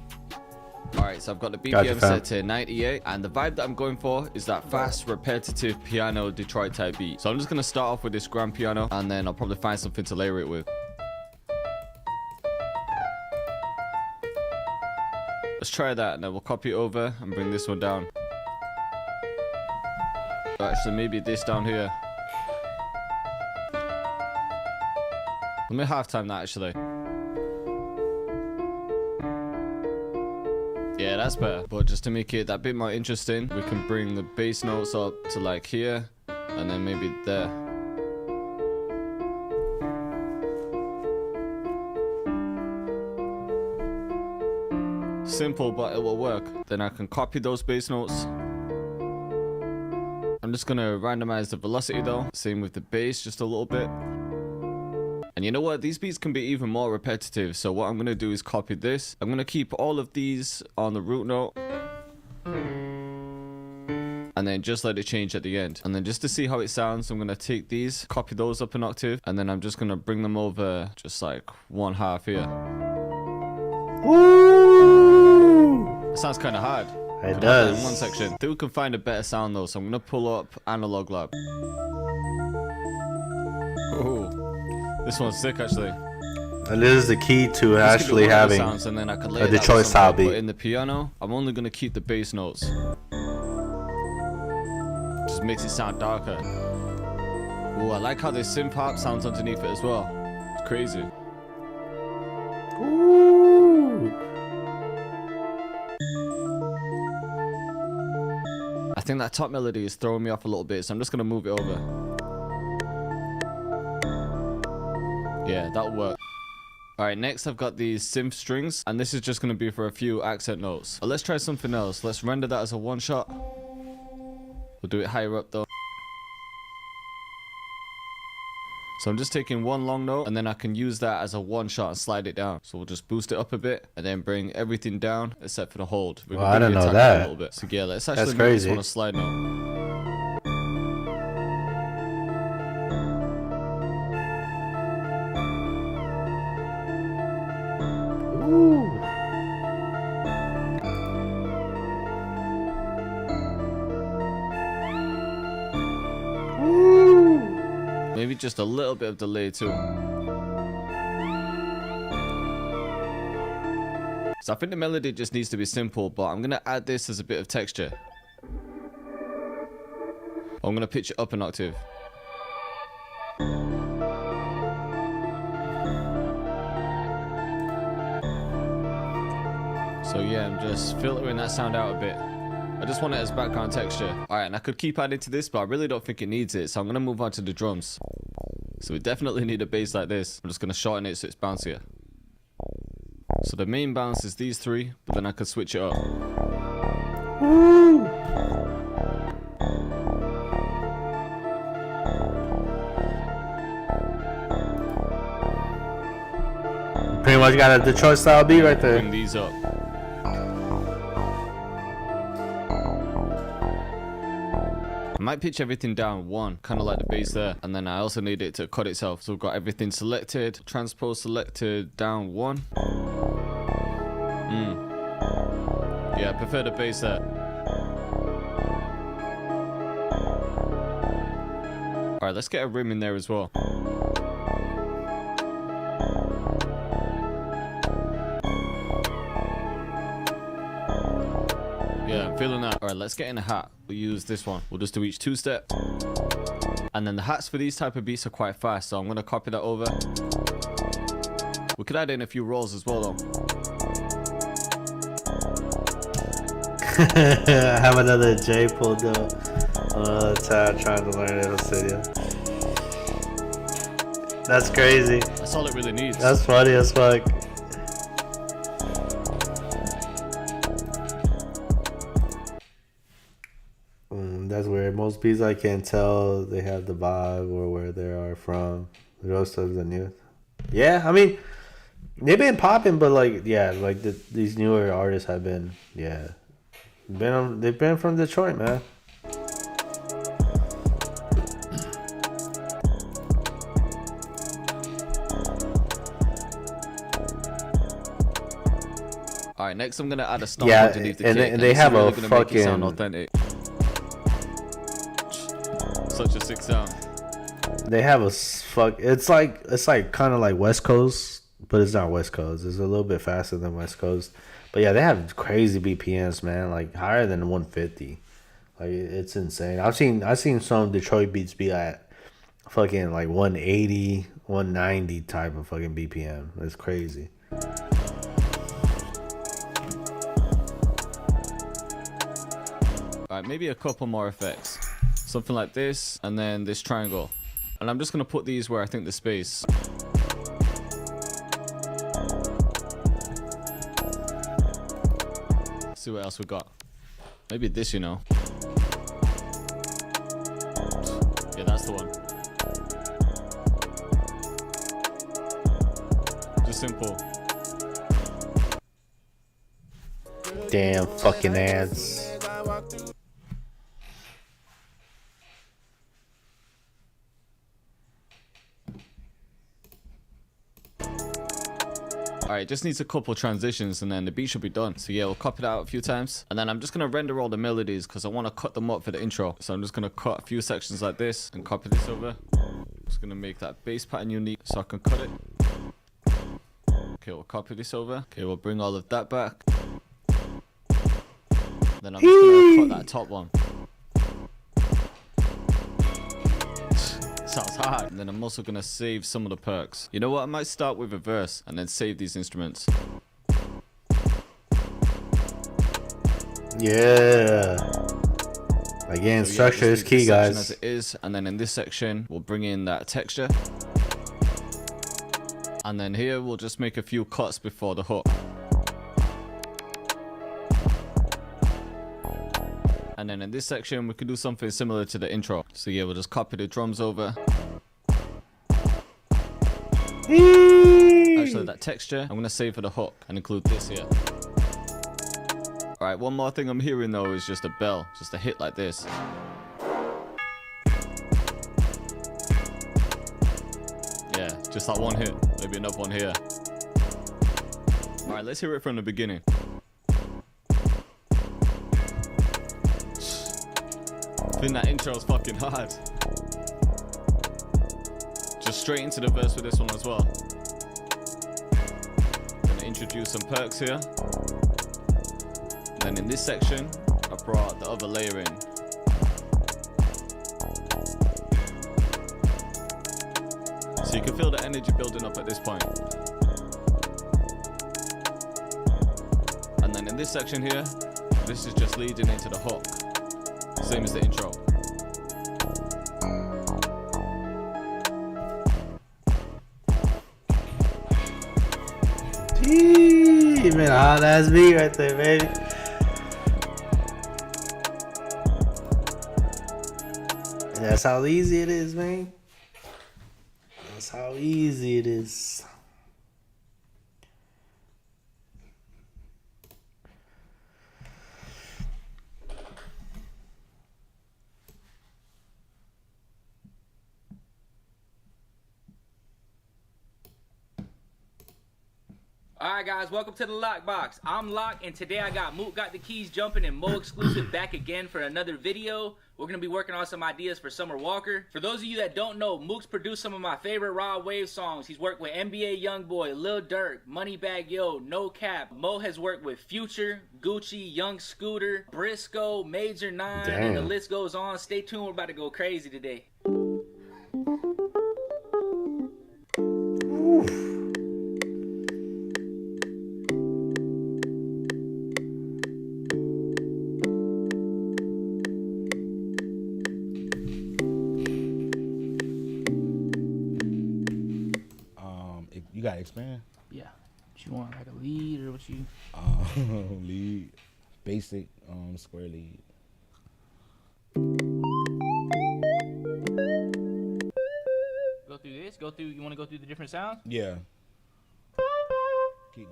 Alright, so I've got the BPM set to 98, and the vibe that I'm going for is that fast, repetitive piano Detroit type beat. So I'm just going to start off with this grand piano, and then I'll probably find something to layer it with. Let's try that, and then we'll copy it over and bring this one down. Actually, maybe this down here. Let me halftime that, actually. Yeah, that's better. But just to make it that bit more interesting, we can bring the bass notes up to like here, and then maybe there. Simple, but it will work. Then I can copy those bass notes. I'm just gonna randomize the velocity though. Same with the bass, just a little bit. And you know what? These beats can be even more repetitive. So what I'm gonna do is copy this. I'm gonna keep all of these on the root note. And then just let it change at the end. And then just to see how it sounds, I'm gonna take these, copy those up an octave, and then I'm just gonna bring them over just like 1/2 here. It sounds kind of hard. It does. In one section. I think we can find a better sound though, so I'm gonna pull up Analog Lab. Oh, this one's sick actually. And this is the key to actually having sounds, and then I can lay a Detroit style beat. But in the piano, I'm only gonna keep the bass notes. Just makes it sound darker. Oh, I like how this synth harp sounds underneath it as well. It's crazy. I think that top melody is throwing me off a little bit, so I'm just gonna move it over. Yeah, that'll work. Alright, next I've got these synth strings, and this is just gonna be for a few accent notes. But let's try something else. Let's render that as a one shot. We'll do it higher up though. So I'm just taking one long note, and then I can use that as a one shot and slide it down. So we'll just boost it up a bit, and then bring everything down except for the hold. Well, I don't know that. A little bit. So yeah, let's actually make this one a slide note. Maybe just a little bit of delay too. So I think the melody just needs to be simple, but I'm gonna add this as a bit of texture. I'm gonna pitch it up an octave. So yeah, I'm just filtering that sound out a bit. I just want it as background texture. Alright, and I could keep adding to this, but I really don't think it needs it. So I'm going to move on to the drums. So we definitely need a bass like this. I'm just going to shorten it so it's bouncier. So the main bounce is these three, but then I could switch it up. Woo! Pretty much got a Detroit style beat right there. Bring these up. might pitch everything down 1, kind of like the bass there. And then I also need it to cut itself. So we've got everything selected, transpose selected, down 1. Yeah, I prefer the bass there. Alright, let's get a rim in there as well. Yeah, I'm feeling that. Alright, let's get in a hat. We'll use this one. We'll just do each 2-step. And then the hats for these type of beats are quite fast, so I'm going to copy that over. We could add in a few rolls as well though. I have another J pulled up. Tab trying to learn it. That's crazy. That's all it really needs. That's funny as fuck. That's weird. Most beats I can't tell they have the vibe or where they are from. The rest of the new. Yeah, I mean, they've been popping, but like, yeah, like these newer artists have been, yeah, they've been from Detroit, man. All right, next I'm gonna add a stomp underneath the kick, and they have really a gonna fucking make it sound authentic. Such a sick sound. They have a fuck. It's like kind of like West Coast, but it's not West Coast. It's a little bit faster than West Coast. But yeah, they have crazy BPMs, man. Like higher than 150. Like it's insane. I've seen some Detroit beats be at fucking like 180, 190 type of fucking BPM. It's crazy. Alright, maybe a couple more effects. Something like this, and then this triangle. And I'm just going to put these where I think the space. See what else we got. Maybe this, you know. Yeah, that's the one. Just simple. Damn fucking ads. Alright, just needs a couple transitions and then the beat should be done. So yeah, we'll copy that out a few times. And then I'm just going to render all the melodies because I want to cut them up for the intro. So I'm just going to cut a few sections like this and copy this over. Just going to make that bass pattern unique so I can cut it. Okay, we'll copy this over. Okay, we'll bring all of that back. Then I'm just going to cut that top one. Sounds hard. And then I'm also going to save some of the perks. You know what? I might start with a verse and then save these instruments. Yeah. Again, so structure is key, guys. As it is, and then in this section, we'll bring in that texture. And then here, we'll just make a few cuts before the hook. And then in this section, we can do something similar to the intro. So yeah, we'll just copy the drums over. Actually, that texture, I'm going to save for the hook and include this here. Alright, one more thing I'm hearing though is just a bell. Just a hit like this. Yeah, just that one hit. Maybe another one here. Alright, let's hear it from the beginning. I think that intro is fucking hard. Just straight into the verse with this one as well. Gonna introduce some perks here. Then in this section, I brought the other layer in. So you can feel the energy building up at this point. And then in this section here, this is just leading into the hook. Same as the intro. Man, hot ass beat right there, baby. And that's how easy it is, man. That's how easy it is. Alright guys, welcome to the Lockbox. I'm Lock, and today I got Mook Got the Keys Jumping and Mo Exclusive back again for another video. We're going to be working on some ideas for Summer Walker. For those of you that don't know, Mook's produced some of my favorite raw wave songs. He's worked with NBA Youngboy, Lil Durk, Moneybagg Yo, No Cap. Mo has worked with Future, Gucci, Young Scooter, Briscoe, Major 9, and the list goes on. Stay tuned, we're about to go crazy today. You gotta expand? Yeah. What you want, like a lead or what you? Lead. Basic square lead. Go through this? You want to go through the different sounds? Yeah. Keep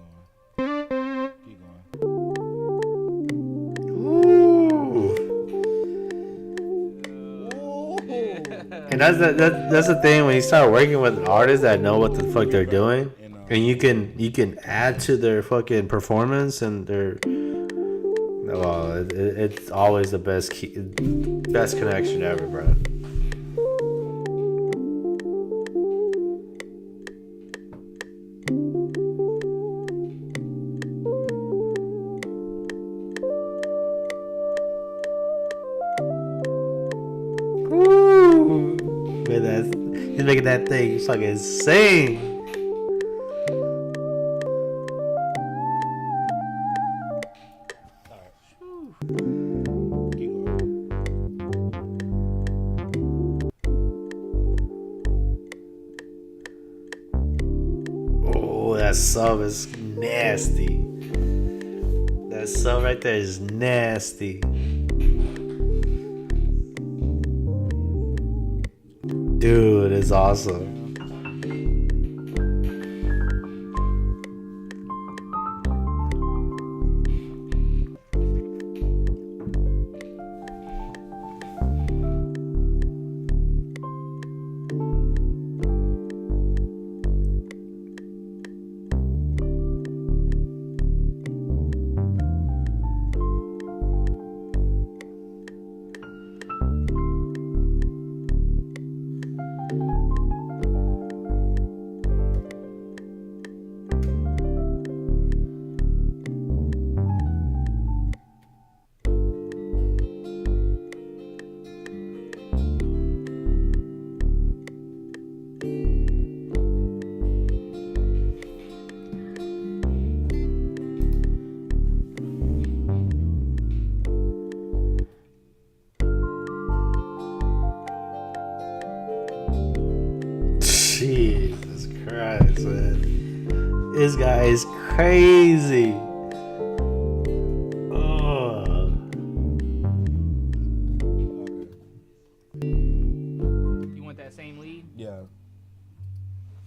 going. Keep going. And that's the thing when you start working with artists that know what the fuck they're doing, and you can add to their fucking performance and their. Well, it's always the best connection ever, bro. He's making that thing fucking sing. Oh, that sub is nasty. That sub right there is nasty. Dude, it's awesome. Jesus Christ, man. This guy is crazy. Oh. You want that same lead? Yeah.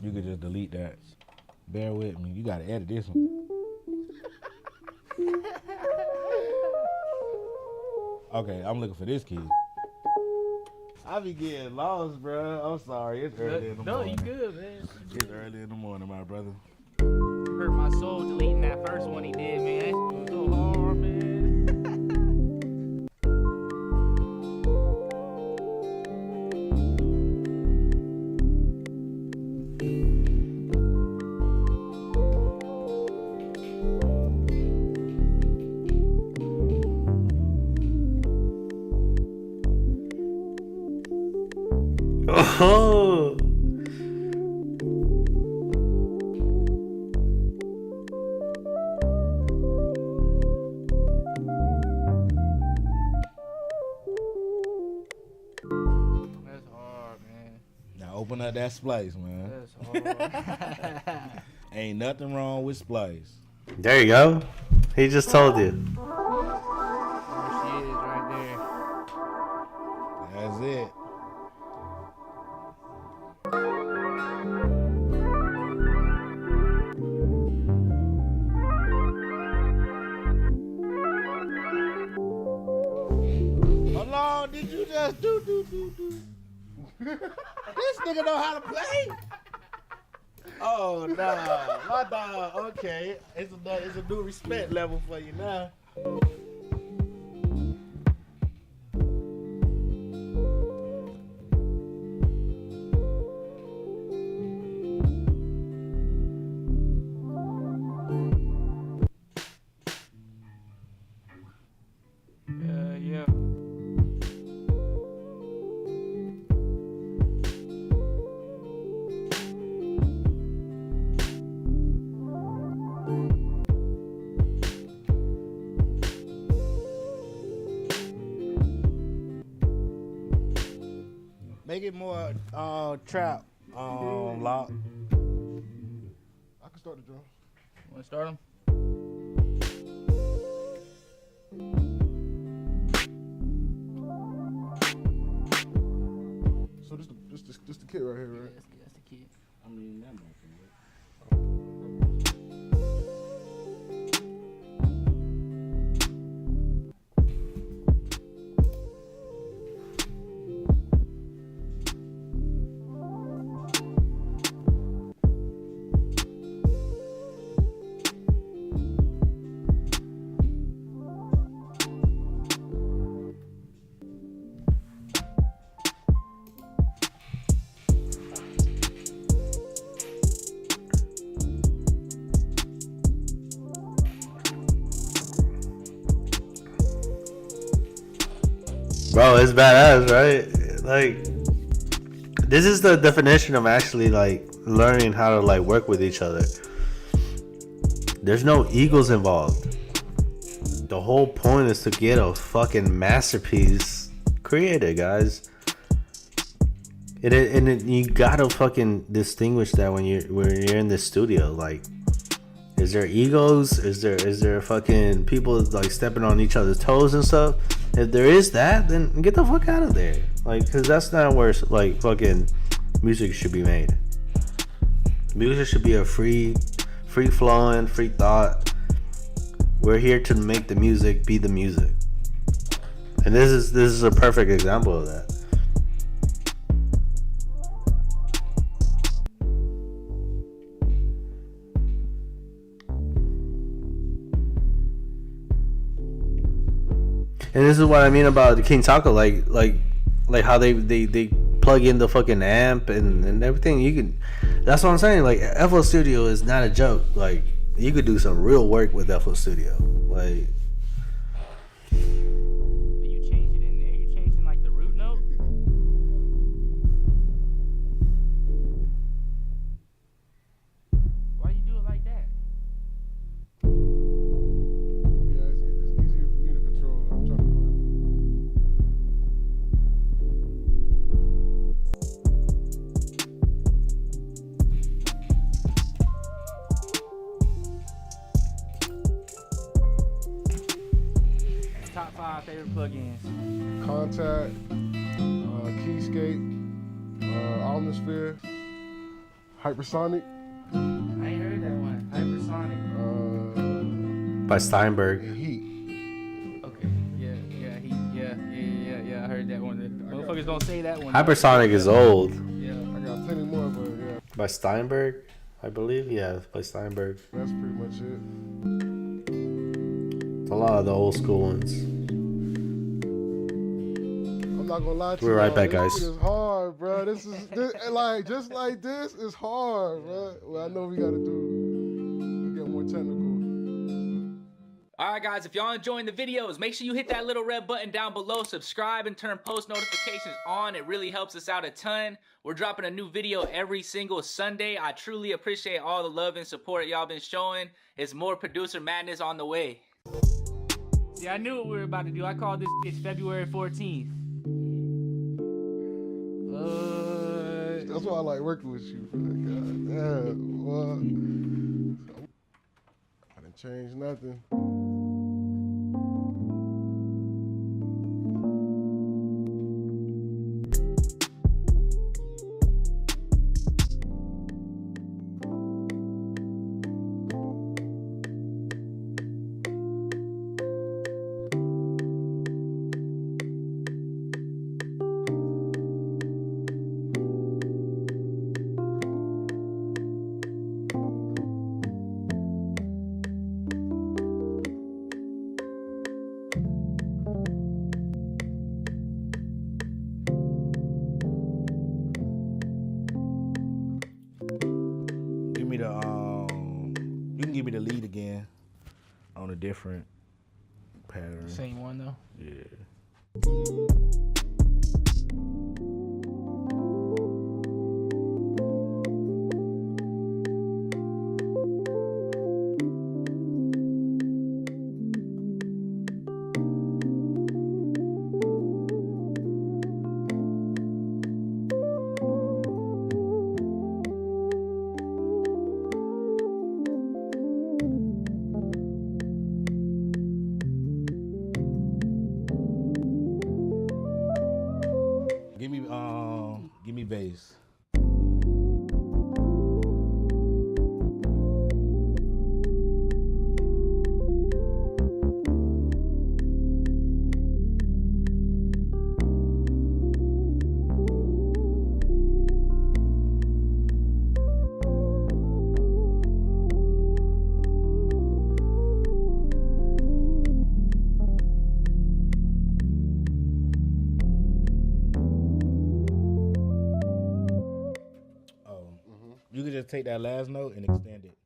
You could just delete that. Bear with me. You gotta edit this one. Okay, I'm looking for this key. I be getting lost, bro. I'm sorry. It's early in the morning. No, you good, man. It's early in the morning, my brother. Hurt my soul deleting that first one he did, man. That shit was so hard, man. Oh. That's hard, man. Now open up that splice, man. That's hard. Ain't nothing wrong with splice. There you go. He just told you. There she is right there. That's it. How long did you just do? This nigga know how to play. Oh, nah. My dog, okay. It's a new respect level for you now. Yeah. Make it more trap lock. I can start the drum. Want to start them? So this the kid right here, right? That's the kid. I mean, that might be Bro, it's badass, right? Like, this is the definition of actually like learning how to like work with each other. There's no egos involved. The whole point is to get a fucking masterpiece created, guys. You gotta fucking distinguish that when you're in the studio. Like, is there egos? Is there fucking people like stepping on each other's toes and stuff? If there is that, then get the fuck out of there. Like, cause that's not where like fucking music should be made. Music should be a free flowing, free thought. We're here to make the music be the music, and this is a perfect example of that. And this is what I mean about the King Taco, like how they plug in the fucking amp and everything. You can, that's what I'm saying. Like, FL Studio is not a joke. Like, you could do some real work with FL Studio. Like, Do you change it in there? You changing like the root note? Why you do it like that? Yeah, it's easier for me to control. I'm trying to find Top 5 favorite plugins. Contact, Keyscape, Atmosphere, Hypersonic. I ain't heard that one. Hypersonic. by Steinberg. And Heat. Okay. Yeah. I heard that one. Motherfuckers don't say that one. Hypersonic is old. Yeah. I got plenty more, but yeah, By Steinberg, I believe. Yeah, by Steinberg. that's pretty much it. It's a lot of the old school ones. I'm not gonna lie to you. We're right back, This guys. shit is hard, bro. This like just like this is hard, bro. Well, I know we gotta get more technical. Alright guys, if y'all enjoying the videos, make sure you hit that little red button down below, subscribe and turn post notifications on. It really helps us out a ton. We're dropping a new video every single Sunday. I truly appreciate all the love and support y'all been showing. It's more producer madness on the way. See, I knew what we were about to do. I called this bitch February 14th. That's why I like working with you, bro. God damn, boy. I didn't change nothing. can give me the lead again on a different pattern. Same one though. Yeah. Give me bass. You could just take that last note and extend it.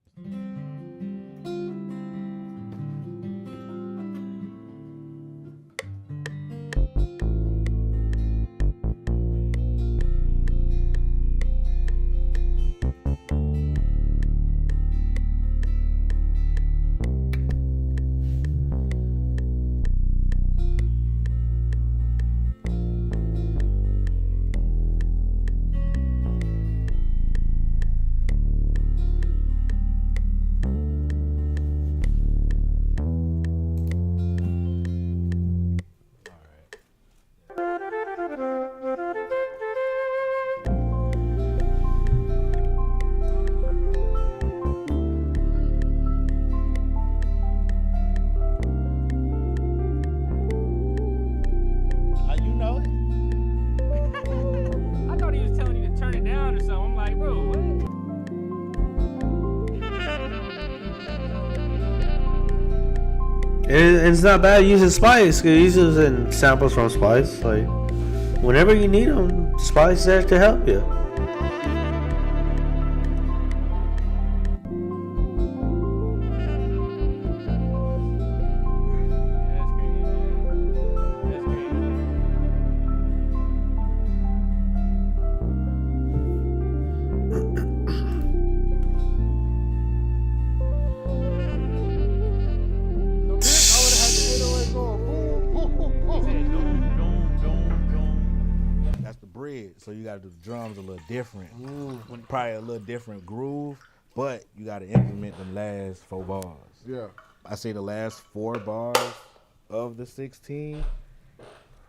It's not bad using Spice, because he's using samples from Spice. Like, whenever you need them, Spice is there to help you. So you gotta do the drums a little different. Probably a little different groove, but you gotta implement the last 4 bars. Yeah. I say the last 4 bars of the 16,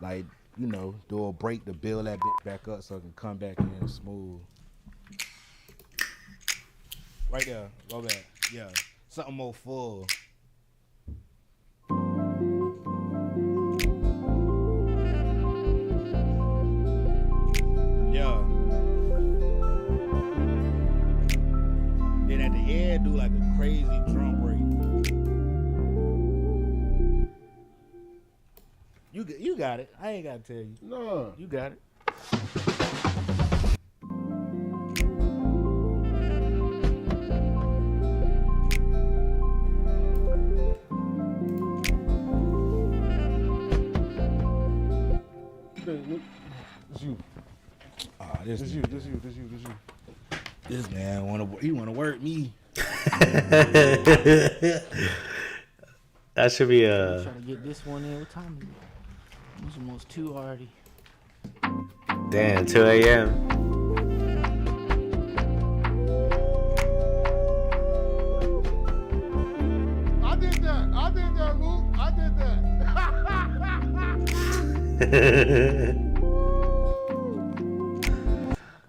like, you know, do a break to build that bit back up so it can come back in smooth. Right there, go back. Yeah, something more full. Then at the end, do like a crazy drum break. You got it. I ain't gotta tell you. No. You got it. It's you. This you. This man wanna work me. That should be I'm trying to get this one in. What time is it? It's almost 2 already. Damn, 2 a.m. I did that, Luke. I did that.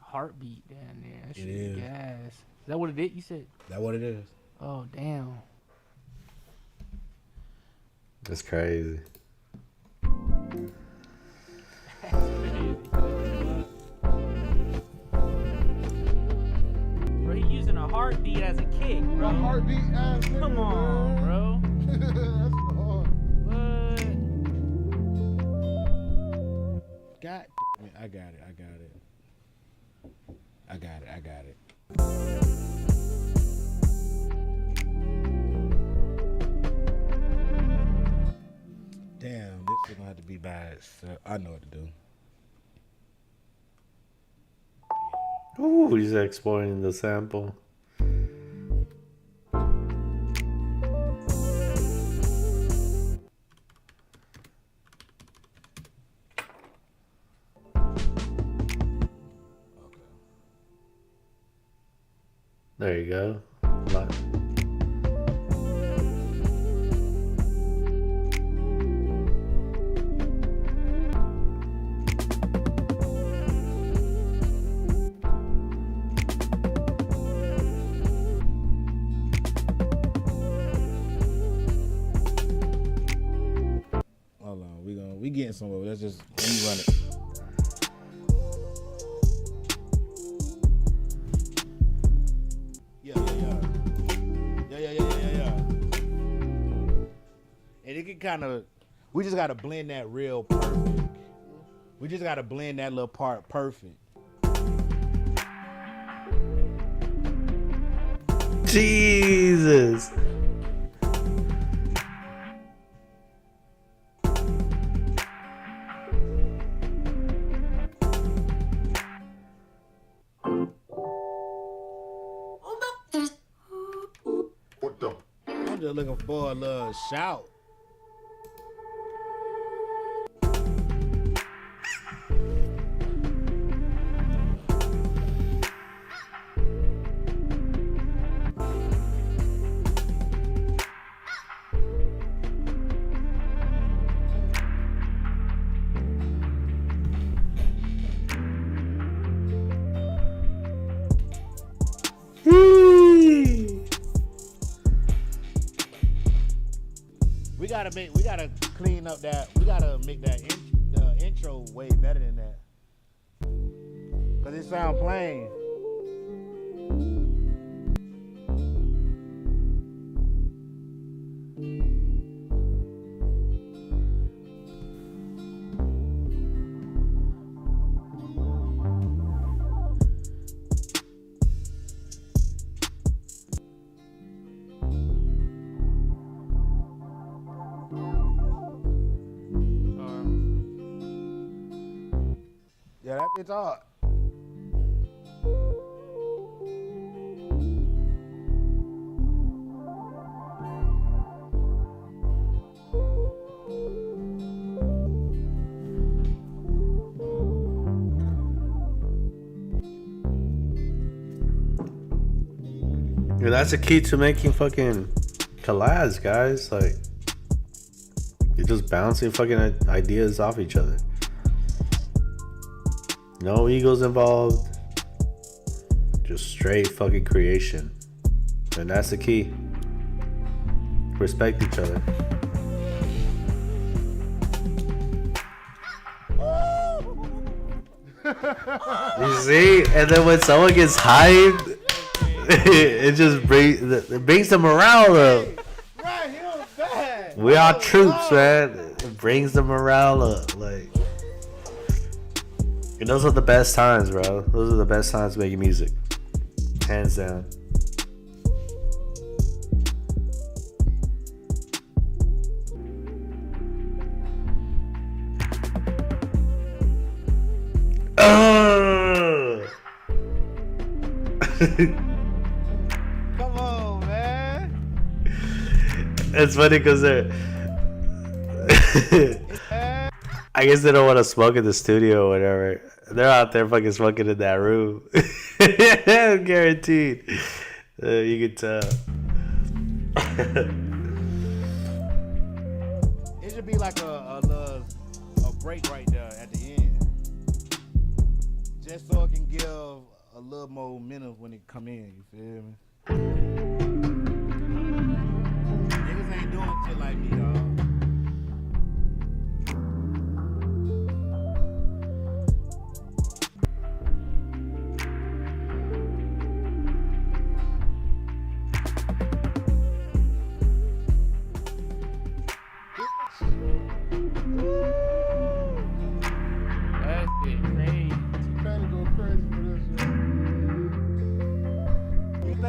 Heartbeat down there. That shit is gas. Is that what it is? You said? That what it is. Oh, damn. That's crazy. Bro, he using a heartbeat as a kick, bro. A heartbeat as nigga, Come on, man. bro. That's hard. What? God damn it. I got it. I know what to do. Ooh, he's exploiting the sample. There you go. Hold on, we getting somewhere. Let's just let me run it. Yeah. And it can kind of, we just gotta blend that real perfect. We just gotta blend that little part perfect. Jesus. I'm just looking for a little shout. We gotta clean up that. We gotta make that the intro way better than that. Cause it sound plain. Yeah, that bitch hard. Yeah, that's the key to making fucking collabs, guys. Like, you're just bouncing fucking ideas off each other. No egos involved. Just straight fucking creation. And that's the key. Respect each other. You see? And then when someone gets hyped, it just brings the morale up. We are troops, man. It brings the morale up. Like, and those are the best times, bro. Those are the best times making music. Hands down. Come on, man. It's funny because they're I guess they don't want to smoke in the studio or whatever. They're out there fucking smoking in that room. Guaranteed. You can tell. It should be like a break right there at the end. Just so it can give a little more momentum when it come in, you feel me? Niggas ain't doing shit like me, dog.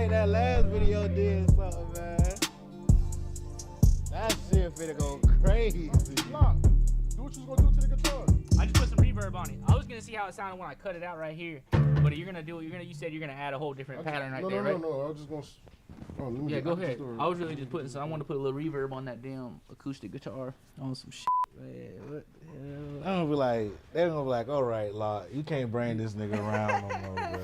That last video did something, man. That shit finna go crazy. Lock. Do what you was gonna do I just put some reverb on it. I was gonna see how it sounded when I cut it out right here. But you're gonna do it. You said you're gonna add a whole different pattern right there, right? No. I was just gonna. Yeah, go ahead. I was really just putting. So I want to put a little reverb on that damn acoustic guitar on some shit. Man, what the hell? I'm gonna be like, they're gonna be like, all right, Locke, you can't bring this nigga around no more, bro.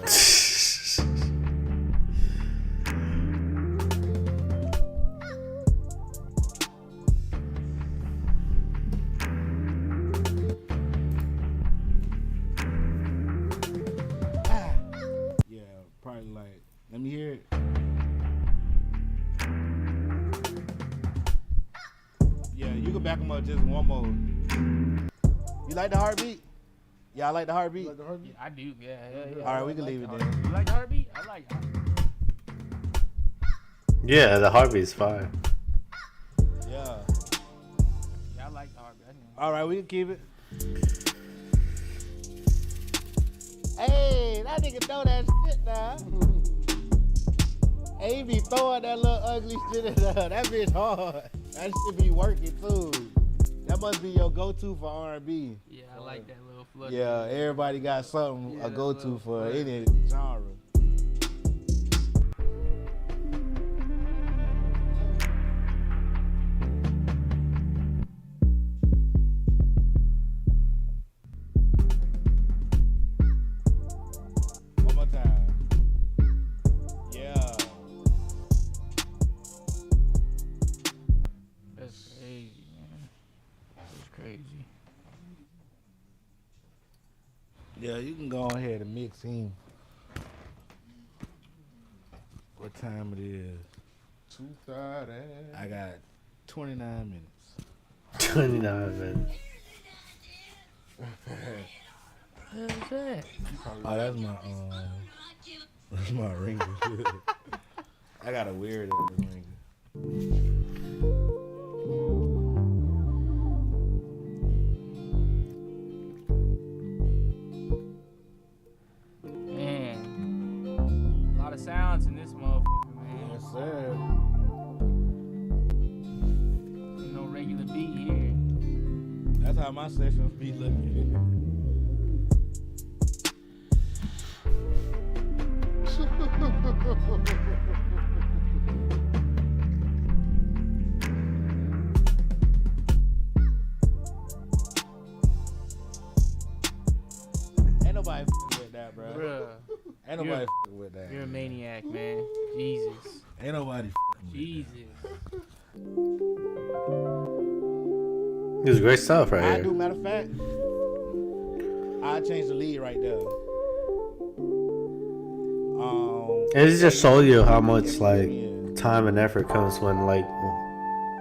Yeah, probably like, let me hear it. Yeah, you can back him up just one more. You like the heartbeat? Yeah, I like the heartbeat. Yeah, I do. Yeah. All right, we can leave it there. You like the heartbeat? I like it. Yeah, the heartbeat's fire. Yeah. Yeah, I like the heartbeat. All right, we can keep it. Hey, that nigga know that shit now. Hey, he be throwing that little ugly shit in there. That bitch hard. That shit be working too. That must be your go-to for R&B. Yeah, I like that little flood. Yeah, everybody got something a go-to for any genre. One more time. Yeah. That's crazy, man. That's crazy. Yeah, you can go ahead and mix in. What time it is? 2:30. I got 29 minutes. 29 minutes. What's that? Oh, that's my ringer. I got a weird ringer. Man, a lot of sounds in this motherfucker, man. Yes, sir. No regular beat here. That's how my sessions be looking. Ain't nobody with that, bro. Bruh. Ain't nobody with that. You're a maniac, man. Jesus. Ain't nobody Jesus. This is great stuff right I here. do, matter of fact, I change the lead right there. And it just shows you how much like time and effort comes when like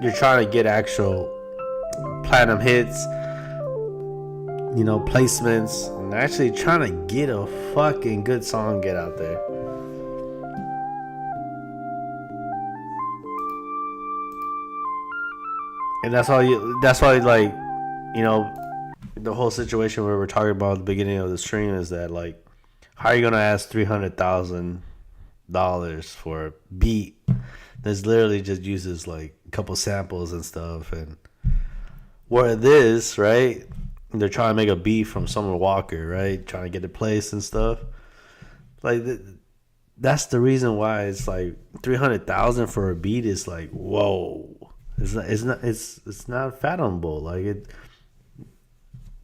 you're trying to get actual platinum hits, you know, placements, and actually trying to get a fucking good song get out there. And that's why like, you know, the whole situation where we're talking about at the beginning of the stream is that like, how are you gonna ask $300,000 for a beat that's literally just uses like a couple samples and stuff? And where this, right, they're trying to make a beat from Summer Walker, right, trying to get it placed and stuff. Like that's the reason why it's like $300,000 for a beat is like, whoa. It's not fathomable. Like it,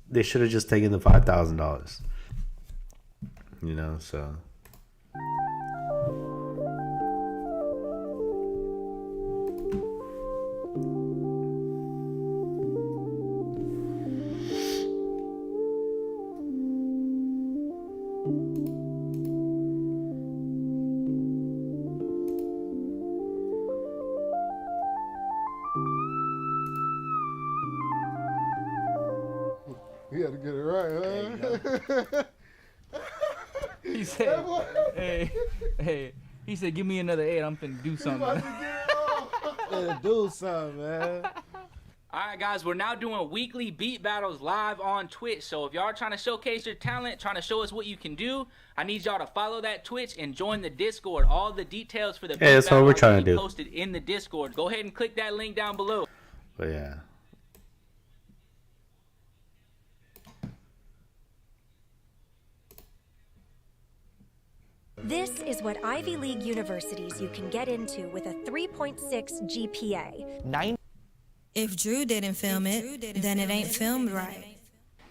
they should have just taken the $5,000. You know, so. You had to get it right, huh? He said, hey, he said, give me another 8. I'm finna do something. Finna do something, man. Alright guys, we're now doing weekly beat battles live on Twitch. So if y'all are trying to showcase your talent, trying to show us what you can do, I need y'all to follow that Twitch and join the Discord. All the details for the beat that's battle what we're are trying gonna to be do. posted in the Discord. Go ahead and click that link down below. But yeah. This is what Ivy League universities you can get into with a 3.6 GPA. If Drew didn't film it, then it ain't filmed right.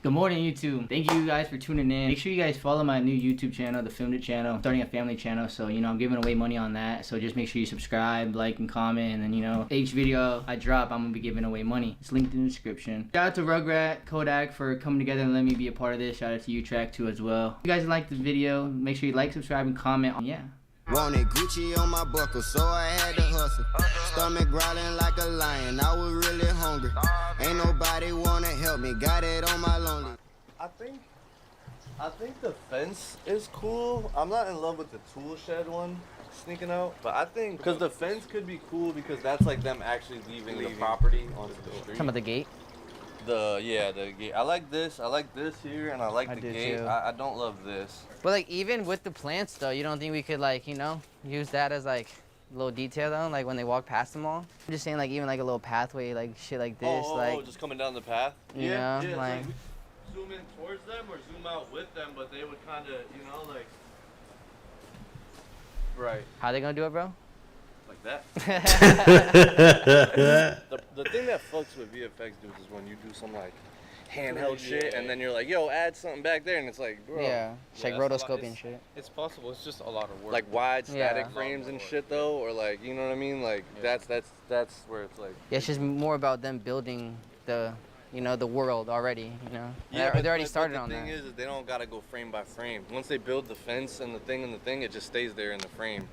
Good morning, YouTube. Thank you guys for tuning in. Make sure you guys follow my new YouTube channel, the Filmed It channel. I'm starting a family channel, so I'm giving away money on that. So just make sure you subscribe, like, and comment, and then each video I drop, I'm gonna be giving away money. It's linked in the description. Shout out to Rugrat, Kodak for coming together and letting me be a part of this. Shout out to U-Track too as well. If you guys like the video, make sure you like, subscribe, and comment. Yeah. Wanted Gucci on my buckle, so I had to hustle. Stomach growling like a lion, I was really hungry. Ain't nobody wanna help me, got it on my lonely. I think the fence is cool. I'm not in love with the tool shed one sneaking out, but I think because the fence could be cool because that's like them actually leaving the property onto the street. Some of the gate. The gate. I like this here, and I like the gate. I don't love this. But like even with the plants though, you don't think we could like use that as like a little detail though, like when they walk past them all? I'm just saying like even like a little pathway, like shit like this, like just coming down the path. Yeah, like zoom in towards them or zoom out with them, but they would kind of like right. How they gonna do it, bro? Like that. the thing that fucks with VFX dudes is when you do some like handheld shit and then you're like, yo, add something back there, and it's like, bro. Yeah, it's like rotoscoping shit. It's possible. It's just a lot of work. Like wide static frames and shit though, or like, you know what I mean? Like that's where it's like. Yeah, it's just more about them building the the world already. Yeah, they already started on that. The thing is they don't gotta go frame by frame. Once they build the fence and the thing, it just stays there in the frame.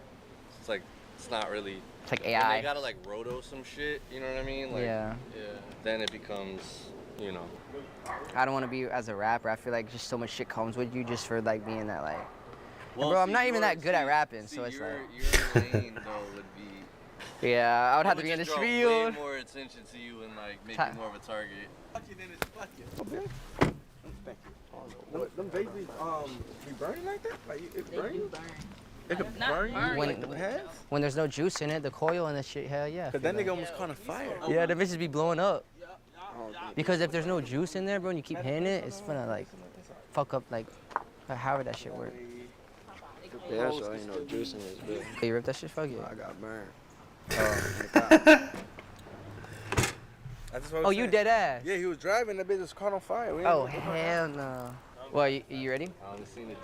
It's like. It's not really. It's like AI. They gotta like roto some shit, you know what I mean? Like, yeah. Then it becomes, I don't want to be as a rapper. I feel like just so much shit comes with you just for like being that like. Well, bro, I'm not even that good at rapping, so it's your lane though would be. Yeah, I would have to be in this field. Way more attention to you and like make you more of a target. Okay. Them babies, be burning like that? Like it's burning? It could burn you when there's no juice in it, the coil and the shit, hell yeah. Cause that nigga almost caught on fire. Yeah, the bitches be blowing up. Because if there's no juice in there, bro, and you keep hitting it, it's gonna like fuck up like however that shit work. Yeah, so ain't no juice in this bitch. You ripped that shit? Fuck yeah. I got burned. Oh, you dead ass? Yeah, he was driving, that bitch was caught on fire. Oh, hell no. Well, you ready? I only seen it.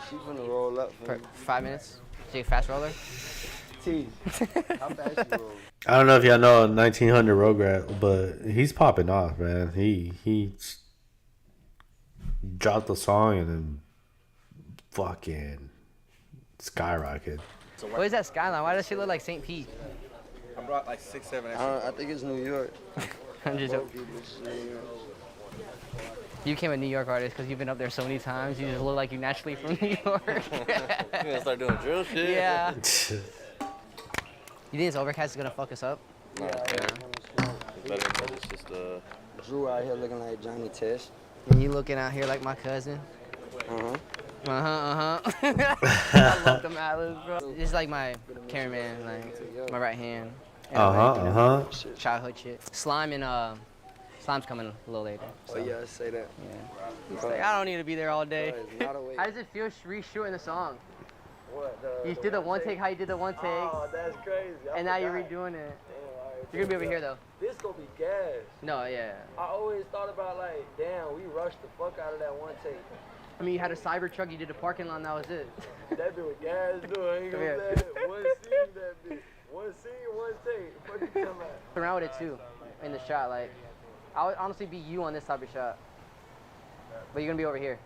She's gonna roll up for 5 minutes. Take a fast roller. How fast you roll? I don't know if y'all know 1900 Rugrat, but he's popping off, man. He dropped the song and then fucking skyrocket. What is that skyline? Why does she look like St. Pete? I brought like 6, 7 extra. I think it's New York. I'm just You became a New York artist because you've been up there so many times. You just look like you naturally from New York. You gonna start doing drill shit? Yeah. You think this overcast is gonna fuck us up? No, it's just Drew out here looking like Johnny Test. And you looking out here like my cousin. I love them ad-libs, bro. This is like my cameraman, like my right hand. Childhood shit. Slime and Slime's coming a little later. So. Oh yeah, I say that. Yeah. He's like, I don't need to be there all day. How does it feel reshooting the song? What? You did the one take, how you did the one take. Oh, that's crazy. And now you're redoing it. You're gonna be over here though. This gonna be gas. No, yeah. I always thought about like, damn, we rushed the fuck out of that one take. I mean, you had a Cybertruck, you did a parking lot, and that was it. That bitch was gas, dude. I ain't gonna say it. One scene, that bitch. One scene, one take. What you talking about? Around with it too, in the shot. Like, I would honestly be you on this type of shot, but you're gonna be over here.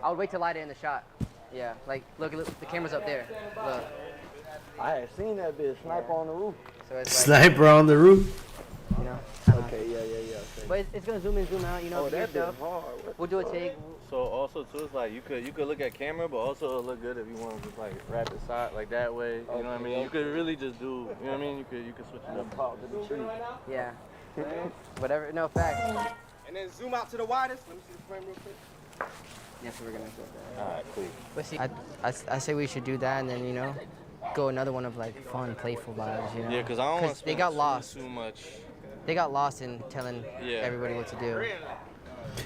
I would wait to light it in the shot. Yeah, like look, the camera's up there. Look. I had seen that bitch sniper on the roof. So it's sniper on the roof. You know. Okay, yeah. Okay. But it's gonna zoom in, zoom out. You know. Oh, that bitch hard. We'll do a take. So also too, it's like you could look at camera, but also it'll look good if you want to just like rapid side like that way. You know what I mean? You could really just do. You know what I mean? You could switch it up. Talk to the tree. Yeah. Whatever. No facts. And then zoom out to the widest. Let me see the frame real quick. Yes, we're gonna. Alright, cool. But see, I say we should do that, and then go another one of like fun, playful vibes. Yeah, because I don't want to they got lost too much. They got lost in telling everybody what to do.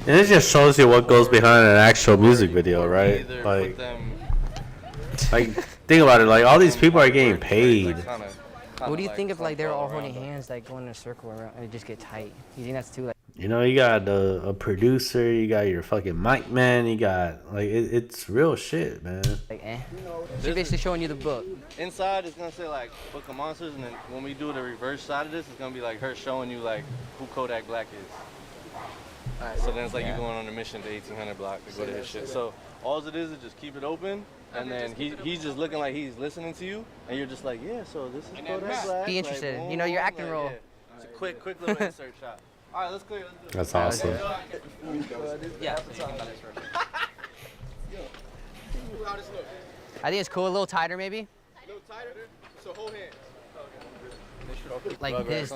And it just shows you what goes behind an actual music video, right? Like, Like, think about it. Like, all these people are getting paid. What do you think if like they're all holding hands, like going in a circle around, and it just get tight? You think that's too like? You know, you got a producer, you got your fucking mic man, you got like it's real shit, man. Like, She's basically showing you the book. Inside it's gonna say like Book of Monsters, and then when we do the reverse side of this, it's gonna be like her showing you like who Kodak Black is. Alright, so then it's like you going on a mission to 1800 block to go to his shit. So all it is just keep it open, and then he's just looking like he's listening to you, and you're just like, yeah, so this is Kodak Black. Be interested. Like, you know, your acting like, role. Yeah. It's a quick little insert shot. All right, let's clear. That's awesome. Yeah. I think it's cool. A little tighter, maybe. A little tighter. So hold hands. Like this,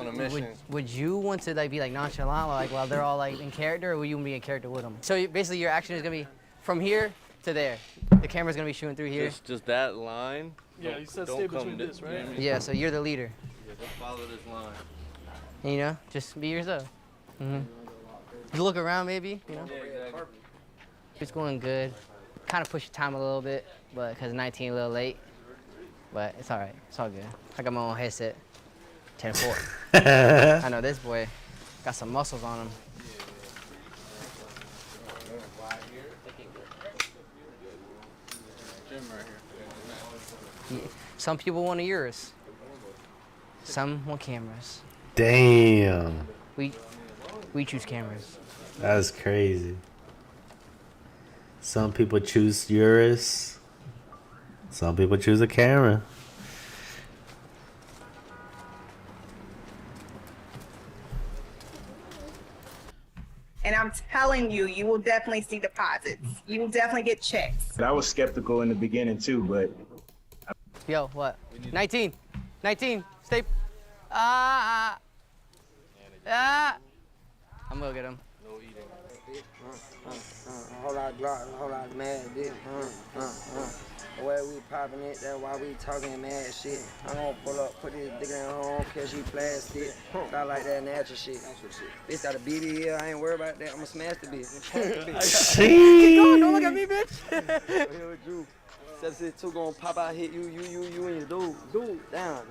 would you want to like be like nonchalant, like while they're all like in character, or would you be in character with them? So basically, your action is gonna be from here to there. The camera's gonna be shooting through here. Just that line. Yeah, you said stay between this, right? Yeah, so you're the leader. Yeah, just follow this line. And, you know, just be yourself. You look around, maybe. You know. Yeah, exactly. It's going good. Kind of push the time a little bit, but because 19 a little late. But it's all right. It's all good. I got my own headset. 10-4. I know this boy got some muscles on him. Yeah. Some people want yours. Some want cameras. Damn. We choose cameras. That's crazy. Some people choose Urus. Some people choose a camera. And I'm telling you, you will definitely see deposits. You will definitely get checks. I was skeptical in the beginning too, but. Yo, what? 19. 19. Stay. I'm gonna get him. No eating. Whole lot of block, whole lot of mad dick. The way we popping it, that's why we talking mad shit. I'm gonna pull up, put this dick in her home, cause she plastic. I like that natural shit. Bitch got a BB here, I ain't worried about that. I'ma smash the bitch. See? Keep going, don't look at me, bitch. Here with you. 762 gonna pop out, hit you, and your dude. Down.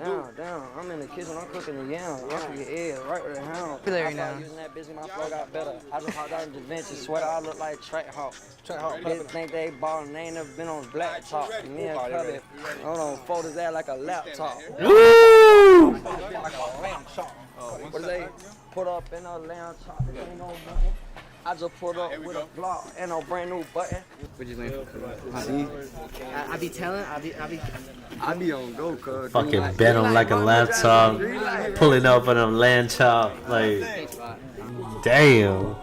I'm in the kitchen, I'm cooking the yam. I'm cooking your eggs right with the hound. There now. Using that bitch, my flow got better. I just hopped out in the venture, sweater, I look like Track Hawk. Bitch think they ballin', they ain't never been on black top. Me and Cubby, hold on, fold his ass like a laptop. Woo! What is they? Put up in a lamb chop, it ain't no money. I just pulled up with a block and no brand new button. What you think? See? I be telling, I be on go, cuz. Fucking bent on like a laptop, pulling up on them land chop, like, damn.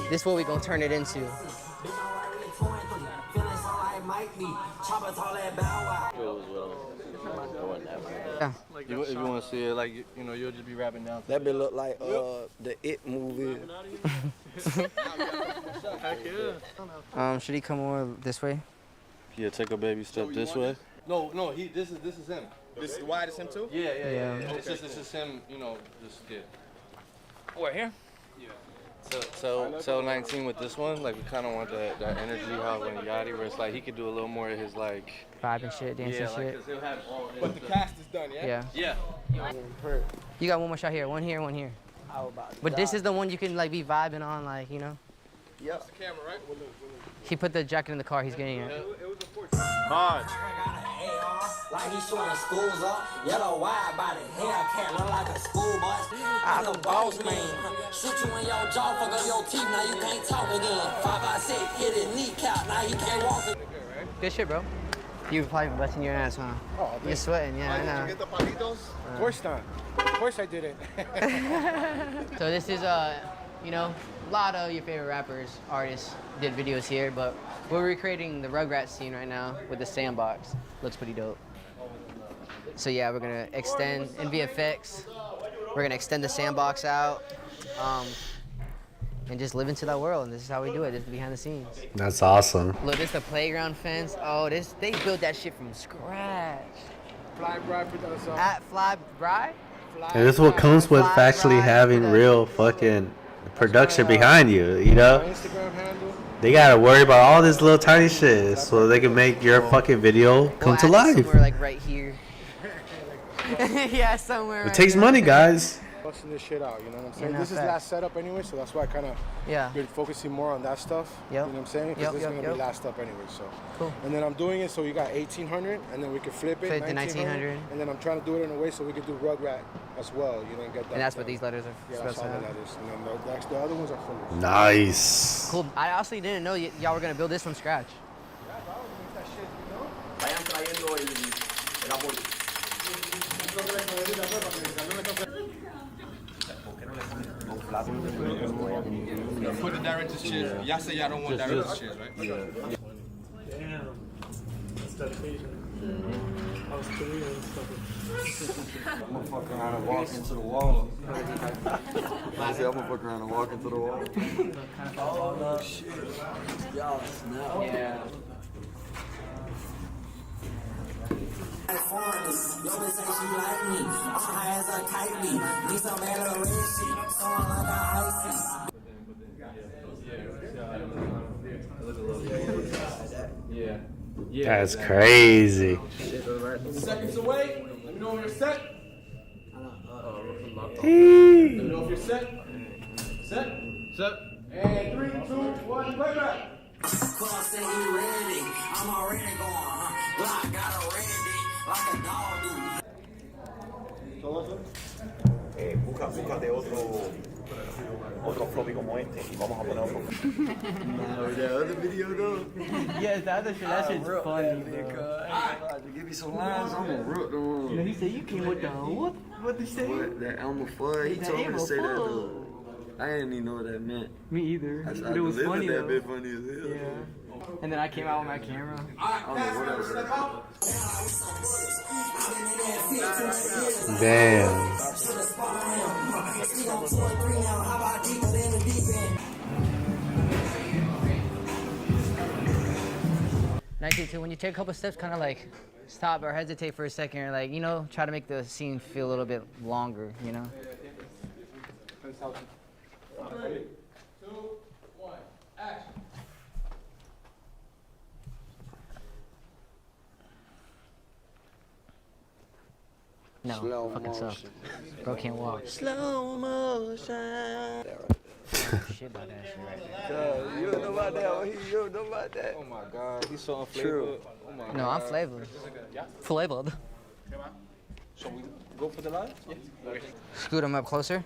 This is what we gonna turn it into. Yeah. If you want to see it, like, you know, you'll just be rapping down. That bit look like the It movie. Should he come over this way? Yeah, take a baby step this way. No, this is him. This wide is him too? Yeah. Yeah. It's just him, you know, just yeah. What, here? So 19 with this one, like we kind of want that energy how when Yachty, where it's like he could do a little more of his like vibe and shit, dance and shit. He'll have all but the cast is done, yeah? Yeah. Yeah. You got one more shot here, one here, one here. But this is the one you can like be vibing on, like, you know. Yep. That's the camera, right? He put the jacket in the car. He's getting it. Hard. Like he showing schools up, yellow wide body, haircut look like a school bus. I'm a boss man. Shoot you in your jaw, fuck up your teeth, now you can't talk again. 5x6, hit his kneecap, now you can't walk again. Good shit, bro. You were probably busting your ass, huh? Oh, you're sweating, yeah, I know. Did you get the palitos? Of course not. Of course I didn't. So this is, you know, a lot of your favorite rappers, artists did videos here, but we're recreating the Rugrats scene right now with the sandbox. Looks pretty dope. So yeah, we're gonna extend in VFX. We're gonna extend the sandbox out, and just live into that world. And this is how we do it. This is behind the scenes. That's awesome. Look, this is the playground fence. Oh, they built that shit from scratch. Fly Bride production. At Fly Bride. And this is what comes with actually having real fucking production behind you, you know? Instagram handle. They gotta worry about all this little tiny shit so they can make your fucking video come to life. Somewhere like right here. Yeah, somewhere. It takes money, guys. Busting this shit out, you know what I'm saying? Yeah, This is facts. last setup anyway, so that's why I kind of been focusing more on that stuff. You know what I'm saying? Because this is gonna be last up anyway, so. Cool. And then I'm doing it so you got 1800, and then we can flip it. Flip the 1900. And then I'm trying to do it in a way so we can do Rugrat as well. You know, and get that. And that's what these letters are Yeah, supposed that's to all the have. letters. And then the other ones are fillers. Nice. Cool. I honestly didn't know y'all were gonna build this from scratch. Put the director's chairs. Y'all say y'all don't want director's chairs, right? Damn. That's dedication. I was Korean and stuff. I'm gonna fuck around and walk into the wall. I said I'm gonna fuck around and walk into the wall. Oh shit. Y'all snap. Yeah. Foreigners, yo bitch say she like me. I'm high as a kite me. Need some better red shit. Someone like a icy. That's crazy. Seconds away. Let me know when you're set. Let me know if you're set. Set. Set. And 3, 2, 1, playback. Cause say he ready. I'm already going. Block got a ready. Like a dog do. Búscate otro floppy como este y vamos a poner otro. The other video though. Yes, the other shit. That shit's funny, bro. Give me some lines. I'm gonna rip them. You know, he said you came with the what? What did he say? What? That Elmer Fudd. He That told me to Elmer say that Fudd. though. I didn't even know what that meant. Me either. I But it was funny that though. bit funny as hell. Yeah. And then I came out with my camera. I don't know what else. Damn. 19-2, when you take a couple steps, kind of like stop or hesitate for a second, or like, you know, try to make the scene feel a little bit longer, you know? 3, 2, 1, action. No, Slow fucking suck. motion. Bro can't walk. Slow motion. Shit about that shit right there. You don't know about that. You don't know about that. Oh my God, he's so True. unflavored. Oh my No, I'm flavored. Flavored. So we go for the line? Yeah. Okay. Scoot him up closer.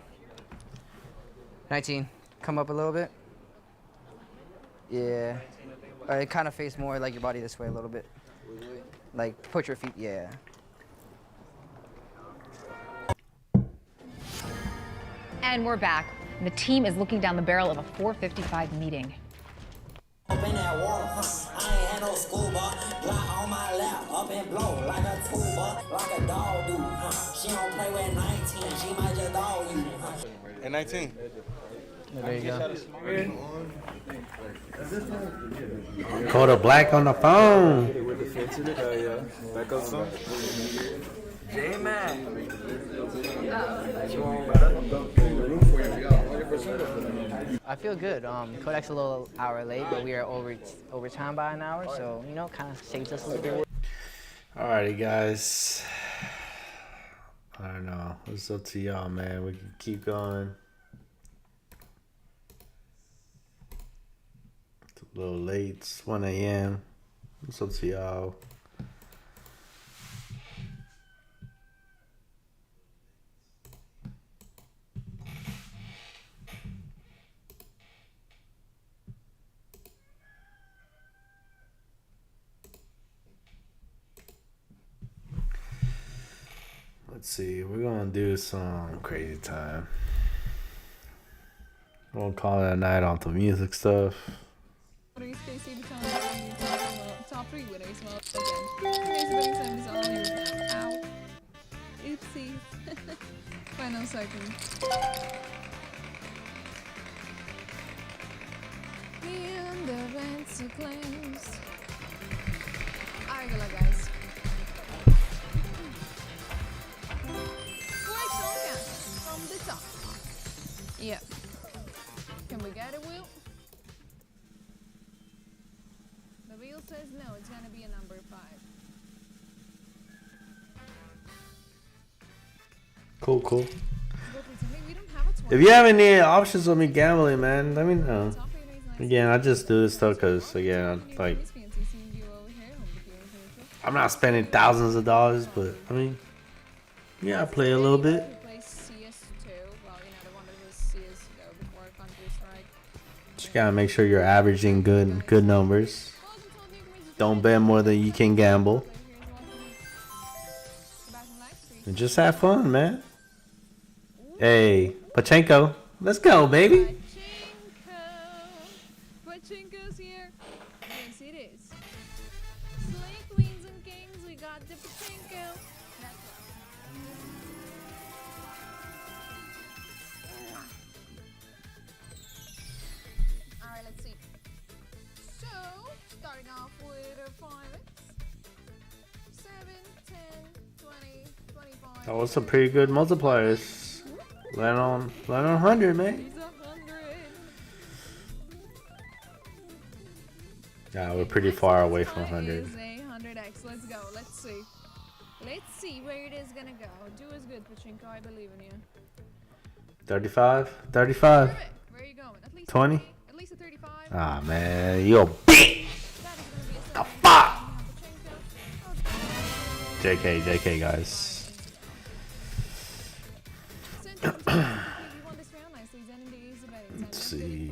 19, come up a little bit. Yeah. Kind of face more like your body this way a little bit. Like, put your feet, yeah. And we're back. The team is looking down the barrel of a 4:55 meeting. Up in that water, I ain't had no school, but block on my lap, up and blow like a tuba, like a dog do. She don't play with 19, she might just dog you. And 19. There you go. Call Black on the phone. Back up some. J-Man. I feel good. Kodak's a little hour late, but we are over time by an hour, so, you know, kind of saves us a little bit. Alrighty, guys. I don't know. It's up to y'all, man. We can keep going. It's a little late. It's 1 a.m. It's up to y'all. Let's see, we're gonna do some crazy time. We'll call it a night on the music stuff. Top 3 winners. Well, again, race winning time is all yours now. Ow. Oopsies. Final second. And the events are closed. Alright, good luck, guys. From the top. Yep. Can we get it, Will? list, no, it's gonna be a number 5. Cool, cool. We don't have a 20. If you have any options on me gambling, man, let me know. Again, I just do this stuff because, again, like, I'm not spending thousands of dollars, but, I mean, yeah, I play a little bit. Just gotta make sure you're averaging good numbers. Don't bet more than you can gamble. And just have fun, man. Hey, Pachenko, let's go, baby. Pachinko's here. Yes, it is. Slay queens and kings, we got the Pachinko. Alright, let's see. So, starting off with a 5x. 7, 10, 20, 25. That was some pretty good multipliers. Land on 100, man. Yeah, we're pretty far away from 100. 100x. Let's go. Let's see. Let's see where it is gonna go. Do as good, Pachinko. I believe in you. 35? 35? Where are you going? At least 20? At least a 35. Ah, man, you a bitch. The fuck? JK, guys. Let's see.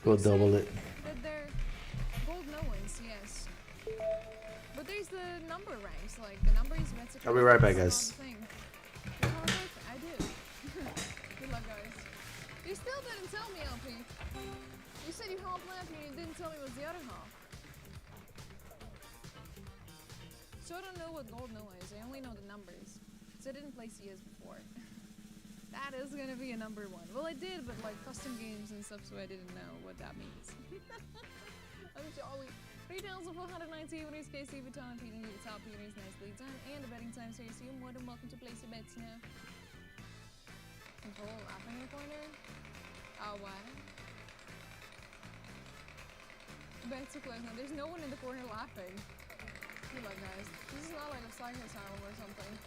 We'll double it. They're gold no ones, yes. But there's the number ranks, like the number is better. I'll be right back, guys. I do. Good luck, guys. You still didn't tell me, LP. You said you half left and you didn't tell me what's the other half. So I don't know what gold no is. I only know the numbers. So I didn't play CS before. That is gonna be a number 1. Well, I did, but like custom games and stuff, so I didn't know what that means. I'm jolly. 3,490 winners, KC, Vuitton, Peter, the top winners, nicely done. And the betting time, so you're more than welcome to place your bets now. Control laughing in the corner. Oh, what? Bets are close now. There's no one in the corner laughing. Good luck, guys. This is not like a cycle sound or something.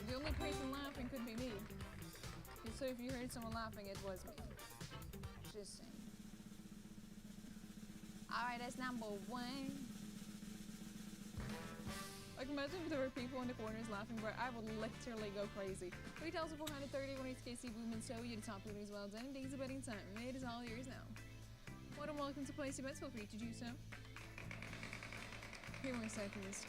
The only person laughing could be me. So if you heard someone laughing, it was me. Just saying. Alright, that's number 1. Like, imagine if there were people in the corners laughing, where I would literally go crazy. 3,430 when it's KC Boom and so you're the top winner as well. Done. Days of betting time. It is all yours now. More than welcome to place your bets. Feel free to do so. Here more seconds.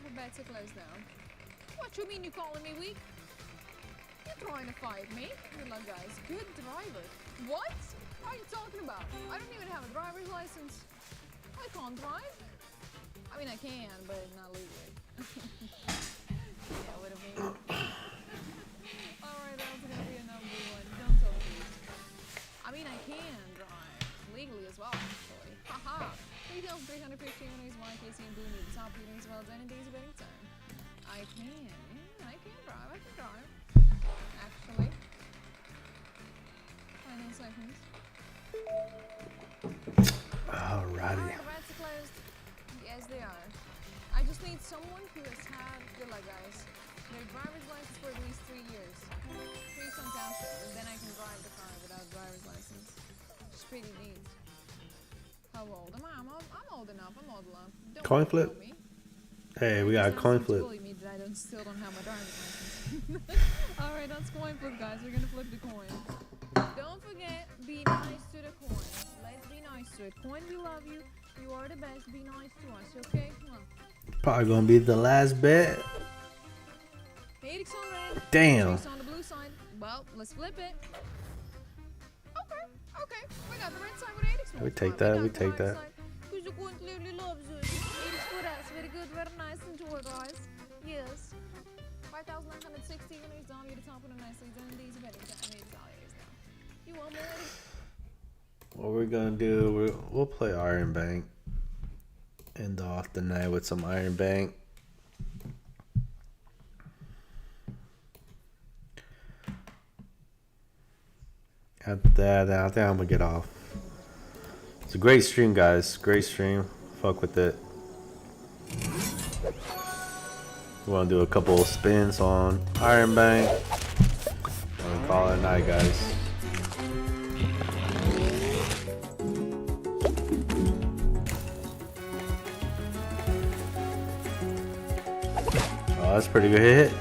The bets are closed now. What you mean you calling me weak? You're trying to fight me? Good luck, guys. Good driver. What? What are you talking about? I don't even have a driver's license. I can't drive. I mean, I can, but not legally. Yeah, what I mean. Alright, that's gonna be a number 1. Don't tell me. I mean, I can drive. Legally as well, actually. Haha. 3,315 winners, YKC and Boom, the top leader as well. Done in days of betting time. I can. Yeah, I can drive. I can drive. Actually. Final seconds. Alrighty. The bets are closed. Yes, they are. I just need someone who has had, good luck, guys, their driver's license for at least 3 years. Please don't count it, and then I can drive the car without driver's license. It's pretty neat. How old am I? I'm old enough. I'm old enough. Don't Coin flip. Me. Hey, we got a coin flip. Me that I still don't have my driver's license. Alright, that's coin flip, guys. We're gonna flip the coin. Don't forget, be nice to the coin. Let's be nice to it. Coin, we love you. You are the best. Be nice to us, okay? Come on. Probably gonna be the last bet. 86 on red. Damn. 86 on the blue side. Well, let's flip it. Okay. We got the red side with 86. We take that. We take that. Because the coin clearly loves us. 86 for us. Very good. Very nice. Enjoy, guys. Yes. 5,960 winners down. You're the top winner nicely done. These are betting time. It's all yours now. You want more? What we're gonna do? We'll play Iron Bank. End off the night with some Iron Bank. After that, I think I'm gonna get off. It's a great stream, guys. Great stream. Fuck with it. We want to do a couple of spins on Iron Bank. I'm gonna call it a night, guys. Oh, that's a pretty good hit.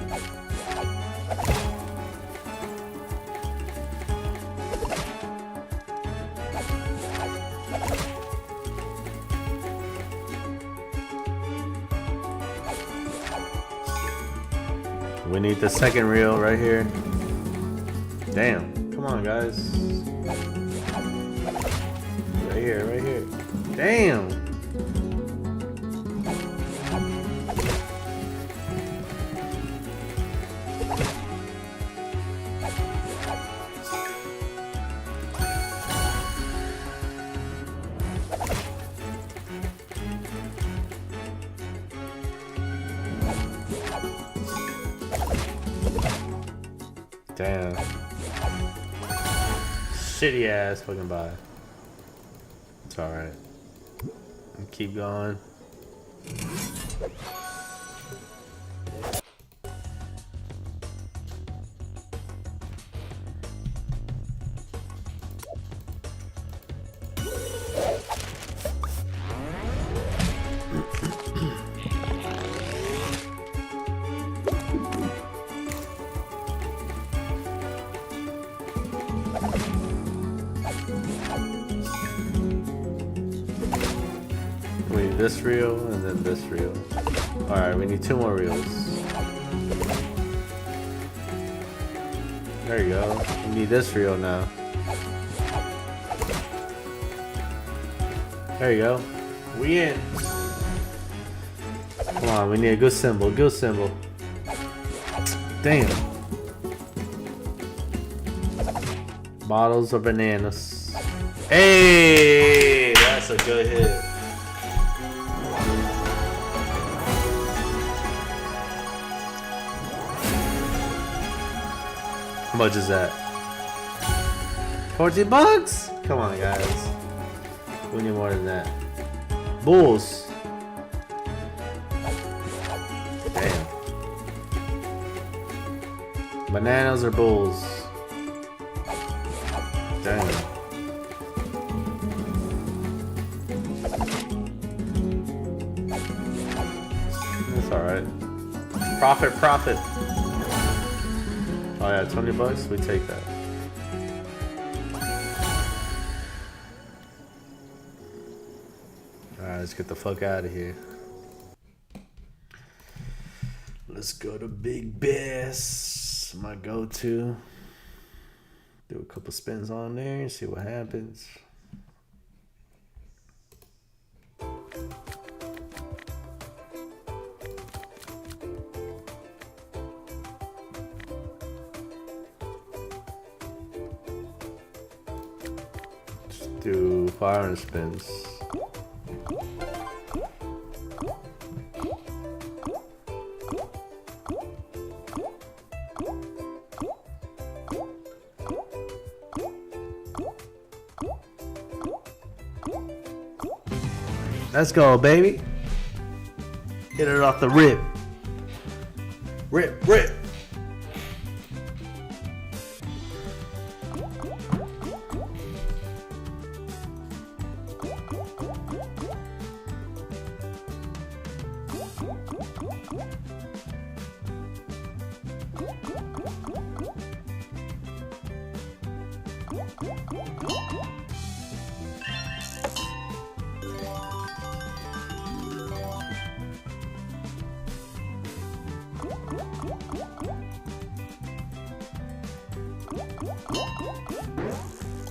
We need the second reel right here. Damn. Come on, guys. Right here, right here. Damn. Damn. Shitty ass fucking buy. It's alright. Keep going. We need this reel and then this reel. Alright, we need 2 more reels. There you go. We need this reel now. There you go. We in. Come on, we need a good symbol. Good symbol. Damn. Bottles of bananas. Hey, that's a good hit. How much is that? 14 bucks? Come on, guys. We need more than that. Bulls. Damn. Bananas or bulls? Damn. That's alright. Profit, profit. Oh yeah, 20 bucks? We take that. Alright, let's get the fuck out of here. Let's go to Big Bass. My go-to. Do a couple spins on there, see what happens. Do 500 spins. Let's go, baby. Hit it off the rip. Rip, rip.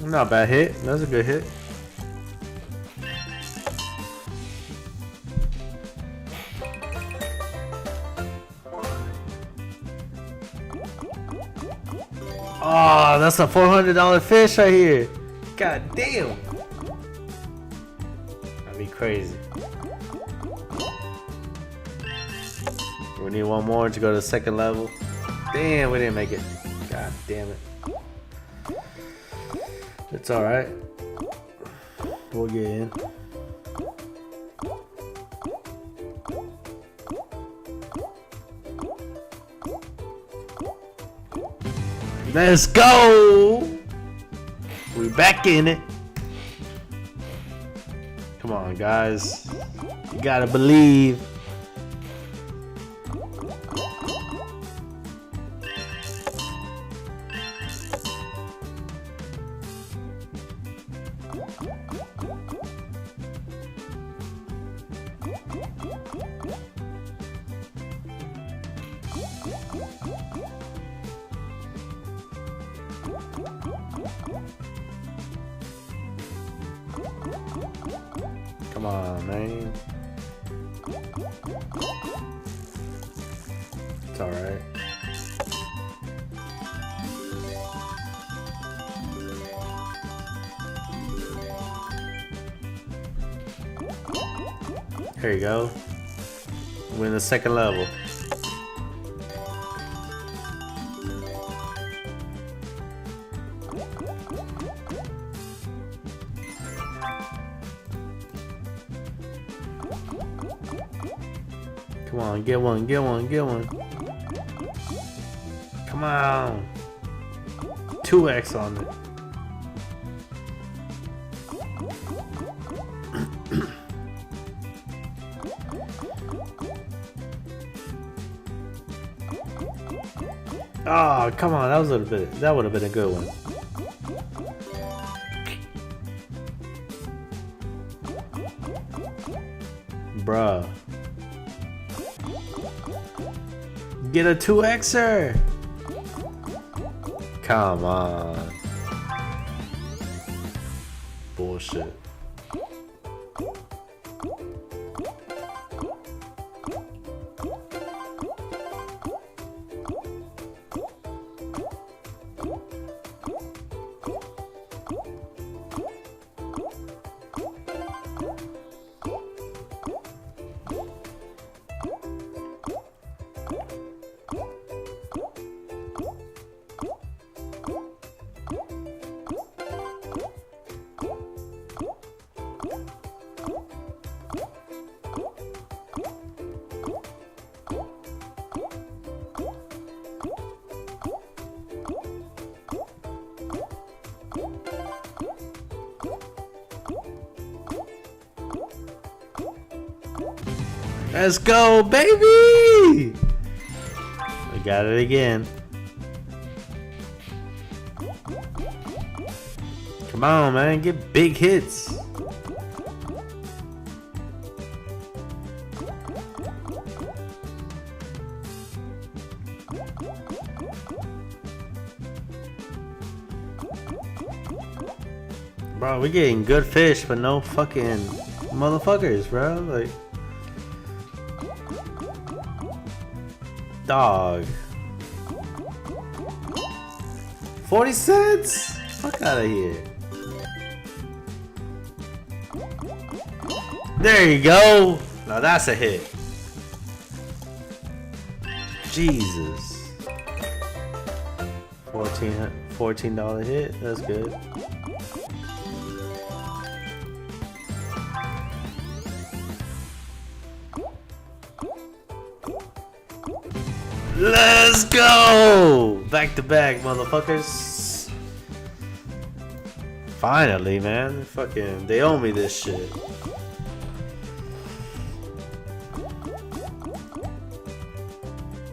Not a bad hit. That's a good hit. Oh, that's a $400 fish right here. God damn. That'd be crazy. We need one more to go to the second level. Damn, we didn't make it. God damn it. It's alright. We'll get in. Let's go! We back in it. Come on, guys. You gotta believe. Come on, man. It's alright. Here you go. We're in the second level. Come on, get one, get one, get one. Come on. 2x on it. Oh, come on, that would have been a good one. Bruh. Get a 2xer. Come on. Bullshit. Let's go, baby! We got it again. Come on, man, get big hits. Bro, we're getting good fish, but no fucking motherfuckers, bro. Like, dog. 40 cents? Fuck out of here. There you go. Now that's a hit. Jesus. $14 hit. That's good. Let's go! Back to back, motherfuckers. Finally, man. Fucking, they owe me this shit.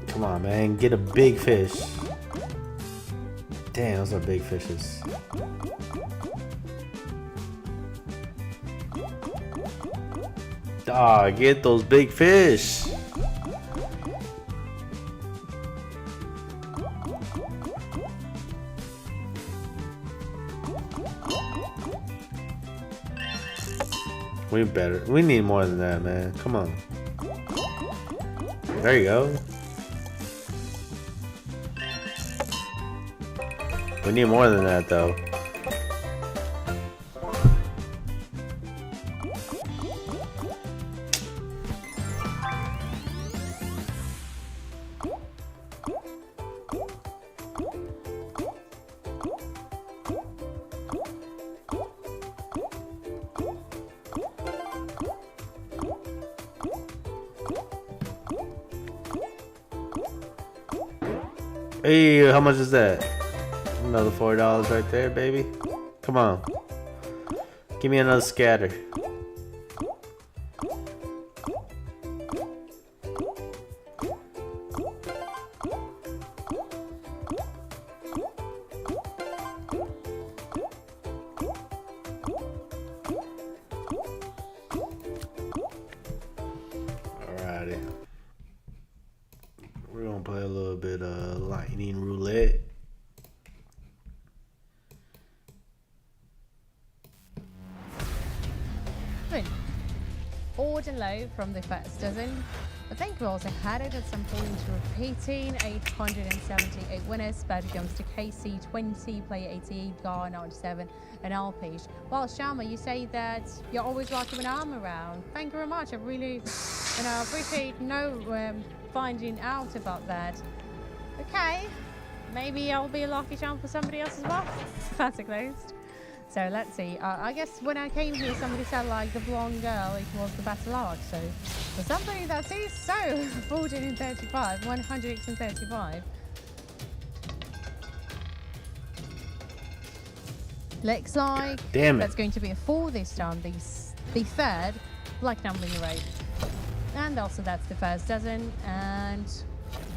Come on, man. Get a big fish. Damn, those are big fishes. Ah, get those big fish. We need more than that, man. Come on. There you go. We need more than that, though. Hey, how much is that? Another $4 right there, baby. Come on. Give me another scatter. Alrighty. We're gonna play a little bit of lightning roulette. Odd and low from the first dozen. I think we also had it at some point repeating. 878 winners. Better comes to KC20, player 88, Gar 97, and Alpish. Well, Shama, you say that you're always lucky when I'm around. Thank you very much. I really appreciate finding out about that. Okay, maybe I'll be a lucky charm for somebody else as well. That's closed. So let's see. I guess when I came here, somebody said like the blonde girl, it was the battle arc. So for somebody that is so 14 and 35, 100x and 35. Looks like damn it. That's going to be a 4 this time. The third black number in the row. And also that's the first dozen. And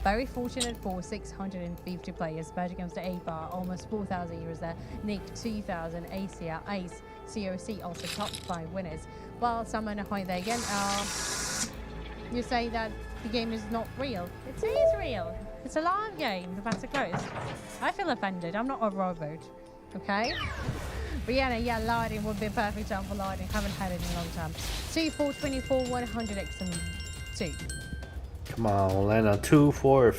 very fortunate for 650 players. Badger comes to 8 bar, almost 4,000 euros there. Nick 2,000, ACL, Ace, COC also top 5 winners. Well, someone high there again. You say that the game is not real. It is real. It's a live game. The bats are closed. I feel offended. I'm not a robot. Okay? But yeah, Lighting would be a perfect time for Lighting. Haven't had it in a long time. 2, 4, 24, 100x and 2. Come on, land on 2, 4,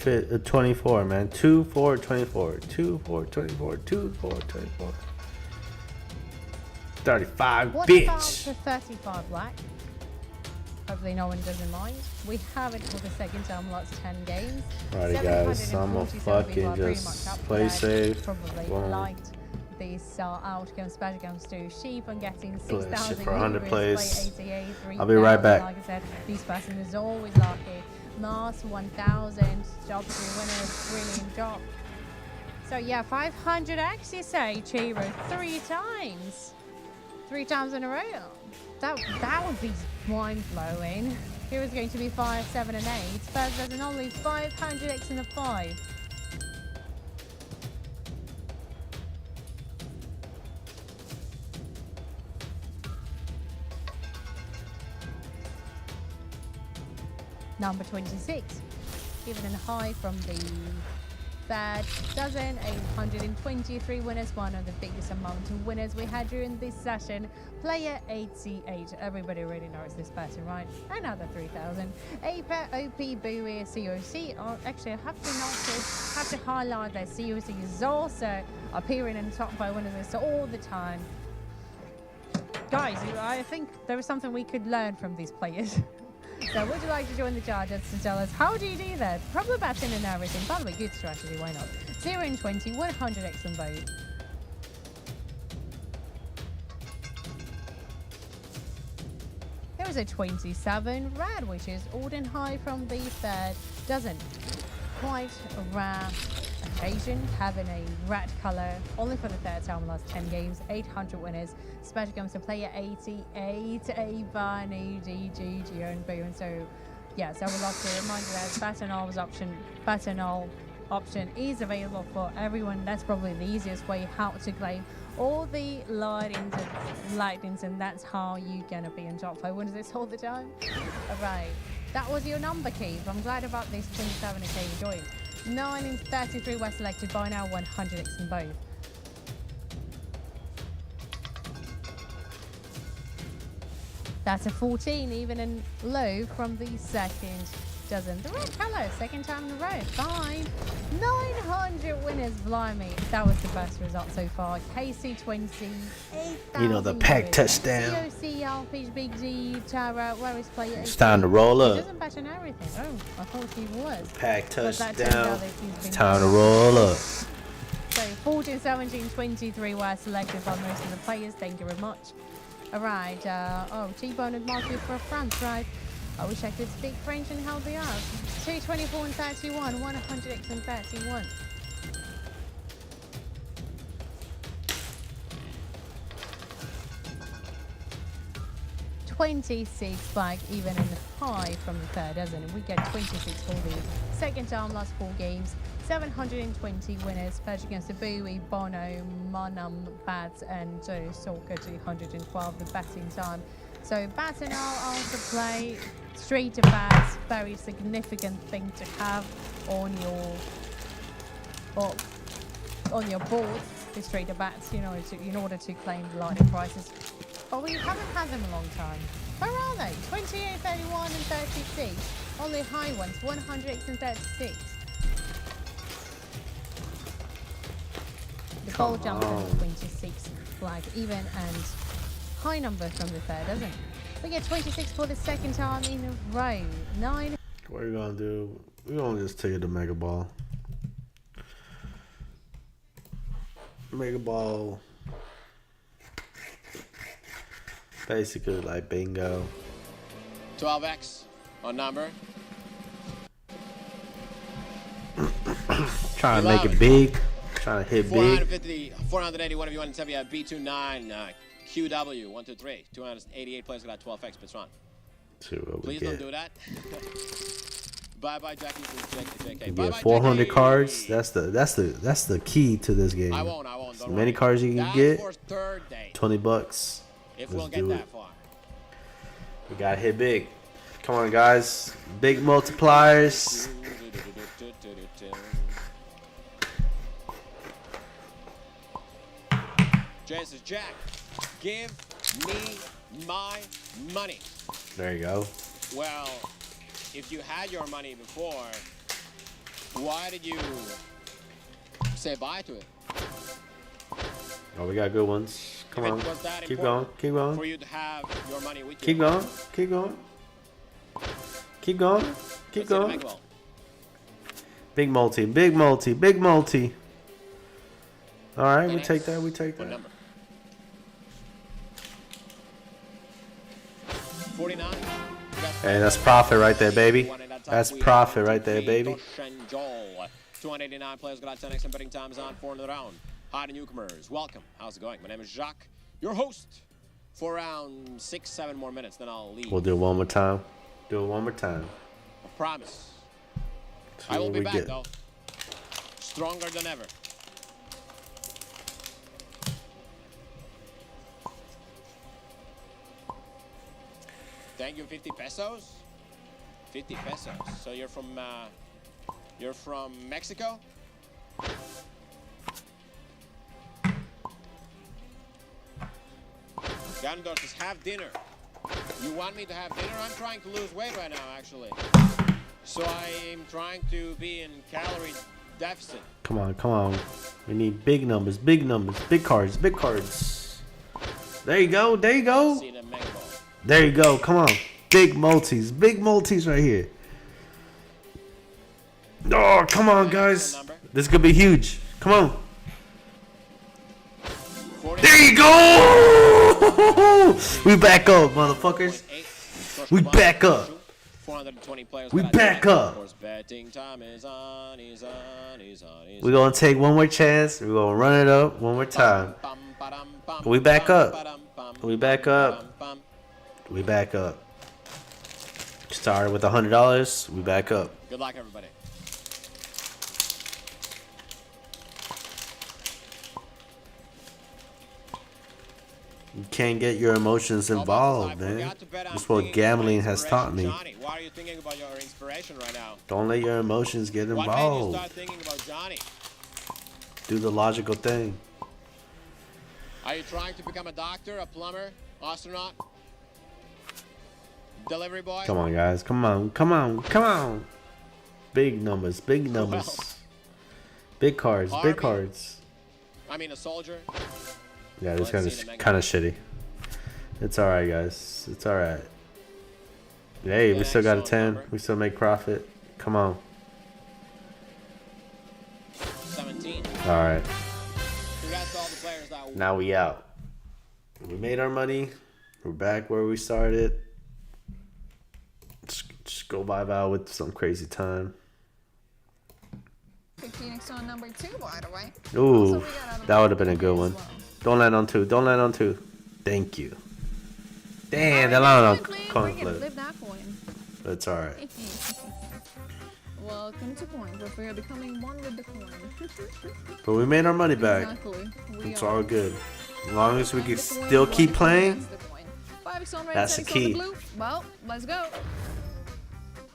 24, man. 2, 4, 24. 2, 4, 24. 2, 4, 24. 35, what bitch. About the 35 black? Hopefully no one doesn't mind. We have it for the second time, last 10 games. Alrighty, guys. I'm gonna fucking just play safe. Probably liked this outcome. Special comes to Sheep on getting 6,000 for 100 plays. 88, I'll be right back. Like I said, this person is always lucky. Mars 1,000, job 3 winners, brilliant job. So yeah, 500x you say, Chiro, 3 times. 3 times in a row. That would be mind-blowing. Here is going to be 5, 7, and 8. First there's an only 500x and a 5. Number 26, even in high from the third dozen, 823 winners, one of the biggest amount of winners we had during this session. Player 88, everybody already knows this person, right? Another 3,000. Aper, OP, Bowie, COC. Actually, I have to highlight that COC is also appearing in the top 5 winners list all the time. Guys, I think there is something we could learn from these players. So would you like to join the charges to tell us how do you do that? Probably batting and everything. By the way, good strategy, why not? 0 and 20, 100x on both. Here is a 27 red, which is odd and high from the third dozen. Quite a rare occasion having a red color only for the third time in the last 10 games. 800 winners. Special comes to player 88, Avani, GG, and Boo. And so, yes, I would like to remind you that Batonal option is available for everyone. That's probably the easiest way how to claim all the lightnings, and that's how you're gonna be in top 5 winners this all the time. Alright, that was your number, Keith. I'm glad about this 27k you joined. 9 and 33 were selected by now, 100x in both. That's a 14, even in low from the second dozen. The red colour, second time in a row. 5, 900 winners, blimey. That was the best result so far. KC20, 8,000. You know, the pack touchdown. COC, Alpish, Big D, Tara, where is player 18? It's time to roll up. He doesn't bet on everything. Oh, I thought he was. Pack touchdown. It's time to roll up. So 14, 17, 23 were selected by most of the players. Thank you very much. Alright, T-Bone and Marky for France, right? I wish I could speak French and help you out. 2, 24 and 31, 100x and 31. 26 black, even and high from the third dozen. We get 26 for the second time, last 4 games. 720 winners, pledged against the Bowie, Bono, Manum, Bats, and Stalker 212 the betting time. So bats and all to play, straight to bats, very significant thing to have on your board, the straight to bats, in order to claim the larger prices. But we haven't had them a long time. Where are they? 28, 31, and 36. Only high ones, 100x and 36. The ball jumps on the 26 flag, even and high number from the third, doesn't it? We get 26 for the second time in a row. 9. What are we gonna do? We're gonna just take it to Mega Ball. Mega Ball. Basically like bingo. 12x on number. Trying to make it big. Trying to hit big. 450, 481 if you want to tell me B29 QW 123 288 players got 12x Patron. Please don't do that. Bye bye Jackie. You get 400 cards. That's the key to this game. I won't. As many cards you can get. $20. If we'll get that far. We gotta hit big. Come on, guys. Big multipliers. Jason Jack, give me my money. There you go. Well, if you had your money before, why did you say bye to it? Oh, we got good ones. Come on. Keep going. Keep going. For you to have your money with you. Keep going. Keep going. Keep going. Keep going. Big multi. Big multi. Big multi. All right, we take that. We take that. 49. Hey, that's profit right there, baby. That's profit right there, baby. 289 players got 10x and betting time is on 4 in the round. Hi to newcomers. Welcome. How's it going? My name is Jacques, your host. For around 6-7 more minutes, then I'll leave. We'll do it one more time. Do it one more time. I promise. I will be back, though. Stronger than ever. Thank you, 50 pesos? 50 pesos. So you're from Mexico? Ganondorf says, have dinner. You want me to have dinner? I'm trying to lose weight right now, actually. So I'm trying to be in calorie deficit. Come on, come on. We need big numbers, big cards, big cards. There you go, there you go. There you go, come on. Big multis right here. Oh, come on, guys. This could be huge. Come on. There you go! We back up, motherfuckers. We back up. 420 players. We back up. We're gonna take one more chance. We're gonna run it up one more time. We back up. We back up. We back up. Started with $100. We back up. Good luck, everybody. You can't get your emotions involved, man. That's what gambling has taught me. Why are you thinking about your inspiration right now? Don't let your emotions get involved. What made you start thinking about Johnny? Do the logical thing. Are you trying to become a doctor, a plumber, astronaut, delivery boy? Come on, guys. Come on. Come on. Come on. Big numbers. Big numbers. Well, big cards. Army. Big cards. I mean, a soldier. Yeah, this guy's kind of shitty. It's alright, guys. It's alright. Hey, we still got a 10. We still make profit. Come on. 17. Alright. Now we out. We made our money. We're back where we started. Just go vibe out with some crazy time. Phoenix on number 2, by the way. Ooh, that would have been a good one. Don't land on 2. Don't land on 2. Thank you. Damn, that line on coin Flip flip. that coin. That's alright. Welcome to coin flip. We are becoming one with the coin. But we made our money back. Exactly. It's all good. As long as we can still keep playing, that's the key. Well, let's go.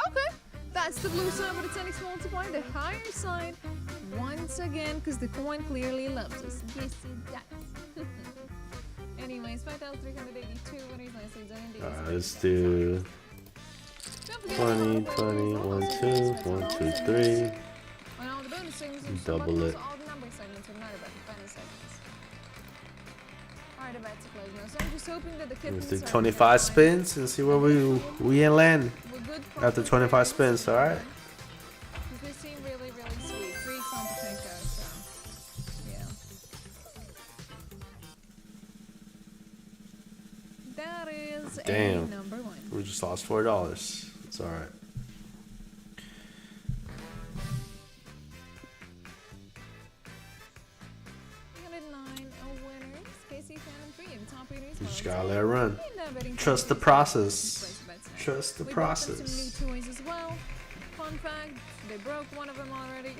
Okay. That's the blue side with a 10x multiplier. The higher side, once again, because the coin clearly loves us. Yes, it does. Anyways, 5,382 winners. Nicely done indeed. Alright, let's do 20, 20, 1, 2, 1, 2, 3. Double it. All the number segments are not about the final segments. Alright, about to close now. So I'm just hoping that the kids Let's do 25 spins and see where we in land after 25 spins. Alright. They seem really, really sweet. 3 competition shows, so yeah. That is Damn. a number 1. We just lost $4. It's alright. You just gotta let it run. Trust the process. Trust the process. New toys as well. Fun fact, they broke one of them already.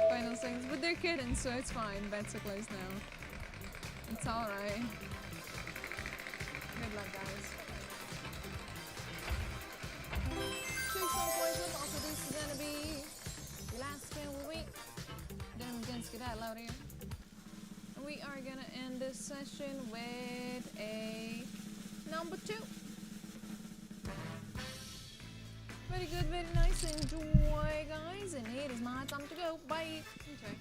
Final things, but they're kidding, so it's fine. Bets are closed now. It's alright. Good luck, guys. Also, this is gonna be the last spin of the week. Then we're gonna skedaddle out here. We are gonna end this session with a number 2. Very good, very nice. Enjoy, guys. And it is my time to go. Bye. Okay.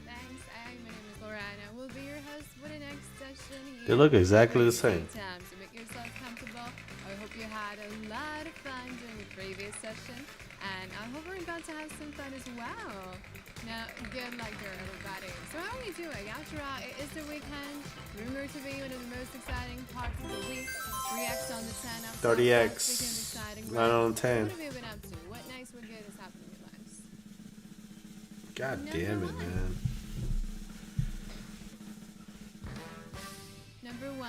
Thanks. My name is Lorana. We'll be your host for the next session. They look exactly the same. So make yourself comfortable. I hope you had a lot of fun during the previous session. And I hope we're about to have some fun as well. Now, good luck there, everybody. So how are you doing? After all, it is the weekend. Rumored to be one of the most exciting parts of the week. 3x on the 10. 30x. 9 on 10. What have you been up to? What nice, what good has happened in your lives? God damn it, man. Number 1,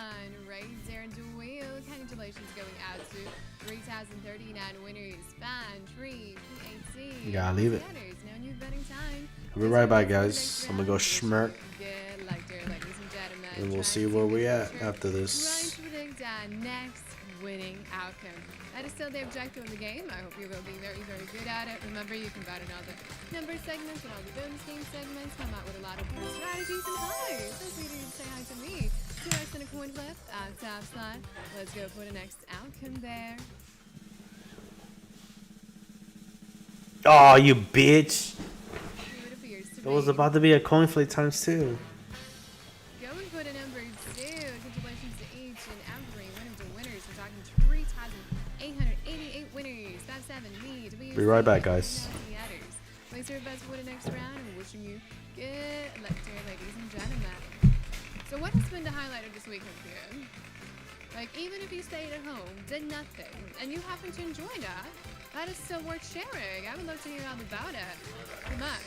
right there in the wheel. Congratulations going out to 3,039 winners. Fan, tree, PAC. You gotta leave it. Now new betting time. I'll be right back, guys. I'm gonna go schmirk. Good luck there, ladies and gentlemen. And we'll see where we at after this. Right to predict our next winning outcome. That is still the objective of the game. I hope you will be very, very good at it. Remember, you can bet on all the number segments and all the bonus game segments. Come out with a lot of different strategies and hi. So sweet of you to say hi to me. 2x and a coin flip. Top slot. Let's go for the next outcome there. Oh, you bitch. It was about to be a coin flip times 2. Going for the number 2. Congratulations to each and every one of the winners. We're talking 3,888 winners. 5-7 lead. Be right back, guys. Place your bets for the next round and wishing you good luck to you, ladies and gentlemen. So what has been the highlight of this weekend for you? Like, even if you stayed at home, did nothing, and you happen to enjoy that, that is still worth sharing. I would love to hear all about it. Come on.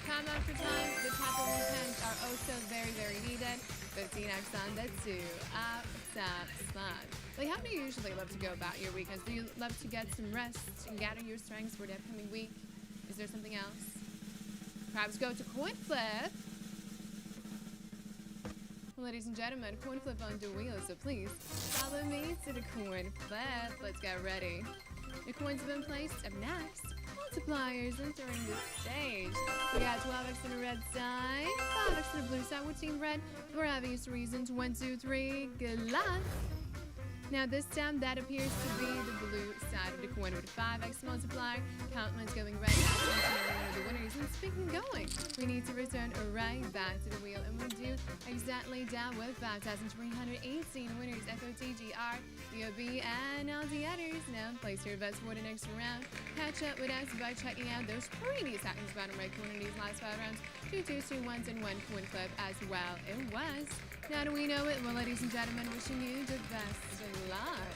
Time after time, the type of weekends are also very, very needed. 15x on that too. Up, top, spot. Like, how do you usually love to go about your weekends? Do you love to get some rest and gather your strengths for the upcoming week? Is there something else? Perhaps go to coin flip. Ladies and gentlemen, coin flip on the wheel, so please follow me to the coin flip. Let's get ready. The coins have been placed. Up next, multipliers entering the stage. We got 12x on the red side, 5x on the blue side with Team Red for obvious reasons. 1, 2, 3, good luck. Now this time that appears to be the blue side of the coin with a 5x multiplier. Countless going right now to one of the winners. And speaking going, we need to return right back to the wheel. And we do exactly that with 5,318 winners. FOTGR, BOB, and all the others. Now place your bets for the next round. Catch up with us by checking out those previous actions bottom right corner in these last 5 rounds. 2 2s, 2 1s, and 1 coin flip as well. It was. Now do we know it? Well, ladies and gentlemen, wishing you the best of luck.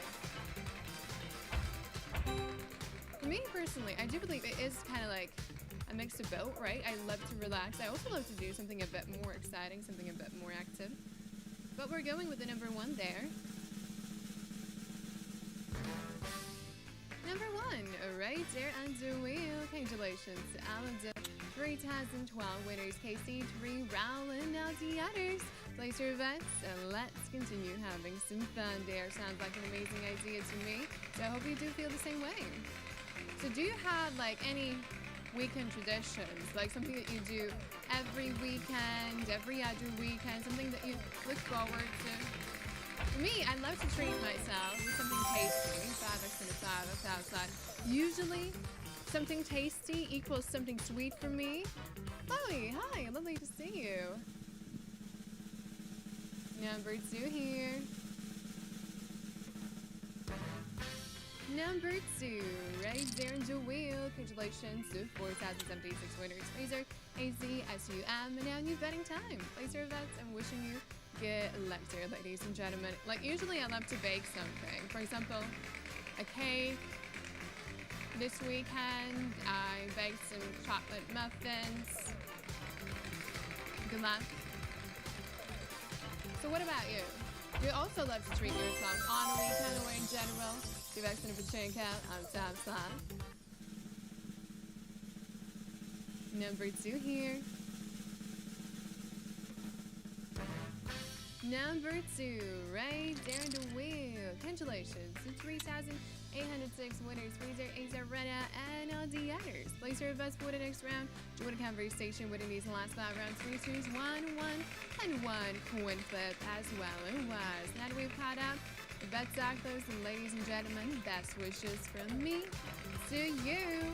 For me personally, I do believe it is kind of like a mix of both, right? I love to relax. I also love to do something a bit more exciting, something a bit more active. But we're going with the number 1 there. right there under wheel. Congratulations to Alan 3012 winners. KC3 rolling out the others. Place your bets and let's continue having some fun there. Sounds like an amazing idea to me. So I hope you do feel the same way. So do you have like any weekend traditions, like something that you do every weekend, every other weekend, something that you look forward to? For me, I love to treat myself with something tasty. 5x and a 5 outside. Usually, something tasty equals something sweet for me. Chloe, hi, lovely to see you. Number 2 here. Number 2, right there in the wheel. Congratulations to 4,076 winners. Fraser, AZSUM, and now new betting time. Place your bets. I'm wishing you good luck there, ladies and gentlemen. Like, usually I love to bake something. For example, a cake. This weekend, I baked some chocolate muffins. Good luck. So what about you? Do you also love to treat yourself on a weekend or in general? Do you actually have a check out on top slide? Number 2 here. Number 2, right there in the wheel. Congratulations to 3,806 winners. Fraser, Azaretta, and all the others. Place your bets for the next round. Join the conversation within these last 5 rounds. 3 twos, 1, 1, and 1 coin flip as well. It was. Now that we've caught up, the bets are closed, and ladies and gentlemen, best wishes from me to you.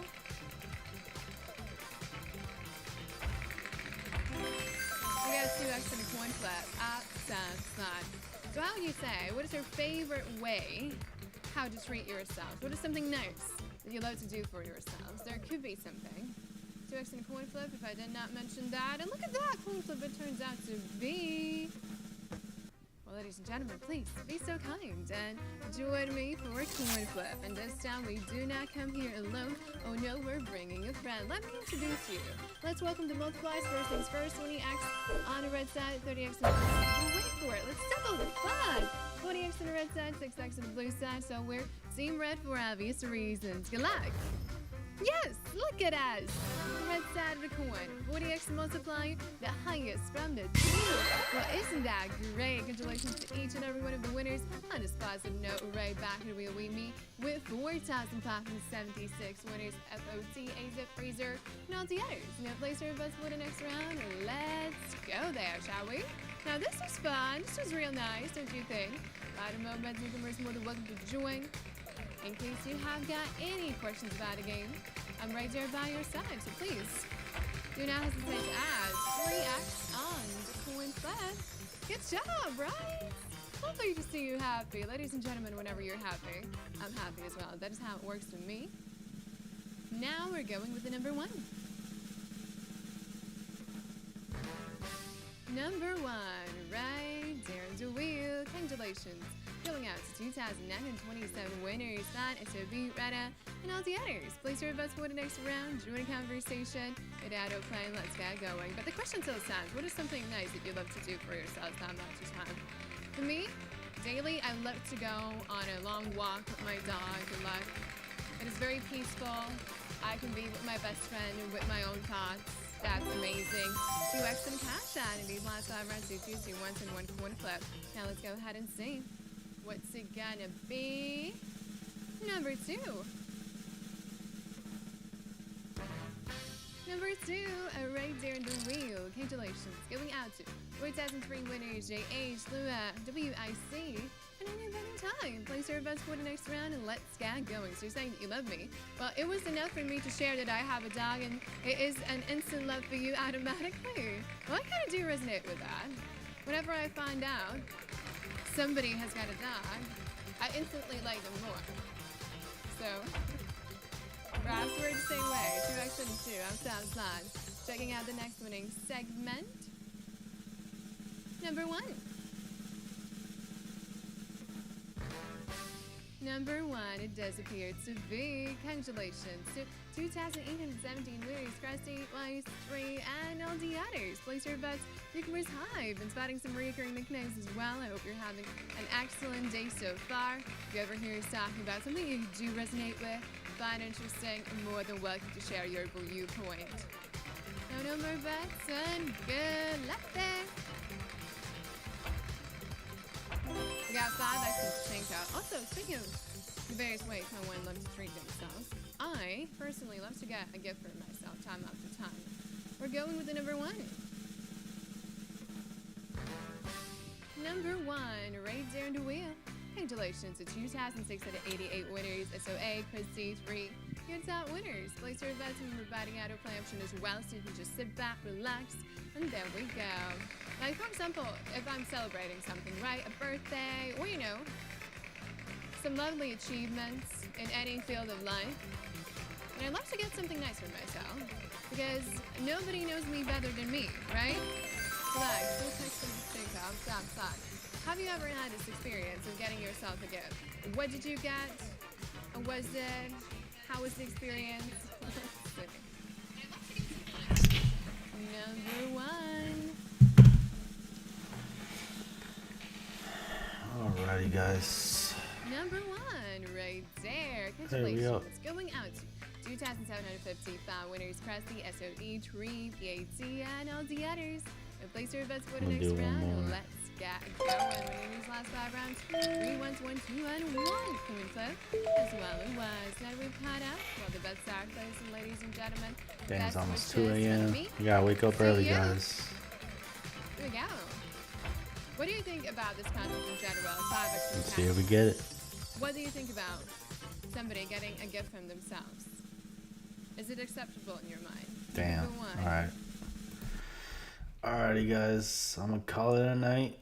We got 2x and a coin flip. Up, down, side. So how would you say, what is your favorite way how to treat yourselves? What is something nice that you love to do for yourselves? There could be something. 2x and a coin flip, if I did not mention that. And look at that coin flip it turns out to be. Well, ladies and gentlemen, please be so kind and join me for a coin flip. And this time we do not come here alone. Oh no, we're bringing a friend. Let me introduce you. Let's welcome the multipliers. First things first, 20x on the red side, 30x on the blue side. Well, wait for it. Let's double the fun. 20x on the red side, 6x on the blue side. So we're Team Red for obvious reasons. Good luck. Yes, look at us. The red side of the coin. 40x multiplier, the highest from the team. Well, isn't that great? Congratulations to each and every one of the winners. On this positive note, right back to the wheel we meet with 4,576 winners. FOT, AZ, Fraser, and all the others. Now, place your bets for the next round. Let's go there, shall we? Now, this was fun. This was real nice, don't you think? By the moment, newcomers more than welcome to join. In case you have got any questions about the game, I'm right there by your side, so please do not hesitate to ask. 3x on the coin flip. Good job, right? Lovely to see you happy. Ladies and gentlemen, whenever you're happy, I'm happy as well. That is how it works with me. Now we're going with the number 1. Number 1, right there in the wheel. Congratulations. Going out to 2,927 winners. That is SOB, Retta, and all the others. Place your bets for the next round. Join a conversation. Get out of playing. Let's get going. But the question still stands. What is something nice that you love to do for yourselves time after time? For me, daily, I love to go on a long walk with my dog. Good luck. It is very peaceful. I can be with my best friend and with my own thoughts. That's amazing. 2x and cash out in these last 5 rounds. 2 2 1 and 1 coin flip. Now let's go ahead and see. What's it gonna be? Number 2. Number 2, right there in the wheel. Congratulations. Going out to 4,003 winners. JH, Lua, WIC, and a new betting time. Place your bets for the next round and let's get going. So you're saying that you love me. Well, it was enough for me to share that I have a dog and it is an instant love for you automatically. Well, I kind of do resonate with that. Whenever I find out somebody has got a dog, I instantly like them more. So, perhaps we're the same way. 2x and 2. I'm Southside. Checking out the next winning segment. Number 1. Number 1, it does appear to be. Congratulations to 2,817 winners, Krusty, Weiss, 3, and all the others. Place your bets. Newcomers Hive, been spotting some recurring nicknames as well. I hope you're having an excellent day so far. If you ever hear us talking about something you do resonate with, find interesting, more than welcome to share your viewpoint. No more bets and good luck there. We got 5 items to change out. Also, speaking of the various ways how one loves to treat themselves, I personally love to get a gift for myself time after time. We're going with the number 1. Number 1, right there in the wheel. Congratulations to 2,688 winners. SOA, Christy, 3. Your top winners. Place your bets and we're batting out our play option as well, so you can just sit back, relax, and there we go. Like, for example, if I'm celebrating something, right? A birthday, or, you know, some lovely achievements in any field of life. And I'd love to get something nice for myself, because nobody knows me better than me, right? Like, so take some think of, stop. Have you ever had this experience of getting yourself a gift? What did you get? Was it? How was the experience? Number 1. Alrighty, guys. Number 1, right there. Congratulations. Going out to 2,755 winners across the SOE, Tree, PAT, and all the others. And place your bets for the next round. Let's get going. Winning these last 5 rounds. 3 ones, 1, 2, and 1. Coin flip, as well it was. Now we've caught up. Well, the bets are closed, and ladies and gentlemen. Damn, it's almost 2 a.m. You gotta wake up early, guys. Here we go. What do you think about this contest in general? 5 extra Let's see if we get it. What do you think about somebody getting a gift from themselves? Is it acceptable in your mind? Damn. Alright. Alrighty, guys. I'm gonna call it a night.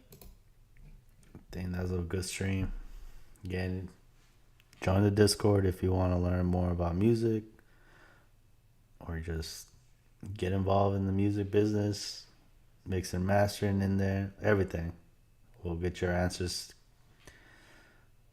I think that was a good stream. Again, join the Discord if you want to learn more about music or just get involved in the music business, mix and mastering in there, everything. We'll get your answers